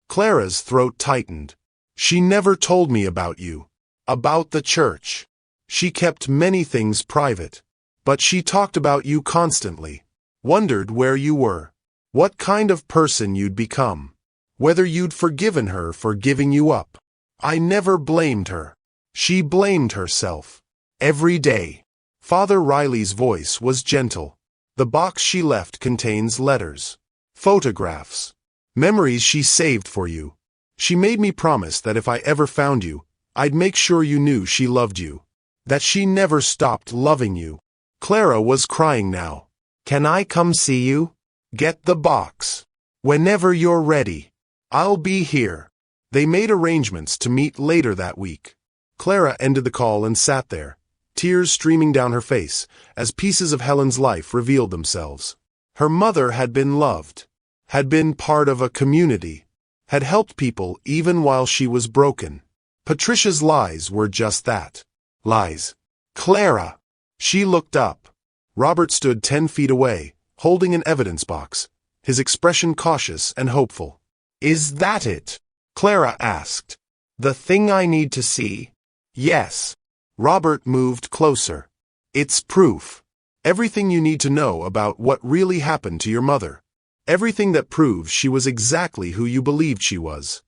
Speaker 2: Clara's throat tightened. She never told me about you. About the church. She kept many things private. But she talked about you constantly. Wondered where you were. What kind of person you'd become. Whether you'd forgiven her for giving you up. I never blamed her. She blamed herself. Every day. Father Riley's voice was gentle. The box she left contains letters. Photographs. Memories she saved for you. She made me promise that if I ever found you, I'd make sure you knew she loved you. That she never stopped loving you. Clara was crying now. Can I come see you? Get the box. Whenever you're ready. I'll be here. They made arrangements to meet later that week. Clara ended the call and sat there, tears streaming down her face, as pieces of Helen's life revealed themselves. Her mother had been loved, had been part of a community, had helped people even while she was broken. Patricia's lies were just that. Lies. Clara! She looked up. Robert stood 10 feet away, holding an evidence box, his expression cautious and hopeful. Is that it? Clara asked. The thing I need to see? Yes. Robert moved closer. It's proof. Everything you need to know about what really happened to your mother. Everything that proves she was exactly who you believed she was.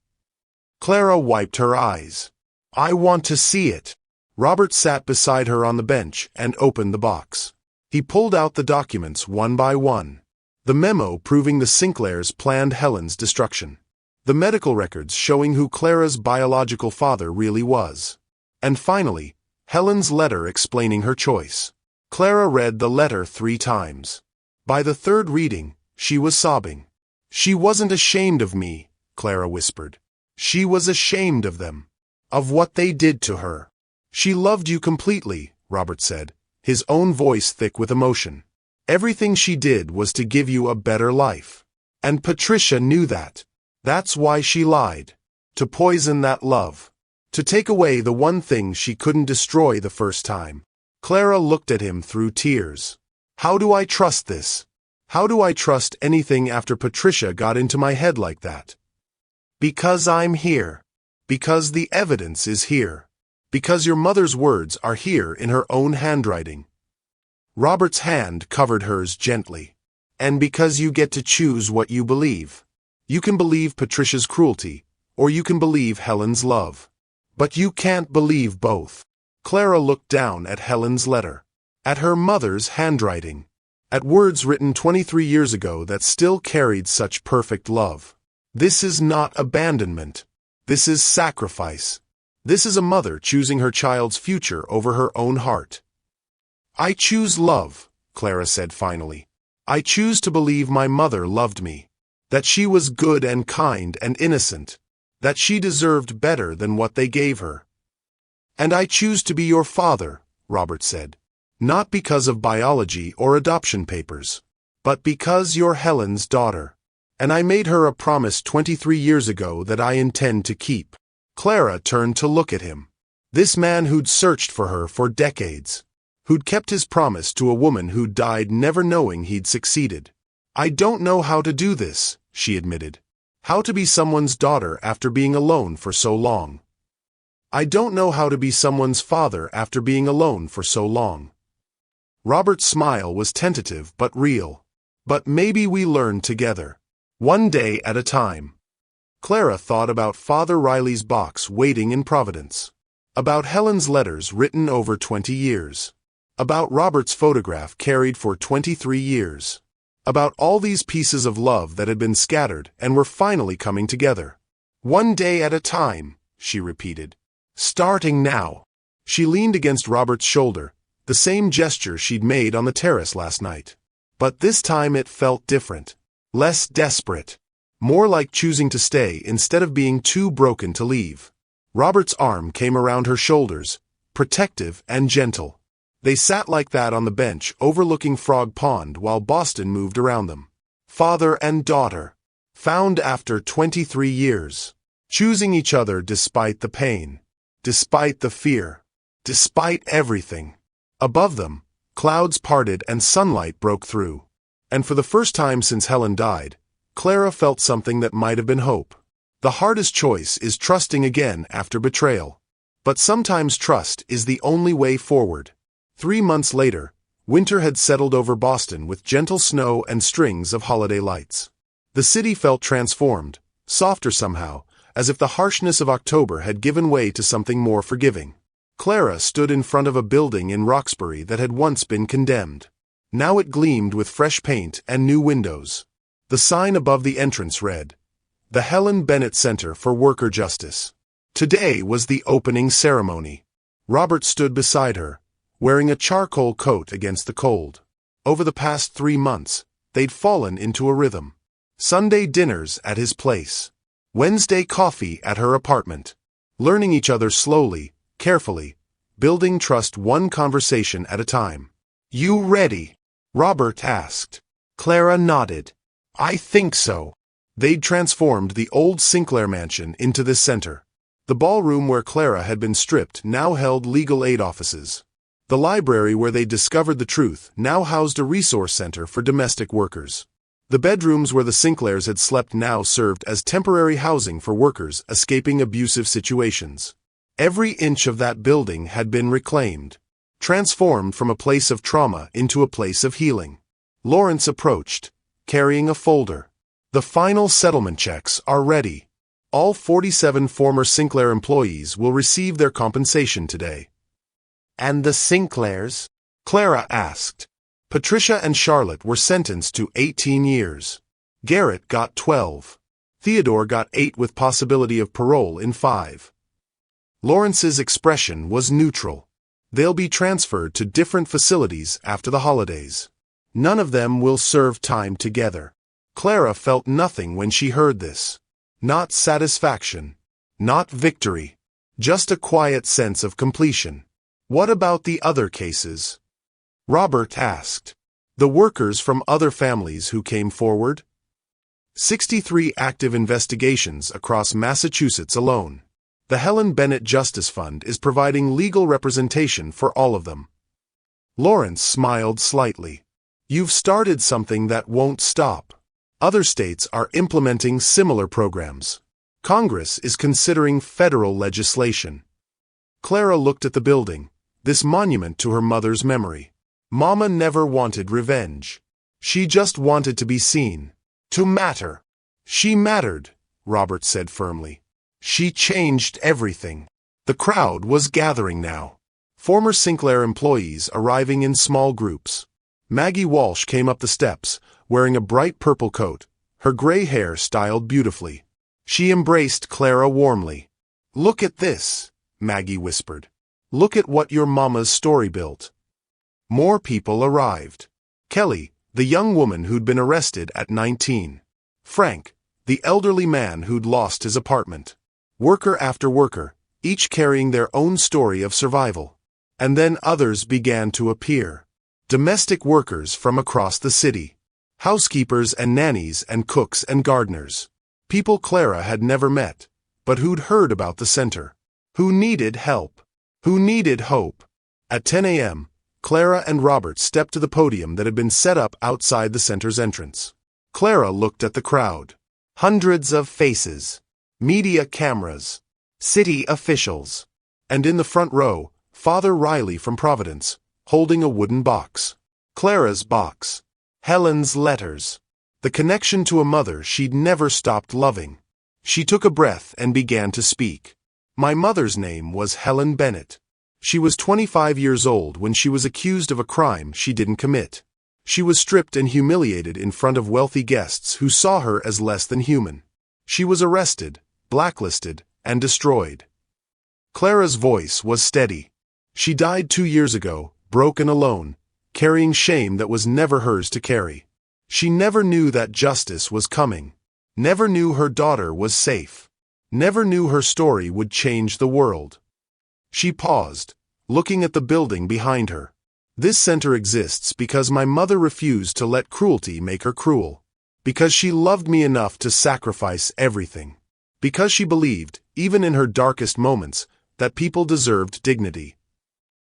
Speaker 2: Clara wiped her eyes. I want to see it. Robert sat beside her on the bench and opened the box. He pulled out the documents one by one. The memo proving the Sinclairs planned Helen's destruction. The medical records showing who Clara's biological father really was. And finally, Helen's letter explaining her choice. Clara read the letter 3 times. By the 3rd reading, she was sobbing. She wasn't ashamed of me, Clara whispered. She was ashamed of them. Of what they did to her. She loved you completely, Robert said, his own voice thick with emotion. Everything she did was to give you a better life. And Patricia knew that. That's why she lied. To poison that love. To take away the one thing she couldn't destroy the first time. Clara looked at him through tears. How do I trust this? How do I trust anything after Patricia got into my head like that? Because I'm here. Because the evidence is here. Because your mother's words are here in her own handwriting. Robert's hand covered hers gently. And because you get to choose what you believe. You can believe Patricia's cruelty, or you can believe Helen's love. But you can't believe both. Clara looked down at Helen's letter. At her mother's handwriting. At words written 23 years ago that still carried such perfect love. This is not abandonment. This is sacrifice. This is a mother choosing her child's future over her own heart. I choose love, Clara said finally. I choose to believe my mother loved me. That she was good and kind and innocent. That she deserved better than what they gave her. And I choose to be your father, Robert said. Not because of biology or adoption papers. But because you're Helen's daughter. And I made her a promise 23 years ago that I intend to keep. Clara turned to look at him. This man who'd searched for her for decades. Who'd kept his promise to a woman who died never knowing he'd succeeded. I don't know how to do this, she admitted. How to be someone's daughter after being alone for so long. I don't know how to be someone's father after being alone for so long. Robert's smile was tentative but real. But maybe we learn together. One day at a time. Clara thought about Father Riley's box waiting in Providence. About Helen's letters written over 20 years. About Robert's photograph carried for 23 years. About all these pieces of love that had been scattered and were finally coming together. One day at a time, she repeated. Starting now. She leaned against Robert's shoulder, the same gesture she'd made on the terrace last night. But this time it felt different. Less desperate. More like choosing to stay instead of being too broken to leave. Robert's arm came around her shoulders, protective and gentle. They sat like that on the bench overlooking Frog Pond while Boston moved around them. Father and daughter. Found after 23 years. Choosing each other despite the pain. Despite the fear. Despite everything. Above them, clouds parted and sunlight broke through. And for the first time since Helen died, Clara felt something that might have been hope. The hardest choice is trusting again after betrayal. But sometimes trust is the only way forward. 3 months later, winter had settled over Boston with gentle snow and strings of holiday lights. The city felt transformed, softer somehow, as if the harshness of October had given way to something more forgiving. Clara stood in front of a building in Roxbury that had once been condemned. Now it gleamed with fresh paint and new windows. The sign above the entrance read, "The Helen Bennett Center for Worker Justice." Today was the opening ceremony. Robert stood beside her, wearing a charcoal coat against the cold. Over the past 3 months, they'd fallen into a rhythm. Sunday dinners at his place. Wednesday coffee at her apartment. Learning each other slowly, carefully, building trust one conversation at a time. "You ready?" Robert asked. Clara nodded. "I think so." They'd transformed the old Sinclair mansion into this center. The ballroom where Clara had been stripped now held legal aid offices. The library where they discovered the truth now housed a resource center for domestic workers. The bedrooms where the Sinclairs had slept now served as temporary housing for workers escaping abusive situations. Every inch of that building had been reclaimed, transformed from a place of trauma into a place of healing. Lawrence approached, carrying a folder. "The final settlement checks are ready. All 47 former Sinclair employees will receive their compensation today." "And the Sinclairs?" Clara asked. Patricia and Charlotte were sentenced to 18 years. Garrett got 12. Theodore got 8 with possibility of parole in 5. Lawrence's expression was neutral. They'll be transferred to different facilities after the holidays. None of them will serve time together. Clara felt nothing when she heard this. Not satisfaction. Not victory. Just a quiet sense of completion. "What about the other cases?" Robert asked. "The workers from other families who came forward?" 63 active investigations across Massachusetts alone. The Helen Bennett Justice Fund is providing legal representation for all of them. Lawrence smiled slightly. "You've started something that won't stop. Other states are implementing similar programs. Congress is considering federal legislation." Clara looked at the building, this monument to her mother's memory. Mama never wanted revenge. She just wanted to be seen. To matter. She mattered, Robert said firmly. She changed everything. The crowd was gathering now. Former Sinclair employees arriving in small groups. Maggie Walsh came up the steps, wearing a bright purple coat, her gray hair styled beautifully. She embraced Clara warmly. "Look at this," Maggie whispered. "Look at what your mama's story built." More people arrived. Kelly, the young woman who'd been arrested at 19. Frank, the elderly man who'd lost his apartment. Worker after worker, each carrying their own story of survival. And then others began to appear. Domestic workers from across the city. Housekeepers and nannies and cooks and gardeners. People Clara had never met, but who'd heard about the center. Who needed help. Who needed hope. At 10 a.m., Clara and Robert stepped to the podium that had been set up outside the center's entrance. Clara looked at the crowd. Hundreds of faces. Media cameras. City officials. And in the front row, Father Riley from Providence, holding a wooden box. Clara's box. Helen's letters. The connection to a mother she'd never stopped loving. She took a breath and began to speak. "My mother's name was Helen Bennett. She was 25 years old when she was accused of a crime she didn't commit. She was stripped and humiliated in front of wealthy guests who saw her as less than human. She was arrested, blacklisted, and destroyed." Clara's voice was steady. "She died 2 years ago, broken alone, carrying shame that was never hers to carry. She never knew that justice was coming. Never knew her daughter was safe. Never knew her story would change the world. She paused, looking at the building behind her. This center exists because my mother refused to let cruelty make her cruel. Because she loved me enough to sacrifice everything. Because she believed, even in her darkest moments, that people deserved dignity.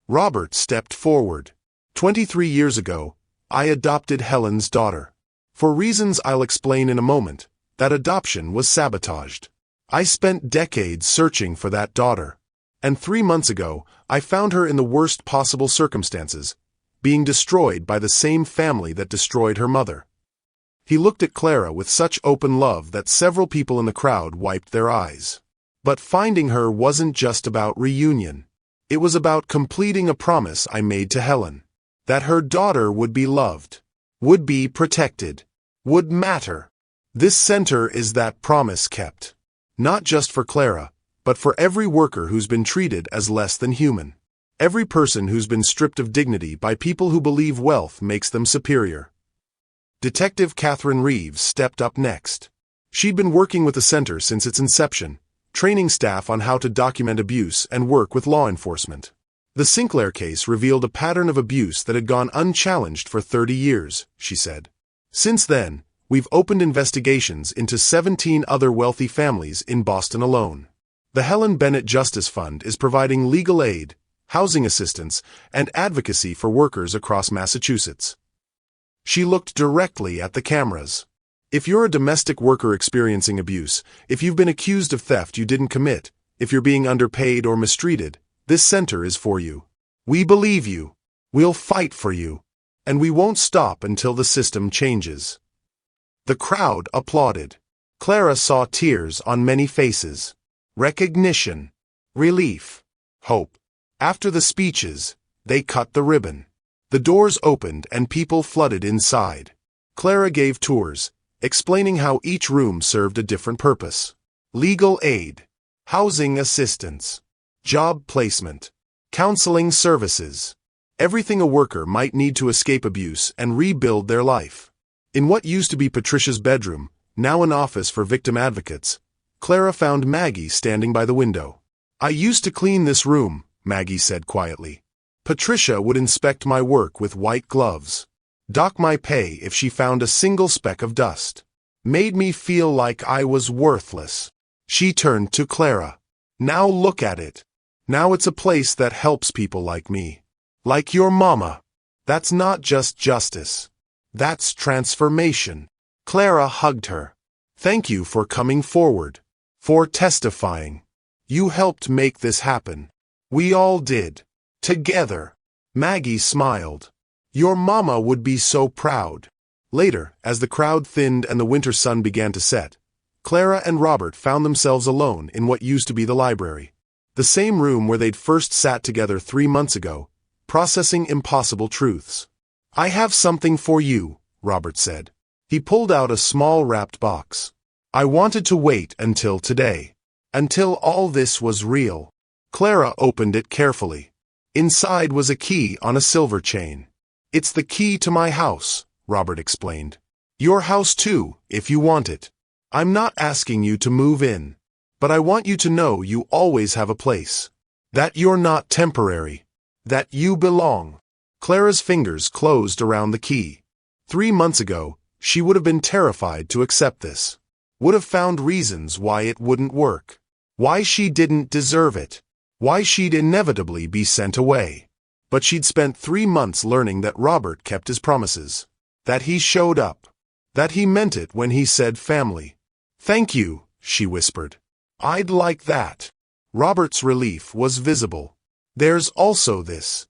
Speaker 2: Robert stepped forward. 23 years ago, I adopted Helen's daughter. For reasons I'll explain in a moment, that adoption was sabotaged. I spent decades searching for that daughter. And 3 months ago, I found her in the worst possible circumstances, being destroyed by the same family that destroyed her mother. He looked at Clara with such open love that several people in the crowd wiped their eyes. But finding her wasn't just about reunion. It was about completing a promise I made to Helen. That her daughter would be loved, would be protected, would matter. This center is that promise kept. Not just for Clara, but for every worker who's been treated as less than human. Every person who's been stripped of dignity by people who believe wealth makes them superior. Detective Catherine Reeves stepped up next. She'd been working with the center since its inception, training staff on how to document abuse and work with law enforcement. The Sinclair case revealed a pattern of abuse that had gone unchallenged for 30 years, she said. Since then, we've opened investigations into 17 other wealthy families in Boston alone. The Helen Bennett Justice Fund is providing legal aid, housing assistance, and advocacy for workers across Massachusetts. She looked directly at the cameras. If you're a domestic worker experiencing abuse, if you've been accused of theft you didn't commit, if you're being underpaid or mistreated, this center is for you. We believe you. We'll fight for you. And we won't stop until the system changes. The crowd applauded. Clara saw tears on many faces. Recognition. Relief. Hope. After the speeches, they cut the ribbon. The doors opened and people flooded inside. Clara gave tours, explaining how each room served a different purpose. Legal aid. Housing assistance. Job placement. Counseling services. Everything a worker might need to escape abuse and rebuild their life. In what used to be Patricia's bedroom, now an office for victim advocates, Clara found Maggie standing by the window. I used to clean this room, Maggie said quietly. Patricia would inspect my work with white gloves. Dock my pay if she found a single speck of dust. Made me feel like I was worthless. She turned to Clara. Now look at it. Now it's a place that helps people like me. Like your mama. That's not just justice. That's transformation. Clara hugged her. Thank you for coming forward. For testifying. You helped make this happen. We all did. Together. Maggie smiled. Your mama would be so proud. Later, as the crowd thinned and the winter sun began to set, Clara and Robert found themselves alone in what used to be the library. The same room where they'd first sat together 3 months ago, processing impossible truths. I have something for you, Robert said. He pulled out a small wrapped box. I wanted to wait until today. Until all this was real. Clara opened it carefully. Inside was a key on a silver chain. It's the key to my house, Robert explained. Your house too, if you want it. I'm not asking you to move in. But I want you to know you always have a place. That you're not temporary. That you belong. Clara's fingers closed around the key. 3 months ago, she would have been terrified to accept this. Would have found reasons why it wouldn't work. Why she didn't deserve it. Why she'd inevitably be sent away. But she'd spent 3 months learning that Robert kept his promises. That he showed up. That he meant it when he said family. Thank you, she whispered. I'd like that. Robert's relief was visible. There's also this.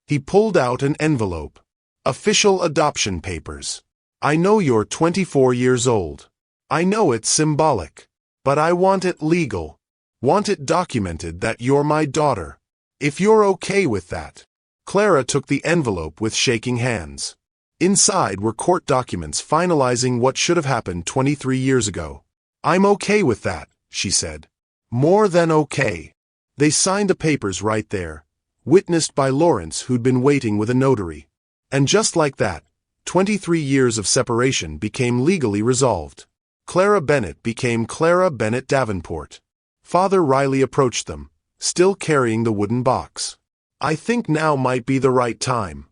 Speaker 2: He pulled out an envelope. Official adoption papers. I know you're 24 years old. I know it's symbolic. But I want it legal. Want it documented that you're my daughter. If you're okay with that. Clara took the envelope with shaking hands. Inside were court documents finalizing what should have happened 23 years ago. I'm okay with that, she said. More than okay. They signed the papers right there, witnessed by Lawrence, who'd been waiting with a notary. And just like that, 23 years of separation became legally resolved. Clara Bennett became Clara Bennett Davenport. Father Riley approached them, still carrying the wooden box. "I think now might be the right time."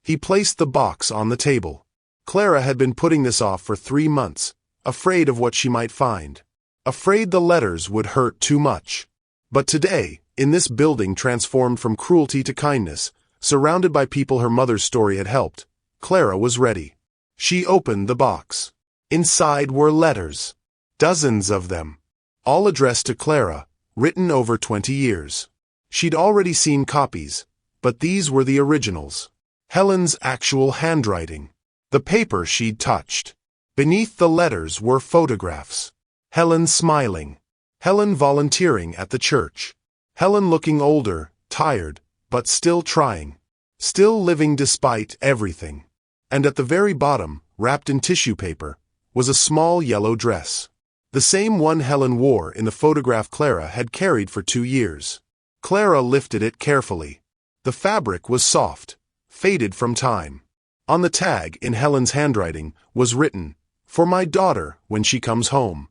Speaker 2: He placed the box on the table. Clara had been putting this off for 3 months, afraid of what she might find. Afraid the letters would hurt too much. But today, in this building transformed from cruelty to kindness, surrounded by people her mother's story had helped, Clara was ready. She opened the box. Inside were letters. Dozens of them. All addressed to Clara, written over 20 years. She'd already seen copies, but these were the originals. Helen's actual handwriting. The paper she'd touched. Beneath the letters were photographs. Helen smiling. Helen volunteering at the church. Helen looking older, tired, but still trying. Still living despite everything. And at the very bottom, wrapped in tissue paper, was a small yellow dress. The same one Helen wore in the photograph Clara had carried for 2 years. Clara lifted it carefully. The fabric was soft, faded from time. On the tag, in Helen's handwriting, was written, "For my daughter when she comes home."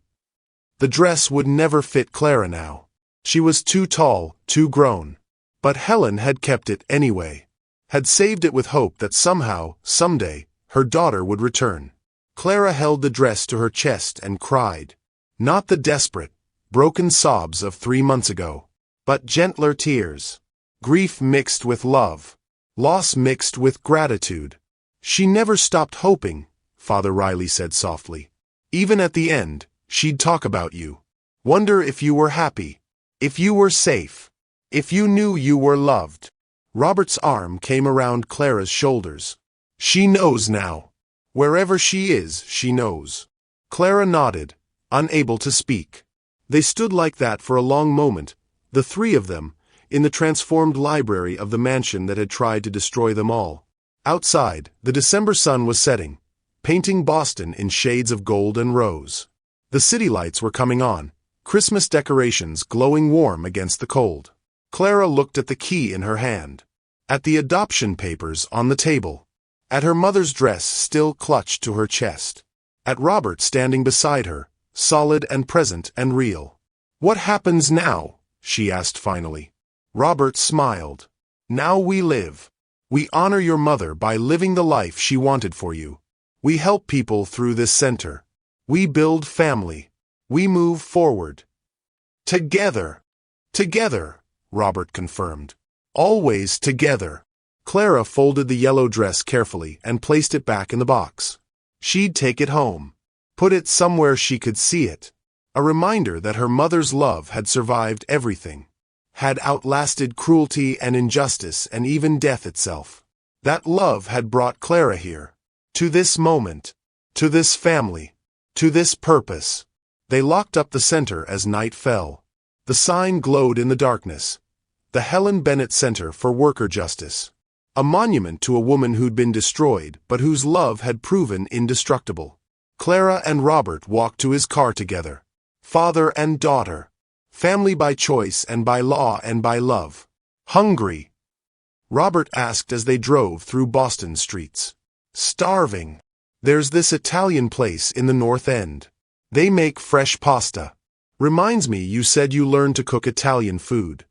Speaker 2: The dress would never fit Clara now. She was too tall, too grown. But Helen had kept it anyway. Had saved it with hope that somehow, someday, her daughter would return. Clara held the dress to her chest and cried. Not the desperate, broken sobs of 3 months ago, but gentler tears. Grief mixed with love. Loss mixed with gratitude. "She never stopped hoping," Father Riley said softly. "Even at the end, she'd talk about you. Wonder if you were happy. If you were safe. If you knew you were loved." Robert's arm came around Clara's shoulders. "She knows now. Wherever she is, she knows." Clara nodded, unable to speak. They stood like that for a long moment, the 3 of them, in the transformed library of the mansion that had tried to destroy them all. Outside, the December sun was setting, painting Boston in shades of gold and rose. The city lights were coming on, Christmas decorations glowing warm against the cold. Clara looked at the key in her hand, at the adoption papers on the table, at her mother's dress still clutched to her chest, at Robert standing beside her, solid and present and real. "What happens now?" she asked finally. Robert smiled. "Now we live. We honor your mother by living the life she wanted for you. We help people through this center. We build family. We move forward. Together." "Together," Robert confirmed. "Always together." Clara folded the yellow dress carefully and placed it back in the box. She'd take it home. Put it somewhere she could see it. A reminder that her mother's love had survived everything. Had outlasted cruelty and injustice and even death itself. That love had brought Clara here. To this moment. To this family. To this purpose. They locked up the center as night fell. The sign glowed in the darkness. The Helen Bennett Center for Worker Justice. A monument to a woman who'd been destroyed, but whose love had proven indestructible. Clara and Robert walked to his car together. Father and daughter. Family by choice and by law and by love. Hungry? Robert asked as they drove through Boston streets. Starving. There's this Italian place in the North End. They make fresh pasta. Reminds me you said you learned to cook Italian food.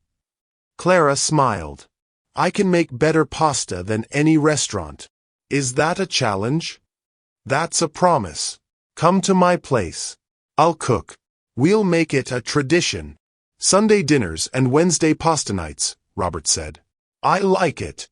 Speaker 2: Clara smiled. I can make better pasta than any restaurant. Is that a challenge? That's a promise. Come to my place. I'll cook. We'll make it a tradition. Sunday dinners and Wednesday pasta nights, Robert said. I like it.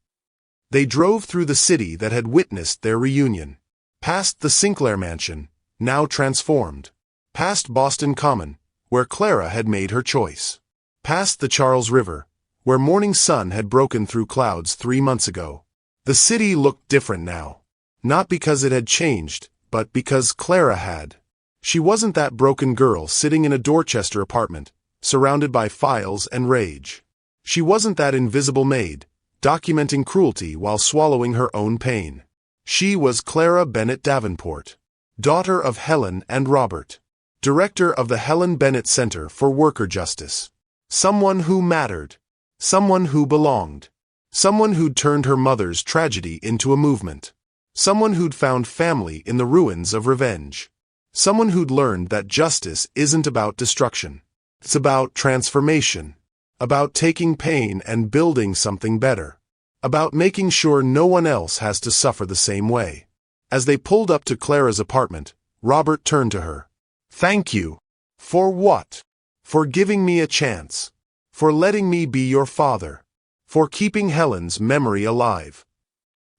Speaker 2: They drove through the city that had witnessed their reunion. Past the Sinclair mansion, now transformed. Past Boston Common, where Clara had made her choice. Past the Charles River, where morning sun had broken through clouds 3 months ago. The city looked different now. Not because it had changed, but because Clara had. She wasn't that broken girl sitting in a Dorchester apartment, surrounded by files and rage. She wasn't that invisible maid, documenting cruelty while swallowing her own pain. She was Clara Bennett Davenport, daughter of Helen and Robert, director of the Helen Bennett Center for Worker Justice. Someone who mattered. Someone who belonged. Someone who'd turned her mother's tragedy into a movement. Someone who'd found family in the ruins of revenge. Someone who'd learned that justice isn't about destruction. It's about transformation. About taking pain and building something better. About making sure no one else has to suffer the same way. As they pulled up to Clara's apartment, Robert turned to her. "Thank you." "For what?" "For giving me a chance. For letting me be your father. For keeping Helen's memory alive."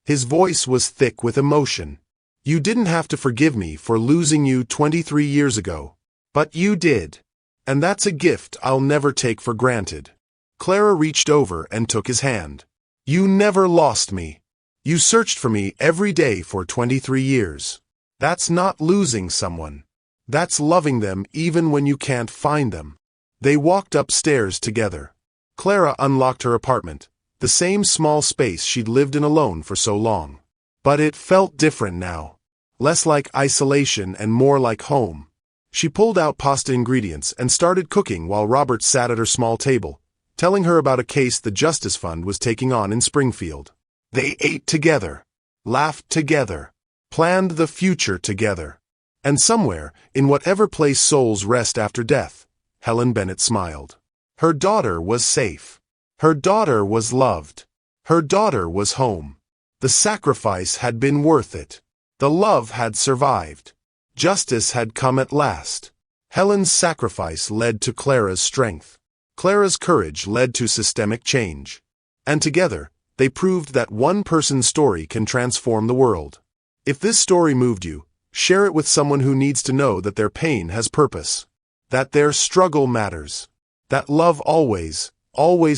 Speaker 2: His voice was thick with emotion. "You didn't have to forgive me for losing you 23 years ago. But you did. And that's a gift I'll never take for granted." Clara reached over and took his hand. "You never lost me. You searched for me every day for 23 years. That's not losing someone. That's loving them even when you can't find them." They walked upstairs together. Clara unlocked her apartment, the same small space she'd lived in alone for so long. But it felt different now. Less like isolation and more like home. She pulled out pasta ingredients and started cooking while Robert sat at her small table, telling her about a case the Justice Fund was taking on in Springfield. They ate together, laughed together, planned the future together. And somewhere, in whatever place souls rest after death, Helen Bennett smiled. Her daughter was safe. Her daughter was loved. Her daughter was home. The sacrifice had been worth it. The love had survived. Justice had come at last. Helen's sacrifice led to Clara's strength. Clara's courage led to systemic change. And together, they proved that one person's story can transform the world. If this story moved you, share it with someone who needs to know that their pain has purpose. That their struggle matters. That love always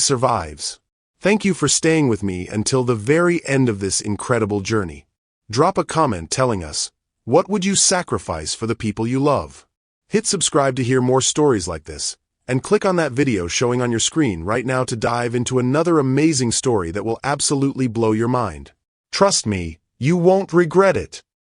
Speaker 2: survives. Thank you for staying with me until the very end of this incredible journey. Drop a comment telling us, what would you sacrifice for the people you love? Hit subscribe to hear more stories like this, and click on that video showing on your screen right now to dive into another amazing story that will absolutely blow your mind. Trust me, you won't regret it.